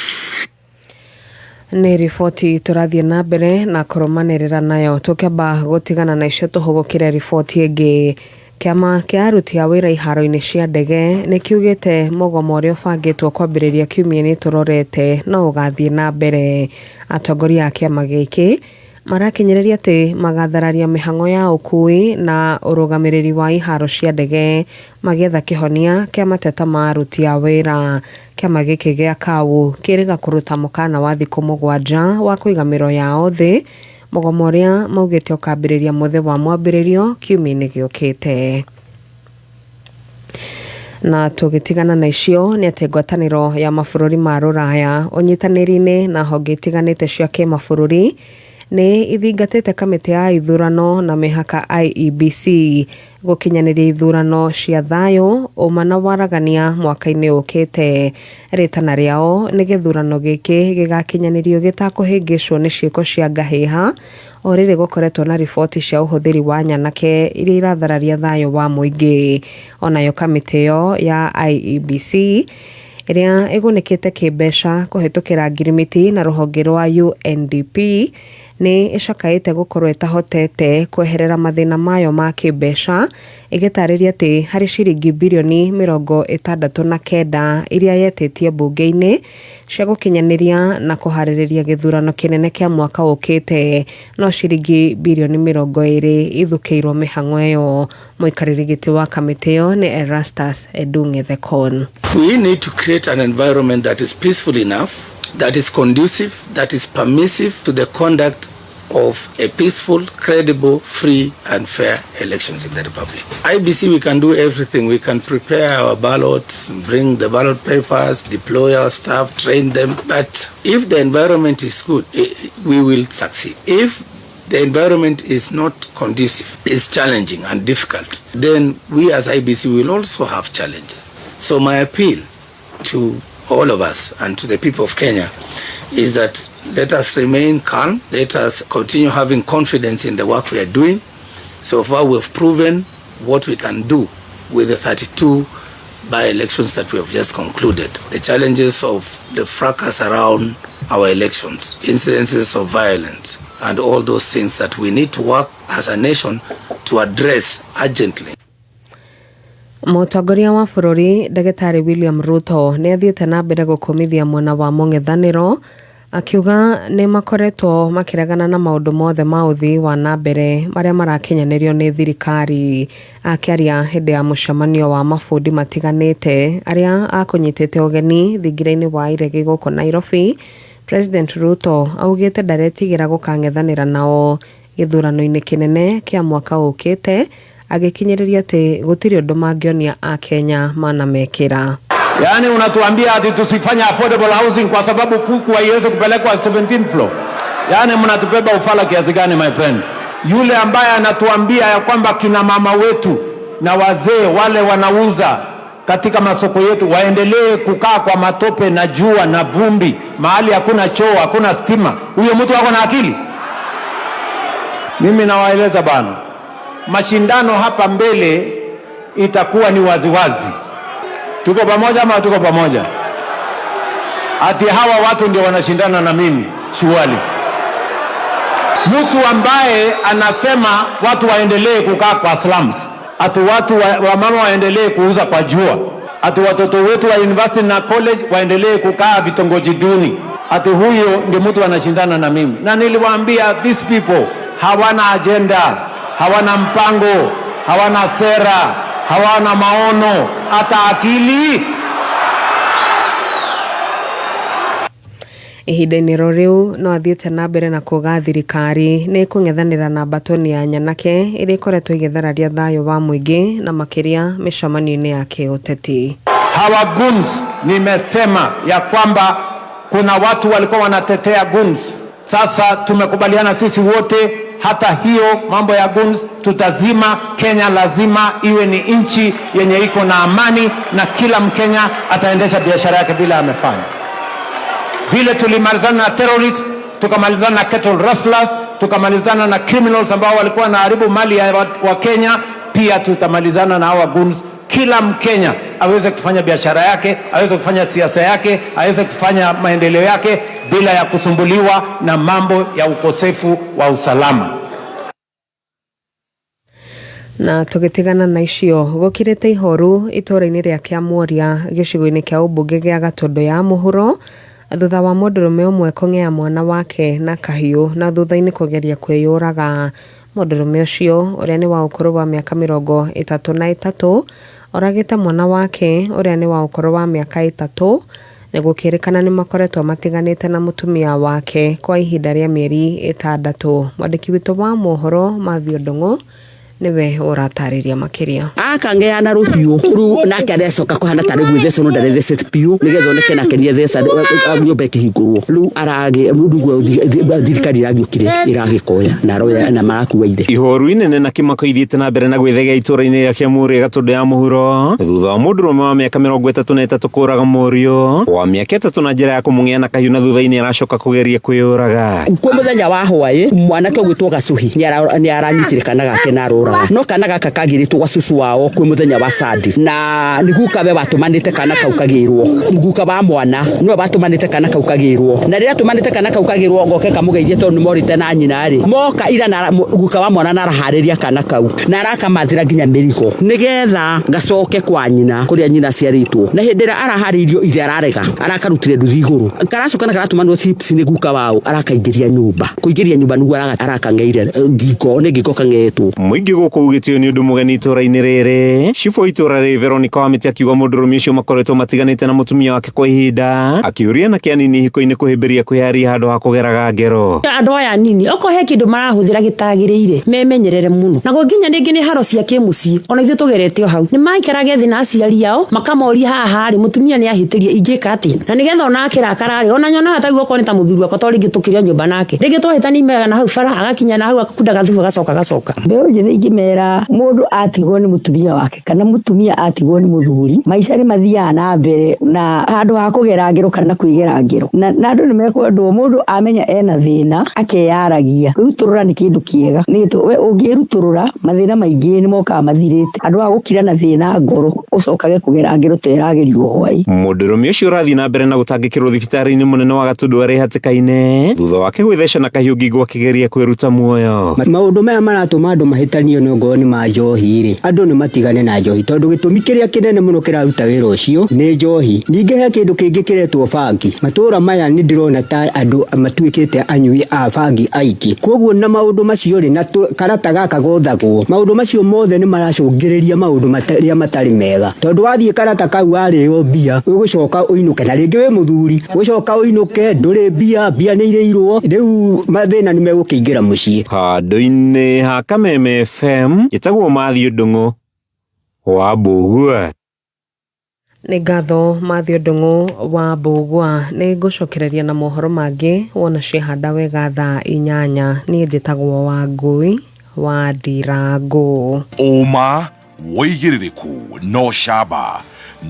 Nĩ riboti tũrathiĩ na mbere na kũrũmanĩrĩra nayo. Tũkĩamba gũtigana na icio tũhũgũkĩre riboti ĩngĩ. Kiama kia aruti a wĩra iharo-inĩ cia ndege nĩ kiugĩte mũgomo ũrĩa ũbangĩtwo kwambĩrĩria kiumia-inĩ tũrorete no ũgathiĩ na mbere. Atongoria a kiama gĩkĩ marakinyĩrĩria atĩ magathararia mĩhang'o ya ũkui na ũrũgamĩrĩri wa iharo cia ndege magĩetha kĩhonia kĩa mateta ma aruti a wĩra. Kiama gĩkĩ gĩa KAU kĩrĩga kũruta mũkana wa thikũ 7 wa kũiga mĩro yao thĩ, mũgomo ũrĩa maugĩte ũkambĩrĩria mũthĩ wa mwambĩrĩrio kiumia-inĩ gĩũkĩte. Na tũgĩtigana na icio nĩ atĩ ngwatanĩro ya mabũrũri ma rũraya ũnyitanĩri-inĩ na honge itiganĩte cia kĩmabũrũri nĩ ithingatĩte kamĩtĩ ya ithurano na mĩhaka IEBC gũkinyanĩria ithurano cia thayũ ũma na waragania mwaka-inĩ ũkĩte. Rĩtana rĩao nĩ gĩthurano gĩkĩ gĩgakinyanĩrio gĩtakũhĩngĩcwo nĩ ciĩko cia ngahĩha o rĩrĩ gũkoretwo na riboti cia ũhũthĩri wa nyanake iria irathararia thayũ wa mũingĩ. Onayo kamĩtĩ ĩyo ya IEBC ĩrĩa ĩgunĩkĩte kĩmbeca kũhetũkĩra ngirimiti na rũhonge rwa UNDP nĩ ĩcakaĩte gũkorwo ĩtahotete kweherera mathĩna mayo ma kĩmbeca, ĩgĩtarĩria atĩ harĩ ciringi birioni 69 iria yetĩtie mbunge-inĩ cia gũkinyanĩria na kũharĩrĩria gĩthurano kĩnene kĩa mwaka ũkĩte, no ciringi birioni 20 ithukĩirwo mĩhang'o ĩyo. Mũikarĩri gĩtĩ wa kamĩtĩ ĩyo nĩ Erastus Edung'e Thekon. We need to create an environment that is peaceful enough, that is conducive, that is permissive to the conduct of a peaceful, credible, free and fair elections in the Republic. IBC, we can do everything. We can prepare our ballots, bring the ballot papers, deploy our staff, train them. But if the environment is good, we will succeed. If the environment is not conducive, is challenging and difficult, then we as IBC will also have challenges. So my appeal to all of us and to the people of Kenya is that let us remain calm, let us continue having confidence in the work we are doing. So far we've proven what we can do with the 32 by-elections that we have just concluded. The challenges of the fracas around our elections, incidences of violence, and all those things that we need to work as a nation to address urgently. Mũtongoria wa bũrũri Ndagĩtarĩ William Ruto nĩ athiĩte na mbere gũkũmithia mwena wa mũng'ethanĩro, akiuga nĩ makoretwo makĩregana na maũndũ mothe ma ũthii wa na mbere marĩa marakinyanĩrio nĩ thirikari. Akĩaria hĩndĩ ya mũcemanio wa mabundi matiganĩte arĩa akũnyitĩte ũgeni thingira-inĩ wa iregi gũkũ Nairobi, President Ruto augĩte ndaretigĩra gũkang'ethanĩra nao gĩthurano-inĩ kĩnene kĩa mwaka ũkĩte, agĩkinyĩrĩria atĩ gũtirĩ ũndũ mangĩonia Akenya manamekĩra. Yaani unatuambia ati tusifanye affordable housing kwa sababu kuku haiwezi kupelekwa 17th floor. Yaani mnatubeba ufala kiasi gani my friends? Yule ambaye anatuambia ya kwamba kina mama wetu na wazee wale wanauza katika masoko yetu waendelee kukaa kwa matope na jua na vumbi, mahali hakuna choo, hakuna stima, huyo mtu wako na akili? Mimi nawaeleza bana, mashindano hapa mbele itakuwa ni waziwazi. Tuko pamoja ama tuko pamoja? Ati hawa watu ndio wanashindana na mimi, shughuli. Mtu ambaye anasema watu waendelee kukaa kwa slums, ati watu wa mama waendelee kuuza kwa jua, ati watoto wetu wa university na college waendelee kukaa vitongoji duni, ati huyo ndio mtu anashindana na mimi. Na niliwaambia these people hawana agenda, hawana mpango, hawana sera, hawana maono, hata akili. Ihinda-inĩ rĩu no athiĩte na mbere na kuga thirikari nĩ kũng'ethanĩra na mbatoni ya nyanake ĩrĩa ĩkoretwo ĩgĩthararia thayũ wa mũingĩ na makĩria mĩcemanio-inĩ ya kĩũteti. Hawa guns, nimesema ya kwamba kuna watu walikuwa wanatetea guns. Sasa tumekubaliana sisi wote, hata hiyo mambo ya guns tutazima. Kenya lazima iwe ni nchi yenye iko na amani na kila Mkenya ataendesha biashara yake bila amefanya. Vile tulimalizana na terrorists, tukamalizana na cattle rustlers, tukamalizana na criminals ambao walikuwa wanaharibu mali ya wa Kenya, pia tutamalizana na hawa guns. Kila Mkenya aweze kufanya biashara yake, aweze kufanya siasa yake, aweze kufanya maendeleo yake bila ya kusumbuliwa na mambo ya ukosefu wa usalama. Na tũgĩtigana na icio, gũkirĩte ihoru itũra-inĩ rĩa Kĩamworia gĩcigo-inĩ kĩa ũmbunge gĩa Gatũndũ ya mũhuro thutha wa mũndũrũme ũmwe kũng'ea mwana wake na kahiũ na thutha-inĩ kũgeria kwĩyũraga. Mũndũrũme ũcio ũrĩa nĩ wa ũkũrũ wa mĩaka 33 oragĩte mwana wake ũrĩa nĩ wa ũkũrũ wa mĩaka 3 na gũkĩrĩkana nĩ makoretwo matiganĩte na mũtumia wake kwa ihinda rĩa mĩeri 6. Mwandĩki witũ wa mohoro Mathio Ndong'o niwe ũratarĩria makĩria. akangeana rũhiũ rĩu nake arecoka kũhana tarĩ gwĩtheca no ndarethecete piũ nĩgetha oneke nake nĩetheca nyũmba ĩkĩhingũrwo rĩu arage ndugu thirikari ĩragĩũkire ĩragĩkoya na aroya na marakua ithe. Ihoru inene na kĩmako ithiĩte na mbere na gwĩthega itũũra-inĩ rĩa Kĩamũrĩ Gatũndũ ya mũhuro thutha wa mũndũrũme wa mĩaka 33 kũũraga mũriũ wa mĩaka 3 na njĩra ya kũmũng'ia na kahiũ na thutha-inĩ aracoka kũgeria kwĩyũraga. Kwa mũthenya wa hwaĩ mwanake ũgwĩtwo Gacuhi nĩ aranyitire kana gake na arũraga no kana gaka kagĩrĩtwo gwa cucu wao kwa mũthenya wa Sandi na nĩguka we watũmanĩte kana kau kagĩrwo nguka wa mwana nĩwe watũmanĩte kana kau kagĩrwo na rĩrĩa tũmanĩte kana kau kagĩrwo ngoke kamũgeithie tondũ nĩmorĩte na nyina rĩ moka ira na nguka wa mwana naraharĩria kana kau na arakamathĩra nginya mĩrigo nĩgetha gacoke kwa nyina kũrĩa nyina ciarĩtwo na hĩndĩ ĩrĩa araharĩirio ithe ararega arakarutire nduthi igũrũ karacoka na karatũmanwo chips nĩ guka wao arakaingĩria nyũmba kũingĩria nyũmba nĩguo arakang'eire ngingo nĩ ngingo kang'etwo. Mũingĩ gũkũ ugĩtio nĩ ũndũ mũgeni itũũra-inĩ rĩrĩ Cibũ itũũra rĩ Veronica Wamĩtĩ akiuga mũndũrũme ũcio makoretwo matiganĩte na mũtumia wake kwa ihinda akĩũria na kĩanini hiko-inĩ kũhĩmbĩria kwĩyaria handũ ha kũgeraga ngero. Andũ aya nini oko he kĩndũ marahũthĩra gĩtagĩrĩire memenyerere mũno na nginya rĩngĩ nĩ haro cia kĩmũciĩ ona ithuĩ tũgerete o hau nĩ maikaraga thĩ na aciari ao makamoria haha rĩ mũtumia nĩ ahĩtĩria ingĩka atĩa na nĩgetha ona akĩrakara rĩ ona nyona hata guoko nĩ ta mũthuri wakwa to rĩngĩ tũkĩria nyũmba nake rĩngĩ twahĩtania imega na hau bara agakinya na hau akakunda gathubu gacoka mbeũ njĩthĩ ingĩmera mũndũ atigwo nĩ mũtumia wake kana mũtumia atigwo nĩ mũthuri maica nĩ mathiaga na mbere na handũ ha kũgera ngero kana kwĩgera ngero na andũ nĩ mekwendwo mũndũ amenya ena thĩna akeyaragia rutũrũra nĩ kĩndũ kĩega nĩ we ũngĩrutũrũra mathĩna maingĩ nĩ mokaga mathirĩte andũ a gũkira na thĩna ngoro ũcokage kũgera ngero teragerio hwaĩ. Mũndũrũme ũcio ũrathiĩ na mbere na gũtangĩkĩrwo thibitarĩ-inĩ mũnene wa Gatũndũ arĩ hatĩka-inĩ thutha wake gwĩtheca na kahiũ ngingo akĩgeria kwĩruta muoyo. Maũndũ maya maratũma andũ mahĩtanio no ngoro nĩ ma njohi rĩ andũ nĩ matigane na njohi tondũ gĩtũmi kĩrĩa kĩnene mũno kĩraruta wĩra ũcio nĩ njohi. Ningĩ he kĩndũ kĩngĩ kĩretwo bangi matũũra maya nĩ ndĩrona ta andũ matuĩkĩte anyui a bangi aingĩ koguo na maũndũ macio rĩ na karata gaka gothagwo maũndũ macio mothe nĩ maracũngĩrĩria maũndũ marĩa matarĩ mega tondũ wathiĩ karata kau warĩo mbia ũgũcoka ũinũke na rĩngĩ wĩ mũthuri ũgũcoka ũinũke ndũrĩ mbia nĩ irĩirwo rĩu mathĩna nĩ megũkĩingĩra mũciĩ. Handũ-inĩ ha Kameme FM gĩtagwo Mathiũ Ndung'u wa Mbũgua. Nĩ ngatho Mathiũ Ndung'u wa Mbũgua nĩ ngũcokereria na mohoro mangĩ wona ciahanda wega thaa 8 niĩ njĩtagwo Wangũi wa Ndirangu. Ũma wĩigĩrĩrĩku no camba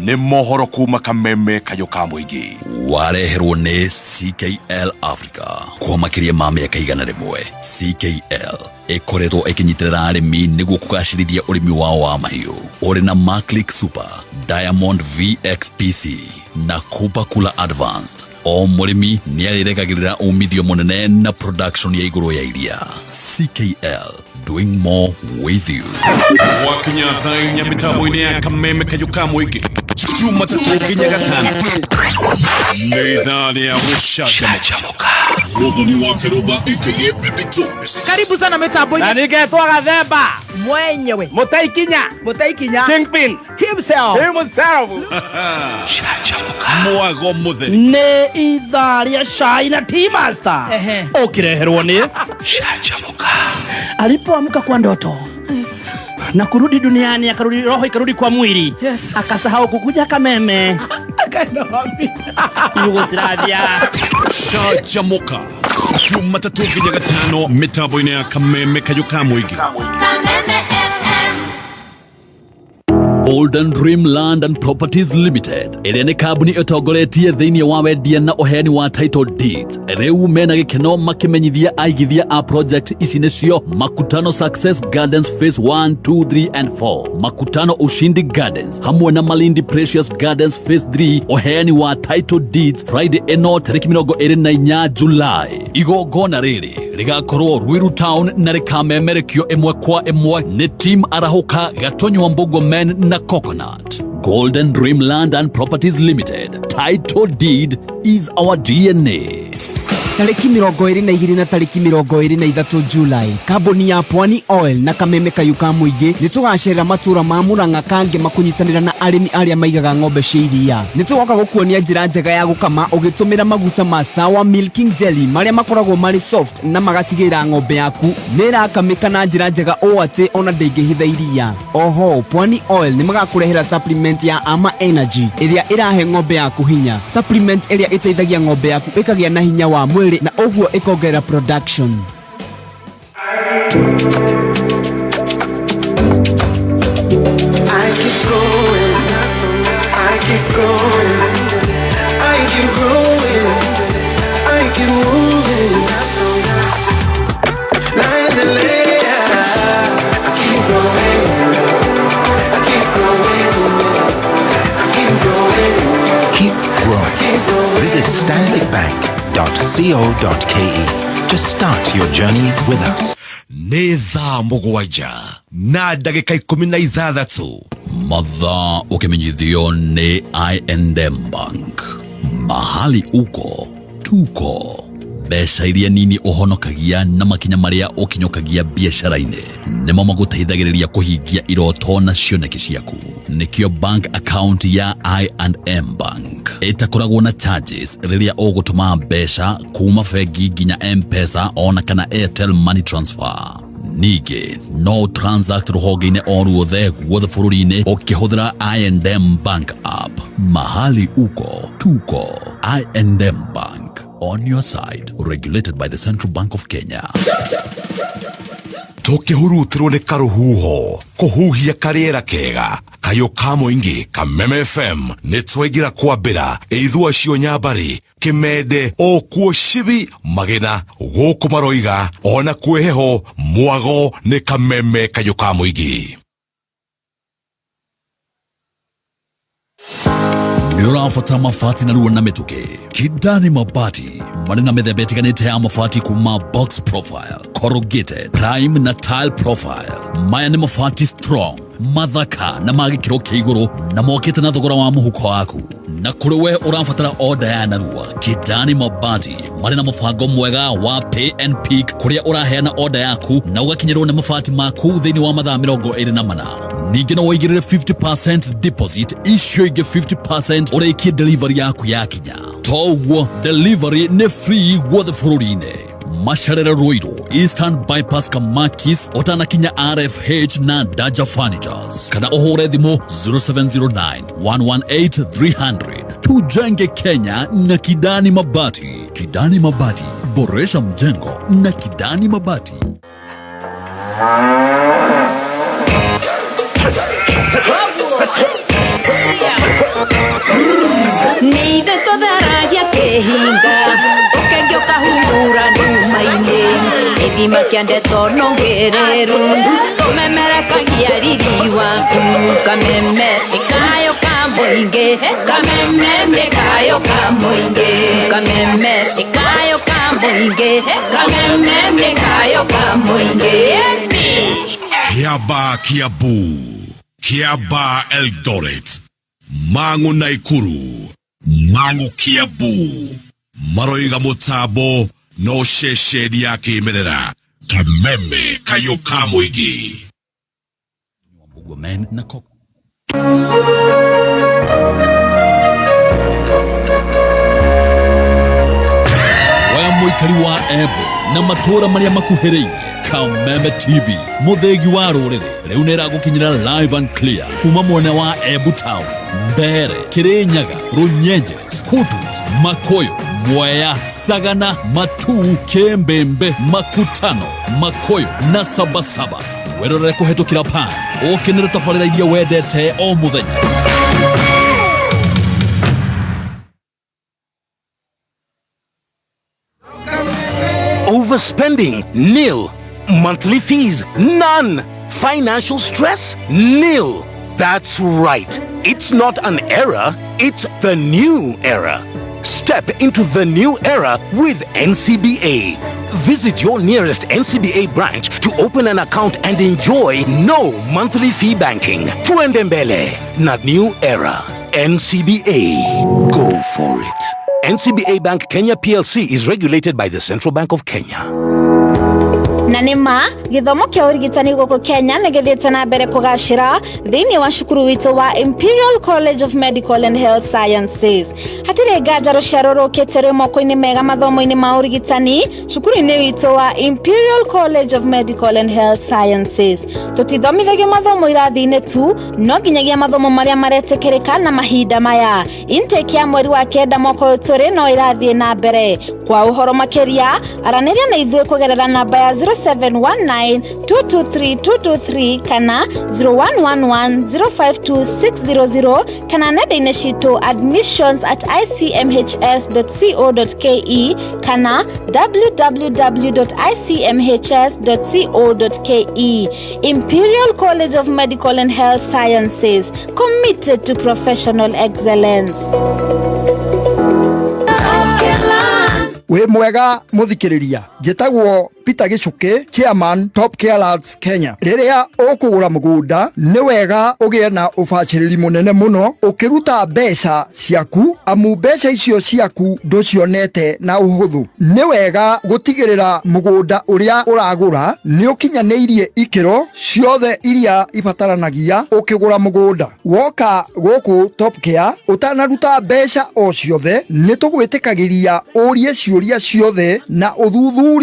nĩ mohoro kuma Kameme kayũ ka mũingĩ wareherwo nĩ CKL Africa kwa makĩria ma mĩaka 100. CKL ĩkoretwo ĩkĩnyitĩrĩra arĩmi nĩguo kũgacĩrithia ũrĩmi wao wa mahiũ ũrĩ na Maclick Super, Diamond VXPC na Cooper Cooler Advanced. O mũrĩmi nĩ arĩregagĩrĩra umithio mũnene na production ya igũrũ ya iria. CKL, doing more with you. Wakinya thaa 4 mĩtambo-inĩ ya Kameme kayũ ka mũingĩ Jumatatu nginya Gatano nĩ ithaa rĩa gũcanjamũka. Mũthoni wa Kĩrũmba aka Baby Jones. Karibu sana mitambo-inĩ na ningetwa Gathemba mwenyewe Mũtaikinya Kingpin himself mwago mũtheri nĩ ithaa rĩa cai na Tea Master ũkĩreherwo nĩ Canjamũka. Alipoamka kwa ndoto na kurudi duniani akarudi roho ikarudi kwa mwili akasahau kukuja Kameme Yugoslavia. Canjamũka Jumatatu nginya Gatano mĩtambo-inĩ ya Kameme kayũ ka mũingĩ. Golden Dream Land and Properties Limited ĩrĩa nĩ kambuni ĩtongoretie thĩinĩ wa wendia na ũheani wa title deeds. Rĩu mena gĩkeno makĩmenyithia aigithia a project ici nĩcio Makutano Success Gardens Phase 1, 2, 3 and 4, Makutano Ushindi Gardens hamwe na Malindi Precious Gardens Phase 3. Ũheani wa title deeds Friday ĩno tarĩki 24 July. Igongona rĩrĩ rĩgakorwo Ruiru Town na rĩkamemerekio ĩmwe kwa ĩmwe nĩ team Arahuka, Gatonyo Mbogo Men na Coconut. Golden Dream Land and Properties Limited. Title deed is our DNA. tariki 22 na tariki 23 Julai, kambuni ya Pwani Oil na Kameme Kayuka Muingi nitugacerera matura ma Murang'a kange makunyitanira na arimi aria maigaga ng'ombe cia iria. Nitugoka gukuonia njira njega ya gukama ugitumira maguta ma Sawa Milking Jelly maria makoragwo mari soft na magatigira ng'ombe yaku nirakamika na njira njega o ati ona ndingihitha iria. Oho, Pwani Oil ni magakurehera supplement ya Ama Energy iria irahe ng'ombe yaku hinya. Supplement iria iteithagia ng'ombe yaku ikagia na hinya wa mwili na uguo ikongera production. Visit stanbicbank.co.ke to start your journey with us. Nĩ thaa mũgwanja na ndagĩka 16 mathaa ukimenyithio ni I&M Bank. Mahali uko tuko. Mbeca iria nini uhonokagia na makinya maria ukinyokagia biashara-inĩ nimo maguteithagĩrĩria kuhingia iroto na cioneki ciaku. Nikio bank account ya I&M Bank itakoragwo na charges riria ugutuma mbeca kuma bengi nginya M-Pesa ona kana Airtel Money Transfer. Nige no transact ruhonge-inĩ o ruothe guothe bũrũri-inĩ ukihũthĩra I&M Bank app. Mahali uko tuko. I&M Bank, on your side, regulated by the Central Bank of Kenya. Tũkĩhurutirwo nĩ karuhuho kũhuhia karĩera kega Kayuka Muingi Kameme FM nĩtwaingĩra kwambĩra ithua cio Nyambari Kimende o kuo Shibi Magina gũkũ Maroiga ona kwĩheho Mwago nĩ Kameme Kayuka Muingi. Nĩũrabatara mabati na ruo na mĩtũkĩ. Kidani Mabati marĩ na mĩthemba ĩtiganĩte ya mabati kuma box profile, corrugated, prime na tile profile. Maya nĩ mabati strong, mathaka na magĩkĩro kĩa igũrũ na mokĩte na thogora wa mũhuko waku. Na kũrĩ we ũrabatara order ya narua, Kidani Mabati marĩ na mũbango mwega wa pay and pick kũrĩa ũraheana order yaku na ũgakinyĩrwo nĩ mabati maku thĩinĩ wa mathaa 24. Ningĩ no woigĩrĩre 50% deposit, icio ingĩ 50% ũrĩkie delivery yaku yakinya. Toguo delivery nĩ free guothe bũrũri-inĩ. Macerere Ruiru, Eastern Bypass Kamakis, otanakinya RFH na Daja Furnitures. Kana ũhũre thimũ 0709 118 300. Tujenge Kenya na Kidani Mabati. Kidani Mabati, boresha mjengo na Kidani Mabati. Neithe tũtharagia kĩhinga ũkengĩ ũkahurura nduma-inĩ ithima kĩa ndeto nongereru tũmemerekagia riri waku Kameme nĩ kayo ka mũingĩ Kameme nĩ kayo ka mũingĩ Kameme nĩ kayo ka mũingĩ Kameme nĩ kayo ka mũingĩ Kiaba Kiambu, Kiaba Eldoret, Mang'u Naikuru, Mang'u Kiambu, Maroiga Mũtambo no ceceni ya kĩmerera Kameme Kayuka Muingi. Waya mũikari wa Embu na matũra marĩa makuhĩrĩirie, Kameme TV mũthĩgi wa rũrĩrĩ rĩu nĩragũkinyĩra live and clear kuma mwena wa Embu Town, Mbere, Kirinyaga, Runyenje, Skutus, Makoyo, Mwea, Sagana, Matu, Kembembe, Makutano, Makoyo na Sabasaba. Werorere kũhetũkĩra pan ũkenere tabarĩra iria wendete o mũthenya. Overspending? Nil. Monthly fees? None. Financial stress? Nil. That's right. It's not an era, it's the new era. Step into the new era with NCBA. Visit your nearest NCBA branch to open an account and enjoy no monthly fee banking. Tuendembele, not new era. NCBA. Go for it. NCBA Bank Kenya PLC is regulated by the Central Bank of Kenya. Na nima githomo kia urigitani goko Kenya negethete na mbere kugashira thiini wa shukuru wito wa Imperial College of Medical and Health Sciences. Hatire ngaja ruciaro rukite moko-ini mega mathomo-ini ma urigitani shukuru-ini wito wa Imperial College of Medical and Health Sciences. Tutithomithagio mathomo irathi-ini tu no nginyagia mathomo maria maretekereka na mahinda maya. Intake ya mweri wa kenda mwaka uyu turi no irathie na mbere. Kwa uhoro makiria araniria na ithue kugerera namba ya 0719223223 kana 0111052600 kana nenda-ini citu admissions@icmhs.co.ke kana www.icmhs.co.ke. Imperial College of Medical and Health Sciences, committed to professional excellence. We mwega muthikiriria njitagwo Peter Gichuki, Chairman Top Care Labs Kenya. Riria ukugura mugunda ni wega ugie na ubaciriri munene muno ukiruta mbeca ciaku amu mbeca icio ciaku nducionete na uhuthu. Ni wega gutigirira mugunda uria uragura ni ukinyaniirie ikiro ciothe iria ibataranagia ukigura mugunda. Woka guku Top Care utanaruta mbeca o ciothe ni tugwitikagiria urie ciuria ciothe na uthuthurie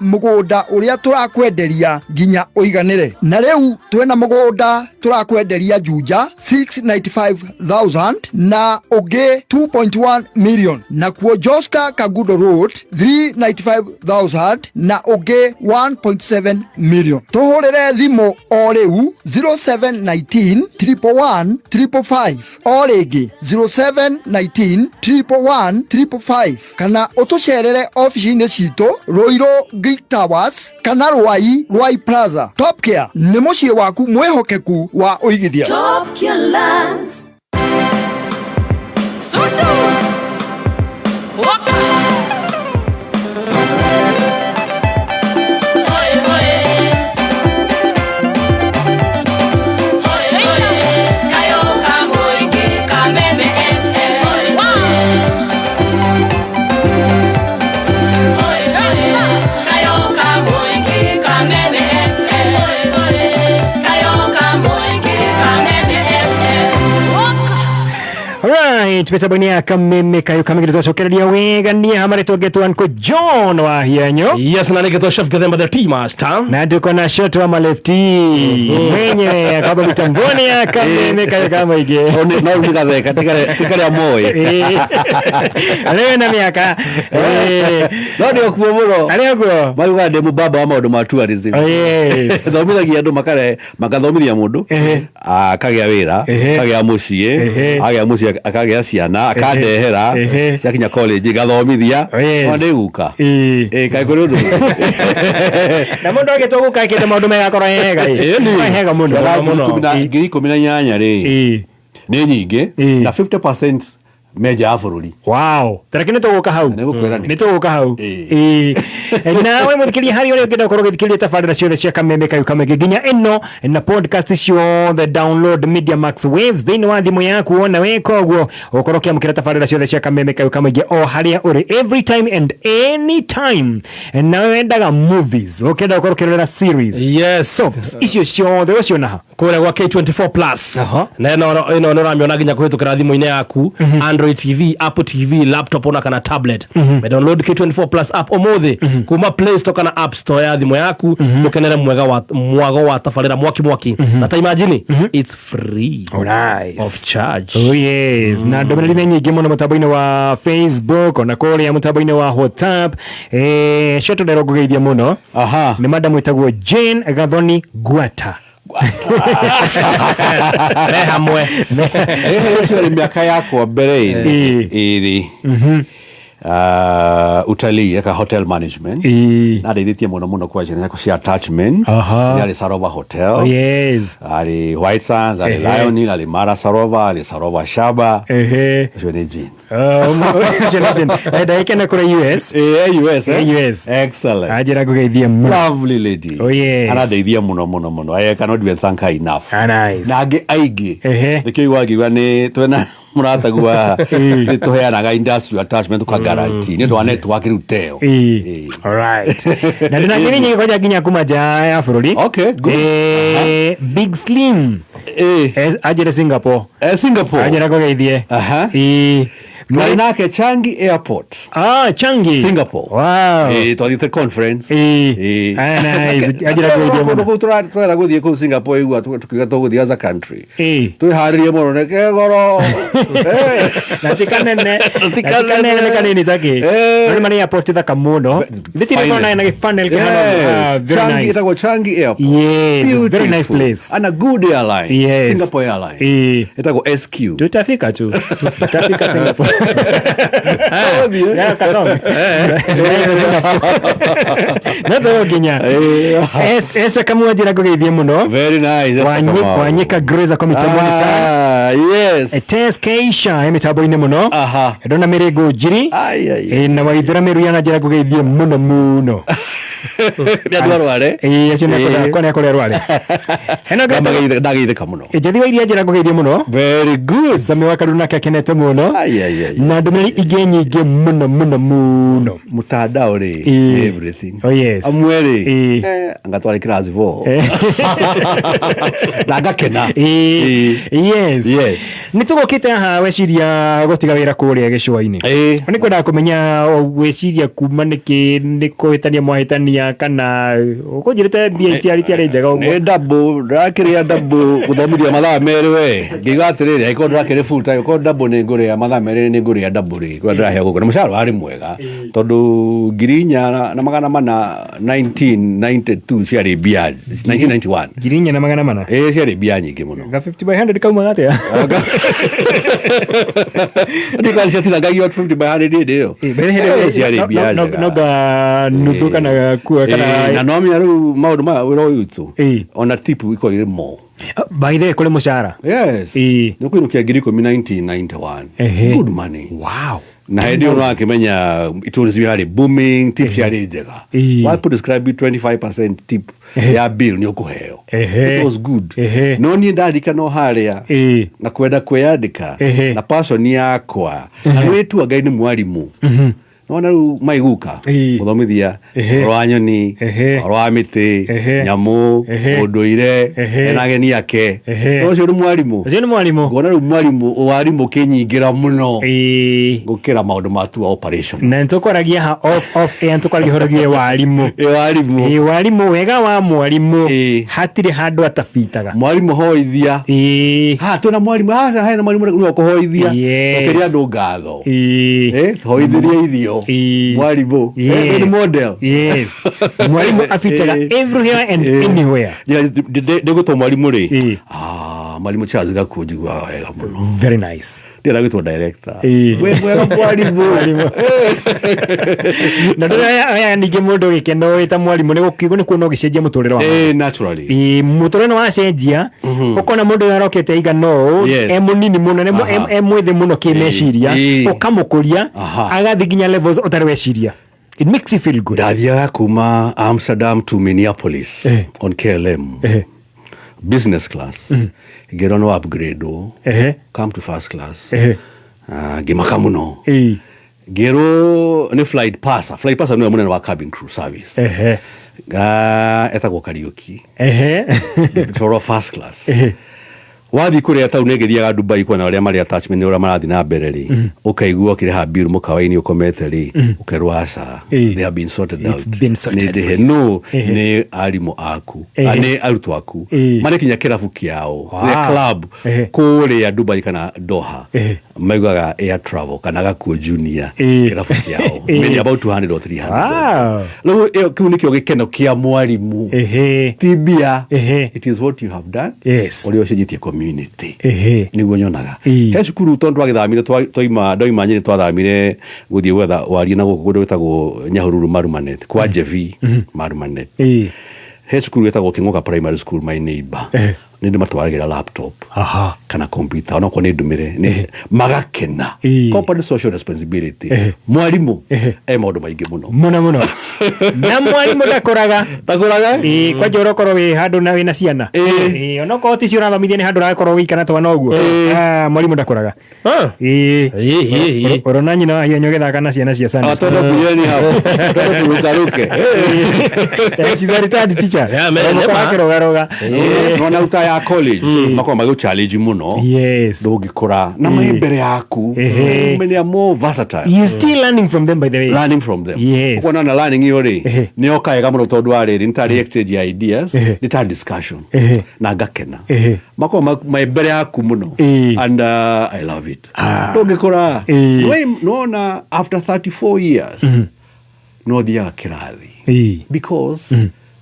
mugunda uria turakwenderia nginya uiganire. Na riu twena mugunda turakwenderia Juja 695,000 na ugi 2.1 million, na kuo Joska Kagudo Road 395,000 na ugi 1.7 million. Tuhurire thimu o riu 0719 111 555 o ringi 0719 111 555 kana utucerere office-ini citu Ruiru Towers kana Rwai Plaza. Top Care ni muciĩ waku mwehokeku wa uigithia. Top Care Lands. Sodo. Twitabania kameme kayo kamigiri twacokereria wega ni hamaretwo getwan ko John wa hianyo. Yes, na nige to chef Gathemba the team master. Na tuko na shot wa malefti mwenye akaba mitamboni ya kameme kayo kama ige. Na uligatheka tikari ya moyo. Alewe na miaka ndio okuomuro. Alego Mayuga de mubaba wa maundu ma tourism. Yes. Thomithagia andu magathomithia mundu akagĩa wĩra akagĩa muciĩ agĩa muciĩ akagĩa ciana akandehera ciakinya college gathomithia onde guka kai kuri undu na mundu agĩtũguka kĩndũ maũndũ megakorwo hega hega mũno 2018 rĩ nĩ nyingĩ na 50% meja bururi. Wow, tarakine tuguka hau ni tuguka hau nawe muthikiri hari uri ngenda korwo githikiria tabarira ciothe cia kameme kayo kamege nginya ino na podcast cio the download Media Max Waves thini wa thimu yaku ona weka uguo ukorwo kiamukira tabarira ciothe cia kameme kayo kamege o haria uri every time and any time. Na wendaga movies ukenda ukorwo kirera series soaps icio ciothe uciona kure gwa K24 Plus na ino ramiona nginya kuhitukira thimu-ini yaku Android TV, Apple TV, laptop ona kana tablet. Me download K24 Plus app omothi kuma Play Store kana App Store ya thimu yaku ukenere mwago wa tafarira mwaki na ta imagine it's free. Nice. Of charge. Oh yes. Na ndomereri nyingi muno mutambo-ini wa Facebook ona kuria mutambo-ini wa WhatsApp shoto ndero gugeithia muno ni madam itagwo Jane Gathoni Gwata. Hamwe hiyo ni miaka yako mbele ili utalii aka hotel management na ndeithĩtie muno kwa njĩra cia attachment ya Sarova Hotel. Yes, ali White Sands, ali Lion, ali Mara Sarova, ali Sarova Shaba. Hiyo ni jini Ndaikena kura US. US. Excellent. Ajira kugeithia muno. Lovely lady. Oh yes. Aradeithia muno. I cannot even thank her enough. Nice. Na aigi. Nikiwa giwa twena muratagua tuheanaga industrial attachment ka guarantee ni ndo network ruteo. All right. Na ndina nginya koja ginya kuma ja bururi. Okay, good. Big Slim. Ajira Singapore. Singapore. Ajira kugeithie. Nake Changi Airport. Changi. Singapore. Wow. Twathiĩte conference. Nice. Ajira kugeithia muno. Twara guthie ku Singapore igua tukiga tuguthie as a country. Twiharirie muno neke goro. Natikane kanini taki. Nani mani airport thaka muno. Thitire kona na funnel kana. Very nice. Itago Changi Airport. Yes. Very nice place. And a good airline. Yes. Singapore Airline. Itago SQ. Tutafika tu. Tutafika Singapore. Ya kasong. Nato ginya. Esta kama ajira kugeithia muno. Very nice. Wanyika Grace kwa mitamboni sana. Yes. Test Keisha mitambo-ini muno. Ndona Mirego Njiri. Na waithira Miruyana ajira kugeithia muno. Ndwarware. Acio nä akå rä arware ndageithä muno njethi wa iria njä ra kå geithia muno. Very good. Sami wa Karu nake akenete muno na ndå mä ri ingä nyingä muno mutandao rä everything. Oh yes. Amwe rä angatwara kirazi vo na ngakena. Yes. Nä tå gå kä te haha weciria gå tiga wä ra kå rä a gä cua-inä nä kwendaga kå menya weciria kuma nä kå hä tania mwahätania kana å njä rä te mbia itiarä njega nä ndambå ndakä rä a ndambå gå thomithia mathaa merä we ngiuga atä rä rä angä korwo ndakä rä full time korwo ndambå nä ngå rä a mathaa merä nä ngå rä a ndambå rä kwa ndärahea gå kå na må cara warä mwega tondå 4,492 ciarä mbia 1991 4,400 ciarä mbia nyingä må no 50 by 100 kauma gatä ndikari ciatinangagio 50 by 100 ndä ä yo ciarä mbia noga nuthu kana kua kana na no menya rä u maå ndå maya wä ra å yå witå ona tipu ikorwo irä mo by the kå rä må cara nä kå inå kia 1991 good money. Wow. Na hedi ä no akä menya itårä ciarä booming tip ciarä njega wapo describe 25% tip ya bill nä å kå heo. It was good. No niä ndandika no harä a na kwenda kweyandika na person yakwa na wä tua ngai nä mwarimå nona rä maiguka gå thomithia rwa nyoni rwa mä tä nyamå å ndå ire ena ageni ake no cio nä mwarimå ngona rä u warimå kä nyingä ra må no gå kä ra maå ndå matua na tå kwaragia ha tå kwaragia horagie warimå wega wa mwarimå hatirä handå atabitaga mwarimå hoithia twä mwarimå hena mwarimå nä kå hoithia kä rä andå ngatho hoithä ria irio mwalimu ni model mwalimu afitaga everywhere and anywhere ndiguto mwalimu ri mwalimu Charles Gakunjigwa wega muno very nice ndira gwitwo director we mwega mwalimu na ndira aya ninge mundu gikeno wita mwalimu ni gukigo ni kuona gicenjia muturire wa naturally muturire wa cenjia ukona mundu yarokete igano munini muno ne mwithe muno kimeciria ukamukuria agathi ginya levels utari weciria. It makes you feel good. Ndathia kuma Amsterdam to Minneapolis on KLM business class ngero no upgrade come to first class ngimaka muno ngero ni flight passer no munene wa cabin crew service etagwo Kariuki ngero first class wathi kuria tau negithiaga Dubai kwa na aria mari attachment ura marathi na mbere ri ukaigua kiriha bill mukawaini ukomete ri ukerwa asa they have been sorted out no ni arimo aku ane arutu aku mari kinya kirafu kiao the club kuria Dubai kana Doha maigaga air travel kana gakuo junior kirafu kiao maybe about 200 or 300 lo kiu nikio gikeno kia mwalimu tibia it is what you have done ori ocenjitie community niguo nyonaga he cukuru tondu agithamire ndoima nyini twathamire guthie gwetha warie na guku kundu gwetagwo Nyahururu Marumanet kwa Jevi Marumanet he cukuru gwetagwo King'oka Primary School my neighbor nindi matwaragira laptop kana computer ona ko ni ndumire ni magakena corporate social responsibility mwalimu maundu maingi muno na mwalimu ndakoraga kwa joro korwo wi handu na wina ciana ona ko ti cio rathomithia ni handu rakorwo wikana twana uguo mwalimu ndakoraga orona nyina wa hienyo gethaka na ciana cia sana atondo kuyeni hapo atondo ruke she's a retired teacher roga nona uta ya college mako mago challenge muno ndugikora na mbere yaku menya more versatile you still learning from them by the way learning from them ukona na learning yori ni okaega muno tondu ariri ntari exchange ideas nita discussion na gakena mako mbere yaku muno and I love it ndugikora nona after 34 years no dia kirathi because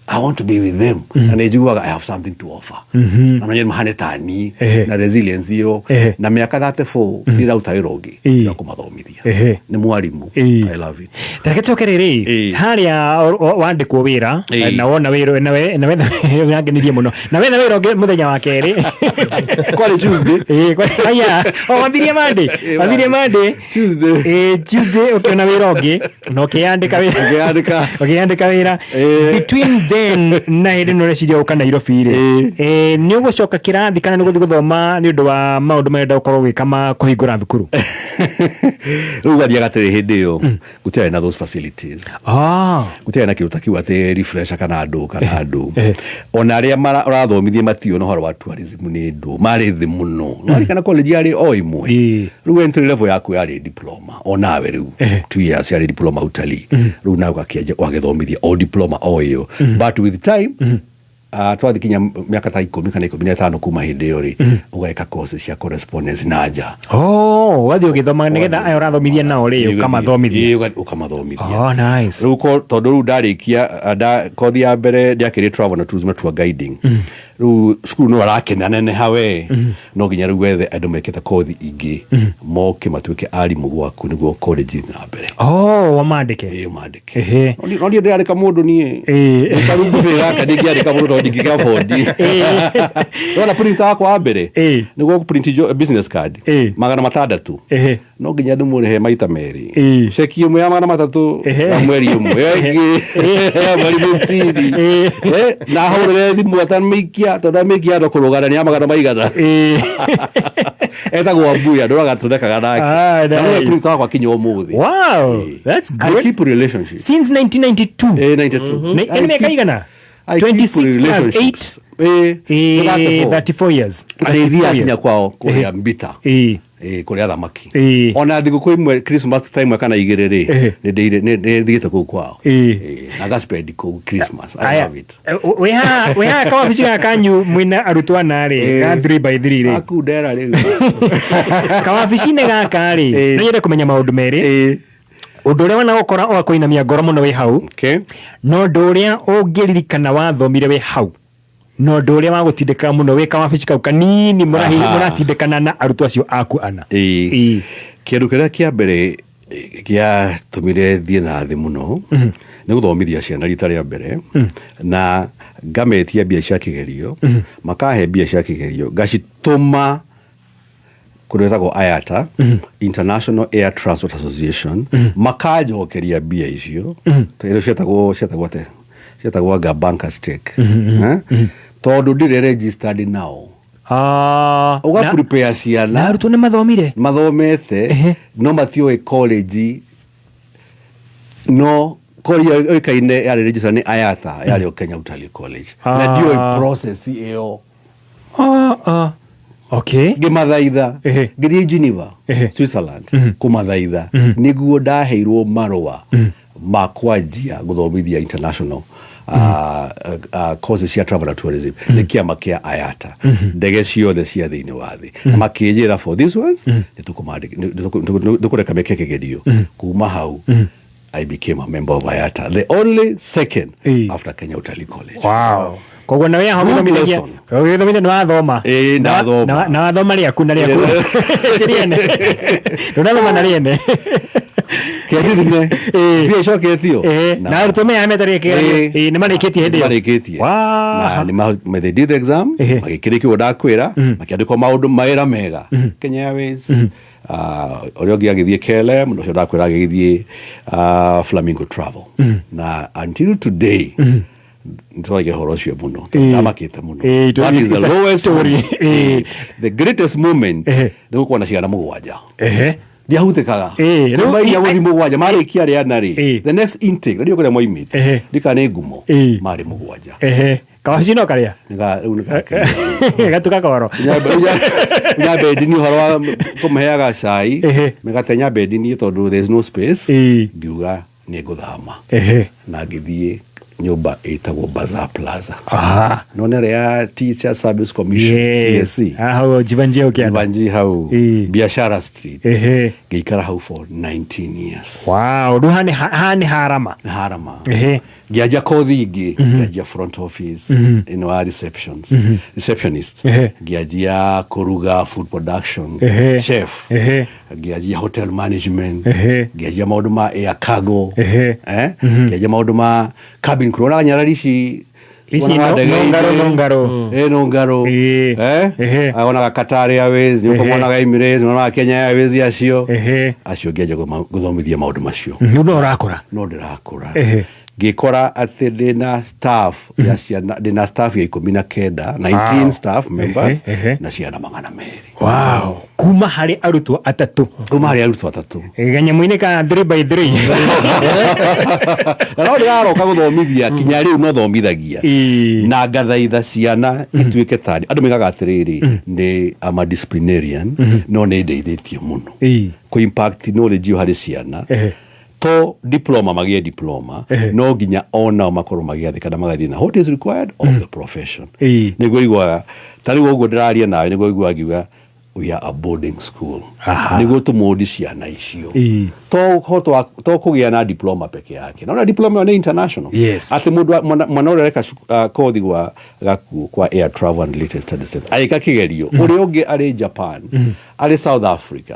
I want to be with them and I have something to offer na nyenye mahanetani na resilience yo na miaka 34 ndira utairogi ya kumathomithia ni mwalimu I love it takechokerere haria wandikwo wira na wona wira na wetha ngangenirie muno na wetha wira onge muthenya wa keri kwali Tuesday aya wambirie Monday Tuesday ukiona wira onge no kiandika wira between then na hende no reciria uka Nairobi ri ni ugucoka kirathi kana ni guthi guthoma ni undu wa maundu marenda ukorwo wikama kuhingura thukuru rugaria gatiri hindi yo gutiari na those facilities gutiari na kiruta kiu ati refresh kana andu ona aria marathomithie matio no horo wa tourism ni ndu mari thi muno no kana college yari o imwe ru entry level yaku yari diploma ona we ru 2 years yari diploma utalii ru na ugakiaje wagethomithia o diploma o iyo but with time twathikinya miaka ta 10 kana 15 kuma hindi yo ri ugaika courses cia correspondence naja wathi ugithoma nigetha ayo rathomithia nao ri ukamathomithia nice ruko tondu ru ndarikia kothi ya mbere ndiakiri travel and tourism tour guiding ru skulu no arakena nene hawe no ginya ru wethe andu meketa kothi ingi moke matuike arimu gwaku niguo college na mbere wamandike no ndi ndari ka mundu nie karungu vira kadiki ari ka mundu ndingiga bondi wala print akwa mbere niguo print business card magana matandatu no ginya ndumure maita meri cheki imwe ya magana matatu na mweri umwe mweri mutini na hore thimu atamiki tonda mikia ndo kurugana ni amagana maigana etagwo Abuya ndoraga tuthekaga nake na ni print akwa kinyo muthi wow that's good I keep relationship since 1992 92 ni meka igana 26 plus 8 34 years alithia kinya kwao kuria mbita kuria thamaki ona thiguku imwe Christmas time kana igiriri ni ndigite ku kwao na gaspedi ku Christmas I love it we ha kama bichiga kanyu mwina arutwa nare ga 3x3 ri akudera ri kama bicine gaka ri no yende kumenya maundu meri undu uria wana gukora o kuinamia ngoro muno we hau no nduria ungiririkana wathomire we hau no nduria wa gutindika muno we kama bicika kanini muratindikana na arutwa acio aku ana kindu kiria kia mbere kia tumire thie na thi muno ni guthomithia ciana rita ria mbere na ngametia bia cia kigerio makahe bia cia kigerio gacituma kuretagwo IATA International Air Transport Association makajokeria bia icio tero cietagwo ga banker stake tondu ndire registered now uga prepare ciana na arutwo ni mathomete no matio college no koria kaine yari register ni IATA yari Kenya Utalii College na ndio process iyo okay gimathaitha ngirie Geneva Switzerland kumathaitha niguo ndaheirwo marua makwanjia guthomithia international courses cia travel and tourism ni kiama kia IATA ndege ciothe cia thiini wa thi makinjira for this ones nitukureka meke kigerio kuma hau I became a member of IATA, the only second after Kenya Utalii College. Wow. koguo nawe aho githomithagia githomithagia no athoma na athoma ria kuna ria ku tiriene no na riene Kethine bia shoketio na arutwo me ametari kigeragia ni mariketie hindi na ni they did the exam magikiriki udakwira makiandikwo maundu maira mega Kenya Airways orio giagithie KLM no udakwira agithie Flamingo Travel na until today nitwage horocio muno tamakite muno that is the lowest story the greatest moment ndio kuona cigana mugwanja ndiahutikaga ya guthi mugwanja marikia ria nari the next intake ndio kule moimite ndikane ngumo mari mugwanja kawacino karia gatuka koro nya bedini horo kumheaga cai megatenya bedini tondu there is no space ngiuga ni guthama na ngithie nyumba itagwo Bazaar Plaza none ria Teacher Service Commission TSC hau jibanji hau Biashara Street ngikara hau for 19 years wow duhani harama ngiaja kothi ingi ngiaja front office in our receptionist ngiaja kuruga food production chef ngiaja hotel management ngiaja maundu ma air cargo ngiaja maundu ma cabin crew na nyararici nongaro aona Qatar Airways ni ukomona Emirates na Kenya Airways acio ngiaja guthomithia maundu macio no ndakora gikora ati ndina staff ya ciana ndina staff ya 19 staff members na ciana 200 wow kuma hari arutwo atatu ganyamuine ka 3x3 no ndaroka guthomithia kinya riu no thomithagia na ngathaitha ciana ituike tani andu megaga atiriri ni ama disciplinarian no ne ndeithĩtie muno ku impact knowledge hari ciana to diploma magia diploma no ginya ona makoro magia thikana magathi na what is required of the profession niguo igwa tari uguo ndiraria nawe niguo igwa giuga we are a boarding school niguo tumodi ciana icio to kugia na diploma peke yake na diploma ni international ati mundu mwana ureka kothi gwa gaku kwa air travel and related studies aika kigerio uri ungi ari Japan ari South Africa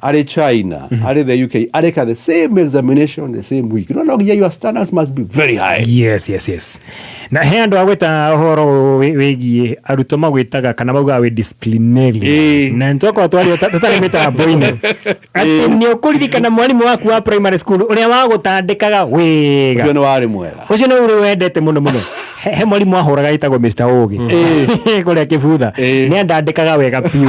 ari China ari the UK areka the same examination the same week no your standards must be very high yes na he andu agweta horo wegie aruto magwitaga kana mauga we disciplinary na ntoko twali tutarimita boine ati ni ukuririkana mwalimu waku wa primary school uria wagutandikaga wega ucio ni wari mwega ucio ni uri wendete muno he mwalimu ahuraga itagwo Mr. Ogi kuria kibutha ni andandikaga wega piu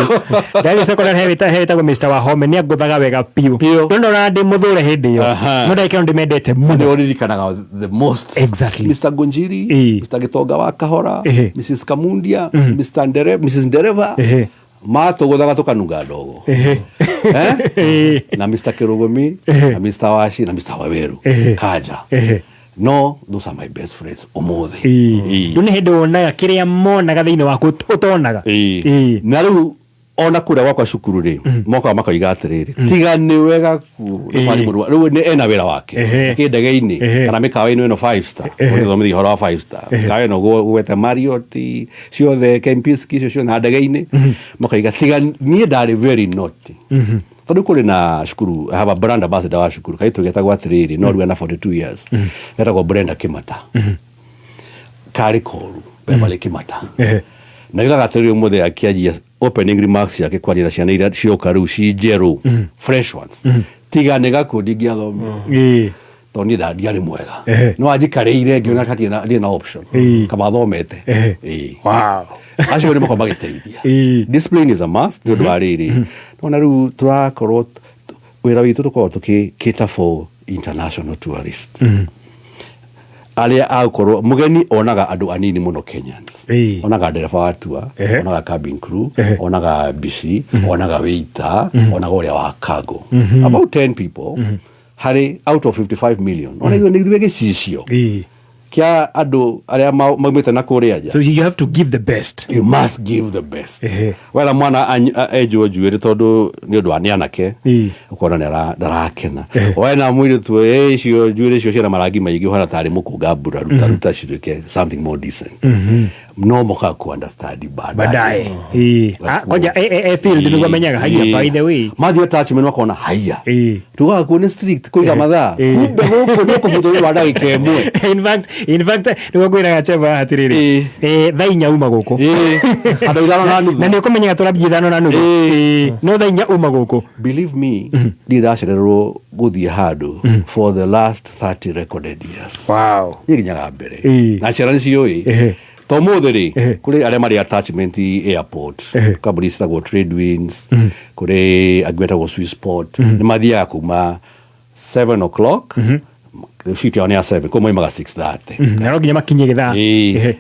ndari secondary he itagwo Mr. Wahome ni anguthaga wega piu ndo randi muthure hindi yo no ndike ndo mendete muno uririkanaga the most exactly Mr. Gonjiri Mr. Gitonga wa Kahora Mrs. Kamundia Mrs. Ndereva matuguthaga tukanunga ndogo na Mr. Kirugomi na Mr. Washi na Mr. Waweru kaja no those are my best friends omothi none hendo onaga kiria monaga thiini waku utonaga na riu ona kura wakwa cukuru ri moka makoiga atiriri tiga ni wega ku mwalimu riu ni ena wira wake kindege-ini kana mikawa-ini ino 5 star thomithia horo wa 5 star kawe no gwete Marriott ciothe Kempinski cio na ndege-ini makoiga tiga ni ndari very naughty tondu kuri na cukuru I have a brand ambassador wa cukuru kaitu getagwo atiriri no rwena 42 years getagwo Brenda Kimata kari koru Beverly Kimata na yuga gatiriri muthe akiajia opening remarks yake kwa njira ciana iria cioka riu ci njeru fresh ones tiga nega kundingia thomi toni ndiari mwega no ajikareire ngiona kati na option kama thomete wow acio ni makoma giteithia discipline is a must ndu ariri no riu turakorwo wira witu tukorwo tukikita for international tourists alia akorwo mugeni onaga andu anini muno Kenyans onaga ndereba wa tour onaga cabin crew onaga BC onaga waiter onaga uria wa cargo about 10 people hari out of 55 million ona hizo ni gicicio kia andu aria maumite na kuria ja so you have to give the best you must give the best wala mwana ejo juere tondu ni undu ani anake ukona ndarakena wena mwiri tu icio juere icio ciana marangi maingi hora tari mukunga mbura ruta ciruke something more decent no moka ku understand baadaye koja field ndio menyaga haya by the way mathi attachment wako na haya tuga ku ni strict kuiga mathaa kumbe huko ndio kufuto baadaye kemwe in fact ndio kwira chava hatiriri thainya uma guku anda ithano na nuthu na ndio kumenyaga turabie ithano na nuthu no thainya uma guku believe me ndiracererwo guthie handu for the last 30 recorded years wow nginyaga mbere na ciarani cioi tomuthiri kuri aria mari attachment airport kambuni citagwo Tradewinds kuri agwetagwo Swissport ni mathiaga kuma 7 o'clock shiti on ya 7 kuma imaga 6:30 na roginya makinye githaa ni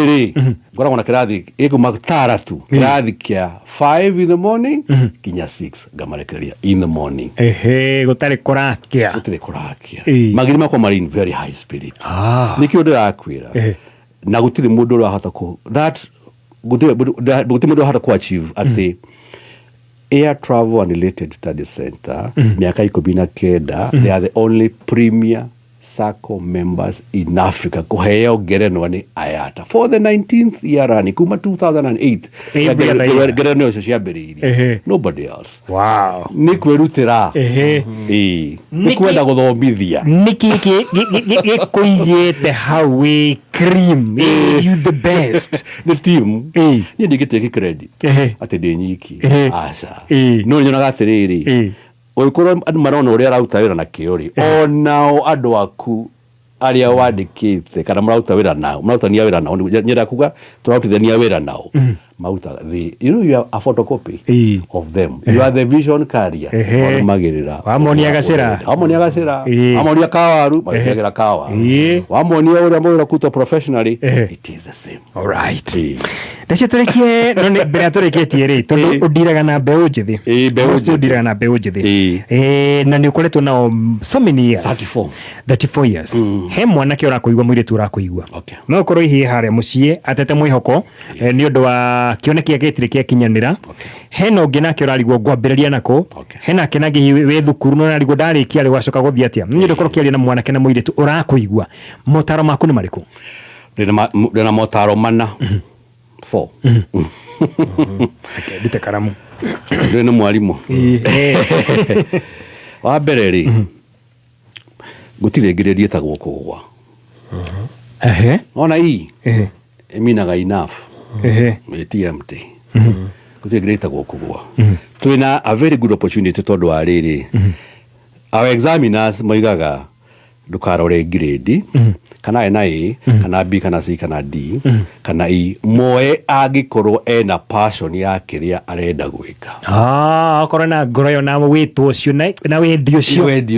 ri ngoragwo na kirathi iguma taratu kirathi kia 5 in the morning kinya 6 ngamarekereria in the morning gutari kurakia magiri makwa mari in very high spirit nikio ndirakwira na gutire mundu urahota ku that gutire mundu urahota ku achieve at the Air Travel and Related Study Center miaka 19 they are the only premier SACCO members in Africa kuheo gerenwa ni IATA for the 19th year running kuma 2008 gerenwa ciambiriri nobody else wow ni kwirutira ni kwenda guthomithia niki kuigete hawe cream you the best the team ni ndigiteke credit ati ndi nyiki aca no nyonaga atiriri oikoro marona uria rauta wira na kiori onao andu aku aria wandikite kana marauta wira nao marutania wira nao nyira kuga turarutithania wira nao mauta you have a photocopy of them you are the vision carrier magirira wamonia gacira amonia kawaru magigira kawa wamonia uria mwira kuto professionally it is the same all right Ndacia turekie none mbere tureketie ri tondu udiraga na mbeu njithi udiraga na mbeu njithi na ni ukoretwo nao so many years 34 years he mwanake urakuigwa mwiritu urakuigwa no korwo ihi haria mucie atete mwihoko ni undu wa kioneki agitire kia kinyanira hena ungi nake urarigwo gwambiriria nako hena kenagi we thukuru no narigwo ndarikia ri gwacoka guthia atia ni undu korwo kiaria na mwanake na mwiritu urakuigwa motaro maku ni mariku ndina motaro mana 4 dite karamu ni mwalimu wa mbere ri gutire ngirerie tagwo kugwa ona hii eminaga enough TMT gutire ngirerie tagwo kugwa twina a very good opportunity tondu wa riri our examiners moigaga ndukarore grade kana na A kana B kana C kana D kana E moe agikorwo ena passion ya kiria arenda gwika akorana ngoro yo na witu ucio na wendi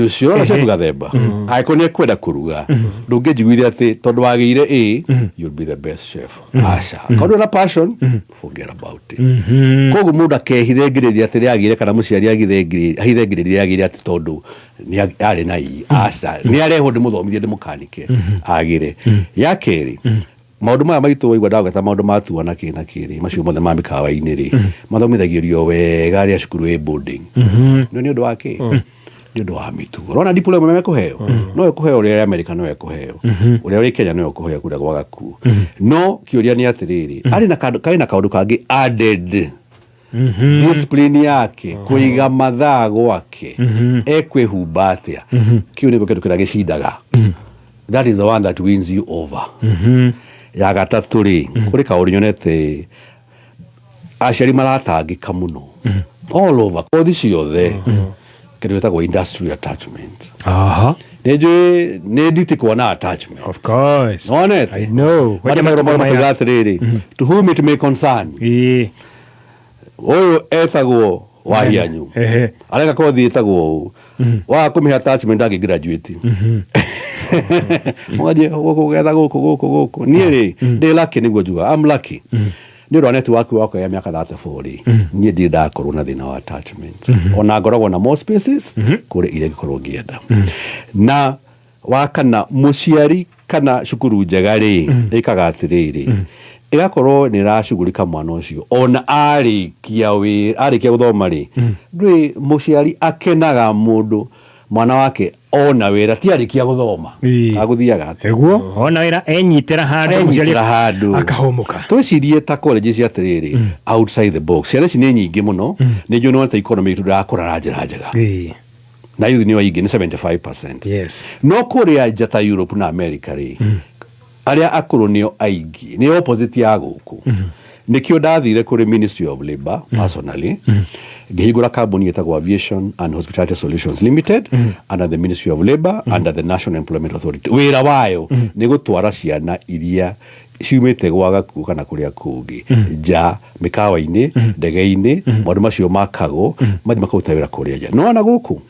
ucio na cio gathemba aikoni kwenda kuruga ndungijiguire ati tondu wagire A you'll be the best chef asha kondo na passion forget about it kogu mundu akehithe grade ati riagire kana muciari agithe grade riagire ati tondu ni ari na E asha ni areho ndimuthomithie ndimukanike agire ya keri maundu maya maitu waigwa ndageta maundu matu na kiri macio mothe ma mikawa-ini ri mathomithagio wega ria cukuru boarding ni undu wake ni undu wa mitugo rona diploma mekuheo no ekuheo ria America no ekuheo uria uri Kenya no ekuheo kuria gwa gaku no kiuria ni atiriri ari na kaundu kangi added discipline yake kuiga mathaa gwake ekwihumba atia kiu ni kindu kira gicindaga that is the one that wins you over ya gatatu ri kuri kauri nyonete aciari maratangika muno all over kothi ciothe kindu gitagwo industrial attachment ne nditi kuona attachment of course honest I know to whom it may concern oyo etagwo wahianyu areka kothi etagwo wa kumiha attachment agi graduate mwaje gugetha guku nie ri ndi lucky niguo juga I'm lucky ni ro network wako ya miaka 34 nie ndi ndakorwo na thina wa attachment ona ngoragwo na more spaces kuri ile gikorwo ngienda na wakana muciari kana cukuru njega ri ikaga atiriri igakorwo ni racugurika mwana ucio ona arikia guthoma ri ndwi muciari akenaga mundu mwana wake ona wira ti arikia guthoma aguthiaga eguo ona wira enyitira handu akahomoka twicirie ta college cia atiriri outside the box ciana ici nĩ nyingĩ mũno nĩ njũ nĩ ta economy itu ndakũra na njĩra njega na youth nĩ waingĩ nĩ 75%. Yes. No kũrĩa njata Europe na America rĩ arĩa akũrũ nĩo aingĩ nĩ opposite ya gũkũ nikio ndathire kuri Ministry of Labour personally ngihingura kambuni yetagwo Aviation and Hospitality Solutions Limited under the Ministry of Labour under the National Employment Authority. Wira wayo ni gutwara ciana iria ciumite gwaga kana kuria kungi ja mikawa-ini ndege-ini maundu macio makago mathi makaruta wira kuria ja no ana guku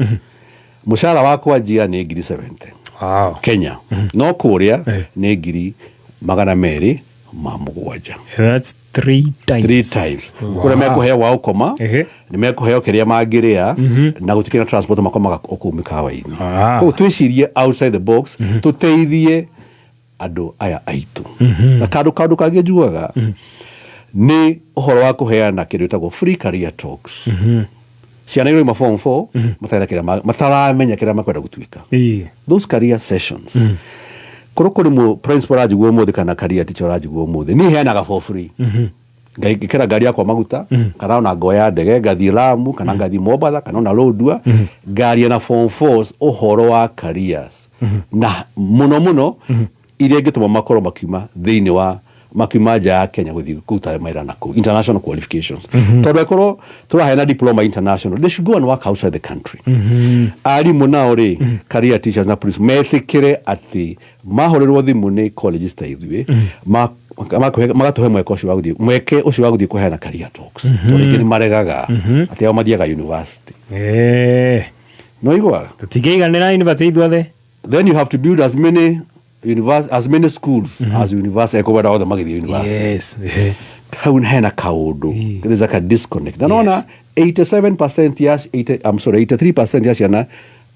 mushara wakwa njia ni 70 Kenya no kuria ni 200 mamugwanja. That's 3 times. Kura mekuheo wa ukoma ni mekuheo kiria mangiria na gutikira transport makomaga okumikawa-ini ko twicirie outside the box tuteithie andu aya aitu na kandu kangĩ njugaga nĩ ũhoro wa kũheana kĩndũ gĩtagwo free career talks ciana irĩ form 4 mataramenya kĩrĩa makwenda gũtuĩka those career sessions kuri mu principal ajiguo muthi kana career teacher ajiguo muthi ni heanaga for free ngikira ngari yakwa maguta kana ona ngoya ndege ngathi Lamu kana ngathi Mombasa kana ona Lodwar ngari na form 4 ũhoro wa careers na muno iria ngituma makoro makiuma thiini wa makiuma nja ya Kenya guthi kuta maira na ku international qualifications tondu ekoro turaheana diploma international they should go and work outside the country arimu nao ri career teachers na police metikire ati mahorerwo thimu ni colleges ta ithuĩ magatuhe mweke ũcio wa guthi kuheana career talks tondu ingĩ nĩ maregaga ati ao mathiaga university no igwa tutingĩiganĩra university ithuothe then you have to build as many schools as university ekwenda othe magithi university. Yes. Hau hena kaundu there's like a disconnect. Naona 87% ya 83% ya ciana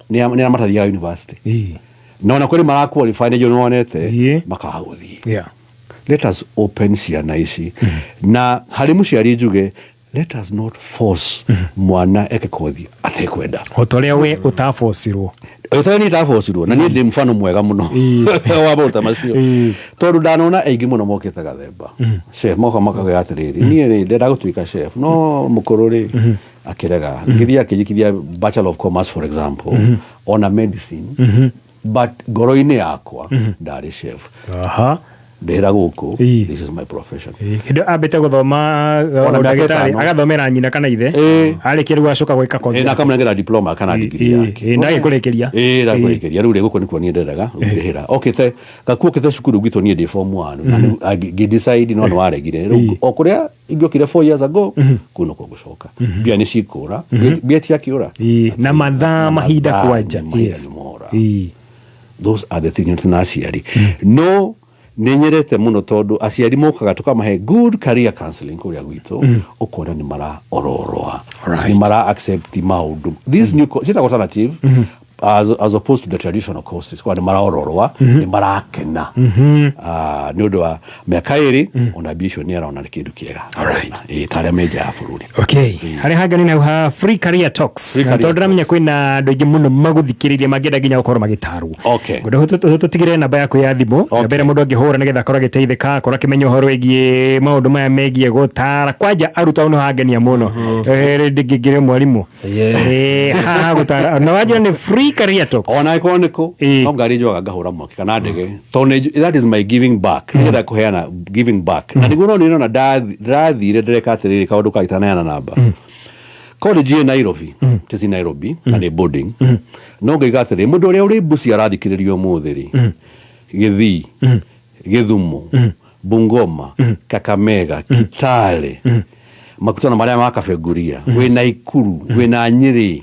ni matathiaga university. Naona kweli mara qualify ndio nonete makahuthi. Let us open ciana ici na hari muciari njuge let us not force mwana eke kothi atekwenda hotoria we utaforcirwo utani taforcirwo na ni ndi mfano mwega muno wa bota macio tondu ndanona aingi muno mokete gathemba chef moko makaga atiriri ni ndenda gutuika chef no mukorori akirega ngithia akijikithia bachelor of commerce for example on a medicine but goro-ini yakwa ndari chef ndera guku this is my profession kindo ambite guthoma ndagitari agathomera nyina kana ithe arikia riu acoka gwika kothi na kama ngira diploma kana degree yake ndage kurikiria ndakurikiria riu guku nikuo ni ndendaga ndihira okete gakuo kete cukuru gitu ni ndi form 1 na decide no waregire riu okuria ingiokire 4 years ago kuno kugucoka bia ni cikura bia ti akiura na mathaa mahinda kwanja those are the things tunaciari no ninyerete muno tondu aciari mokaga tukamahe good career counseling kuria gwitu ukona ni mara ororwa ni mara accept maundu this new alternative as opposed to the traditional courses kwa ni mara ororwa ni mara kena ni undu wa miaka iri ona bisho ni araona kindu kiega tare meja ya bururi hari hangani na ha free career talks tondu ramenya kwina andu ingi muno maguthikiriria mangenda ginya gukorwo magitarwo ngundu tutigire namba yaku ya thimu mbere mundu angihura nigetha akorwo agiteithika akorwo akimenya uhoro wigie maundu maya megie gutara kwanja aruta no hangania muno ndigigire mwarimu ha gutara na wajira ni free career talks ona ikoniko no ngari njoga ngahura mwaki kana ndege tondu that is my giving back ngetha kuheana giving back na niguo no na ndathire ndireka atiriri kaundu kaitana namba college in Nairobi tizi Nairobi na ni boarding no ngaiga atiriri mundu uria uri busi arathikiririo muthiri Githii Githumo Bungoma Kakamega Kitale makutano maria makabunguria we Naikuru we na Nyeri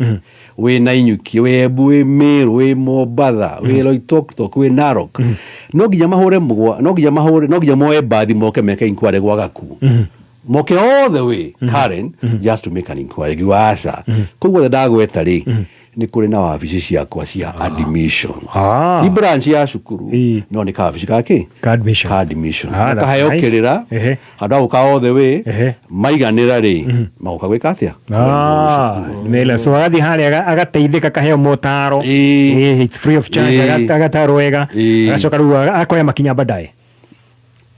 we na Inyuki we Embu we Meru we Mombatha we Loitoktok we Narok no nginya mahure mugwa no nginya moe bathi moke meke inquiry gwa gaku moke all the way Karen just to make an inquiry giwasa kugwa ndagweta ri ni kuri na wabici ciakwa cia admission ti branch ya cukuru no ni kabici gake admission kaheo kirira hada ukao the way maiganira ri mauka gwika atia mela so athi hari agateithika kaheo motaro it's free of charge agataro wega agacoka ru akoya makinya baadaye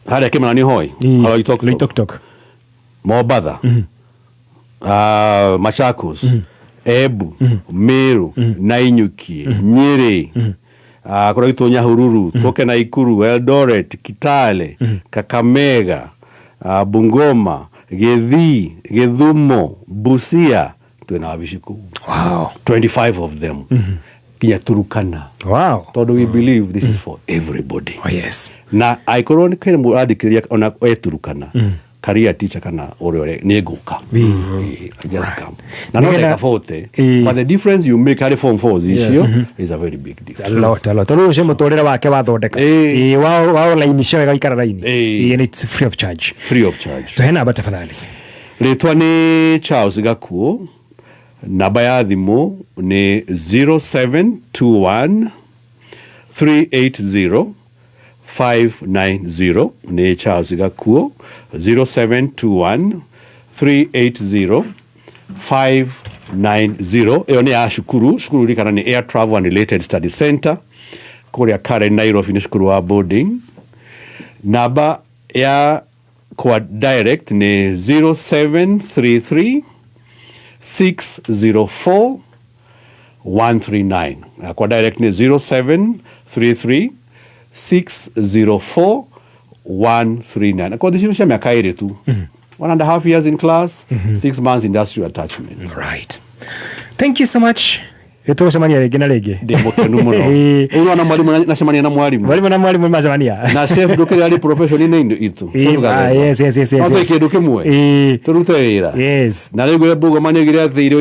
hari kimana ni hoi Oloitoktok Mombasa Machakos Embu Meru Nainyuki Nyeri Kuraitwo Nyahururu Toke Naikuru Eldoret Kitale Kakamega Bungoma Githii Githumo Busia twina wabici ku 25 of them kinya Turukana tondu we believe this is for everybody yes na aikoroni kene muradikiriria ona Turukana career teacher kana ore ni guka just come na no like forte but the difference you make at form 4 this year is a very big difference a lot tolo she mutorera wake wathondeka wao line show gaikara line and it's free of charge to hena bata fadhali letwa ni Charles Gakuo namba ya thimu ni 0721 380 590 ni Charles Gakuo 0721 380 590 iyo ni ya shukuru likana ni Air Travel and Related Study Center kuria Karen Nairobi ni shukuru wa boarding. Namba ya kwa direct ni 0733 604 139 kwa direct ni 0733 604 139 kwa dishisha miaka ile tu 1.5 years in class 6 months industrial attachment. Right, thank you so much. Ito shamania lege na lege demo kenumo no uno na mwalimu na shamania na mwalimu mazamania na chef dokere ali profession ine itu yes ato ke dokemwe turutera yes na lego bugo manegire athiro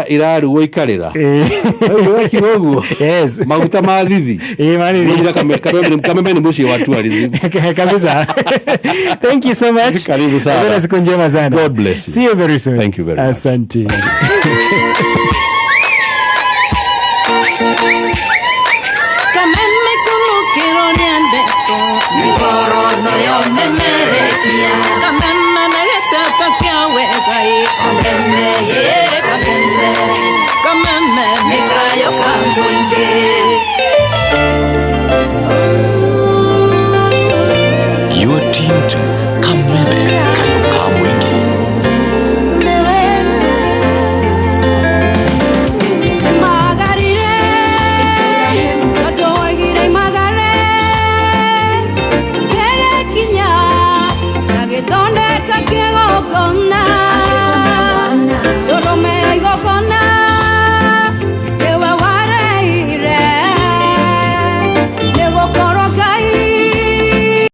ira ruo ikarira wewe kigogo yes maguta mathithi mani ngira kameme ni mushi watu alizi kabisa. Thank you so much, karibu sana, siku njema sana, God bless you, see you very soon, thank you very much, asante. Kameme kulukiro niandeko Mikoro no yomemerekia Kameme negete pakia wegai Kameme ye kameme Kameme mikayo kambunge